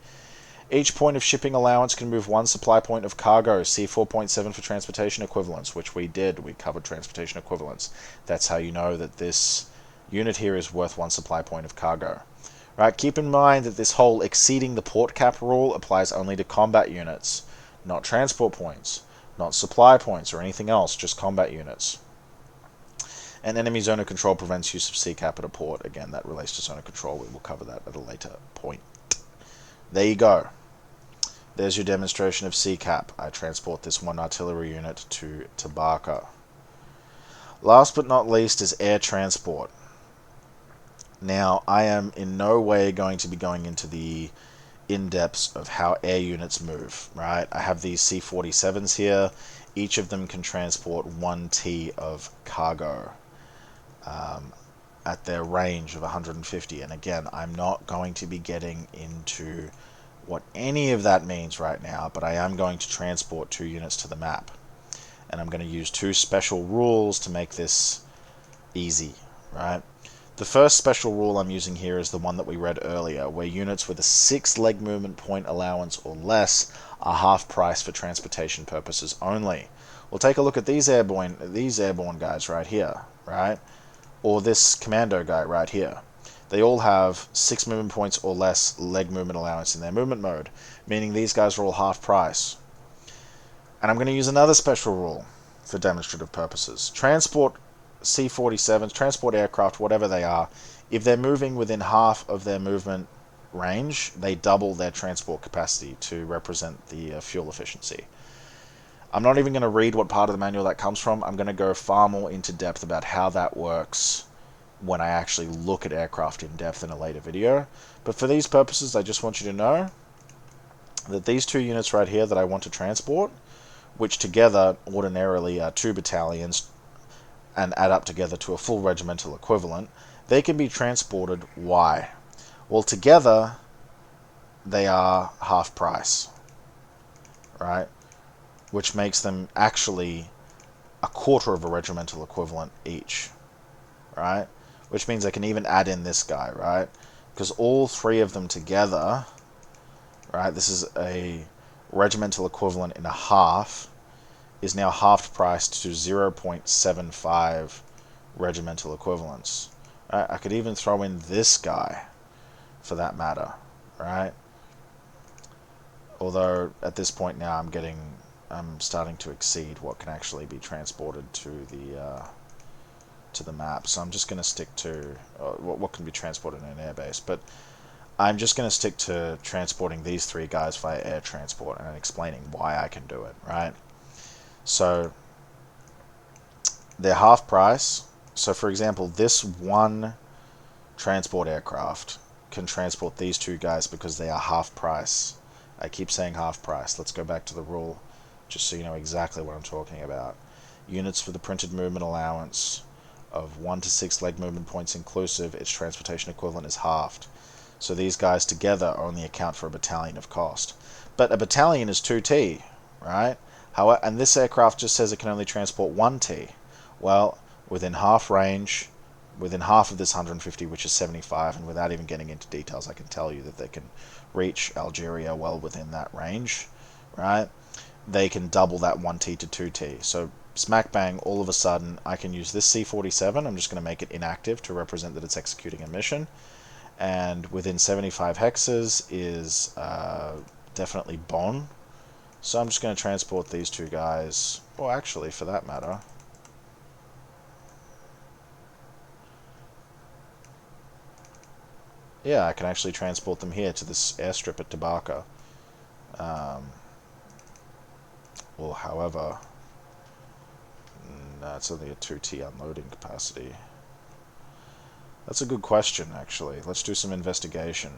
Each point of shipping allowance can move one supply point of cargo. See 4.7 for transportation equivalents, which we did. We covered transportation equivalents. That's how you know that this unit here is worth one supply point of cargo. Right, keep in mind that this whole exceeding the port cap rule applies only to combat units, not transport points. not supply points or anything else, just combat units. And enemy zone of control prevents use of CCAP at a port. Again, that relates to zone of control. We will cover that at a later point. There you go. There's your demonstration of CCAP. I transport this one artillery unit to Tabaka. Last but not least is air transport. Now, I am in no way going to be going into the in-depths of how air units move, right? I have these C-47s here. Each of them can transport 1 T of cargo at their range of 150. And again, I'm not going to be getting into what any of that means right now, but I am going to transport 2 units to the map. And I'm going to use 2 special rules to make this easy, right? The first special rule I'm using here is the one that we read earlier, where units with a 6 leg movement point allowance or less are half price for transportation purposes only. We'll take a look at these airborne guys right here, right? Or this commando guy right here. They all have 6 movement points or less leg movement allowance in their movement mode, meaning these guys are all half price. And I'm going to use another special rule for demonstrative purposes. Transport C-47s, transport aircraft, whatever they are, if they're moving within half of their movement range, they double their transport capacity to represent the fuel efficiency. I'm not even going to read what part of the manual that comes from. I'm going to go far more into depth about how that works when I actually look at aircraft in depth in a later video. But for these purposes, I just want you to know that these 2 units right here that I want to transport, which together ordinarily are 2 battalions and add up together to a full regimental equivalent, they can be transported. Why? Well, together they are half price, right? Which makes them actually a quarter of a regimental equivalent each, right? Which means I can even add in this guy, right? Because all 3 of them together, right, this is a regimental equivalent in a half, is now half priced to 0.75 regimental equivalents. Right? I could even throw in this guy, for that matter, right? Although at this point now I'm starting to exceed what can actually be transported to the map. So I'm just going to stick to what can be transported in an airbase. But I'm just going to stick to transporting these 3 guys via air transport and explaining why I can do it, right? So they're half price. So for example, this one transport aircraft can transport these 2 guys because they are half price. I keep saying half price. Let's go back to the rule just so you know exactly what I'm talking about. Units for the printed movement allowance of 1 to 6 leg movement points inclusive, its transportation equivalent is halved. So these guys together only account for a battalion of cost. But a battalion is 2T, right? However, and this aircraft just says it can only transport 1T. Well, within half range, within half of this 150, which is 75, and without even getting into details, I can tell you that they can reach Algeria well within that range, right? They can double that 1T to 2T. So smack bang, all of a sudden, I can use this C-47. I'm just going to make it inactive to represent that it's executing a mission. And within 75 hexes is definitely Bonn. So I'm just going to transport these 2 guys. Well, actually, for that matter, yeah, I can actually transport them here to this airstrip at Tabaka. Well, however, no, it's only a 2T unloading capacity. That's a good question, actually. Let's do some investigation.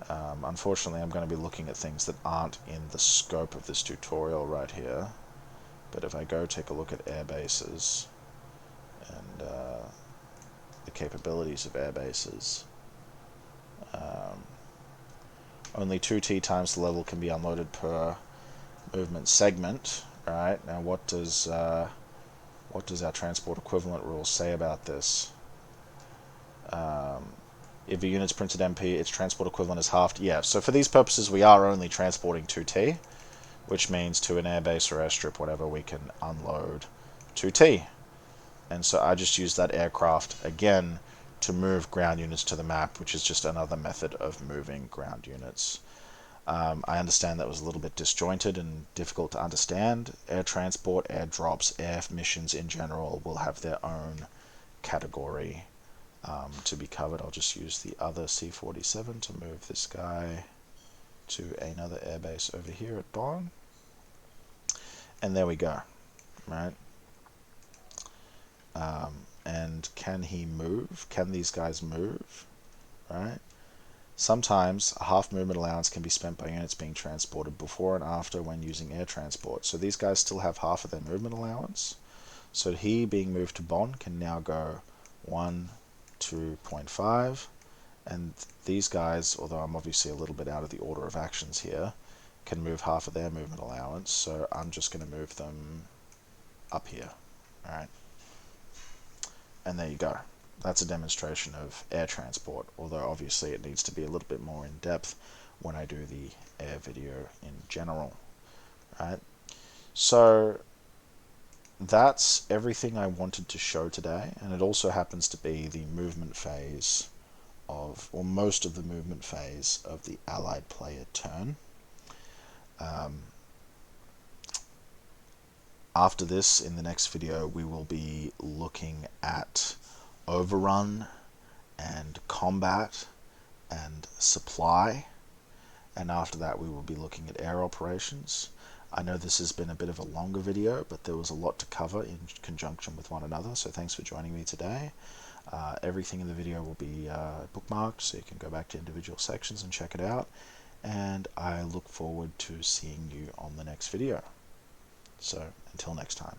Unfortunately, I'm going to be looking at things that aren't in the scope of this tutorial right here. But if I go take a look at air bases and the capabilities of air bases, only 2T times the level can be unloaded per movement segment. Right now, what does our transport equivalent rule say about this? If a unit's printed MP, its transport equivalent is halved. Yeah, so for these purposes, we are only transporting 2T, which means to an airbase or airstrip, whatever, we can unload 2T. And so I just use that aircraft again to move ground units to the map, which is just another method of moving ground units. I understand that was a little bit disjointed and difficult to understand. Air transport, air drops, air missions in general will have their own category to be covered. I'll just use the other C-47 to move this guy to another airbase over here at Bonn. And there we go, right? And can he move? Can these guys move, right? Sometimes a half movement allowance can be spent by units being transported before and after when using air transport. So these guys still have half of their movement allowance. So he being moved to Bonn can now go 1, 2.5. And these guys, although I'm obviously a little bit out of the order of actions here, can move half of their movement allowance. So I'm just going to move them up here. Alright. And there you go. That's a demonstration of air transport, although obviously it needs to be a little bit more in depth when I do the air video in general. Right? So that's everything I wanted to show today, and it also happens to be the movement phase of, or most of the movement phase of the allied player turn. After this, in the next video, we will be looking at overrun and combat and supply, and after that we will be looking at air operations. I know this has been a bit of a longer video, but there was a lot to cover in conjunction with one another, so thanks for joining me today. Everything in the video will be bookmarked, so you can go back to individual sections and check it out, and I look forward to seeing you on the next video. So until next time.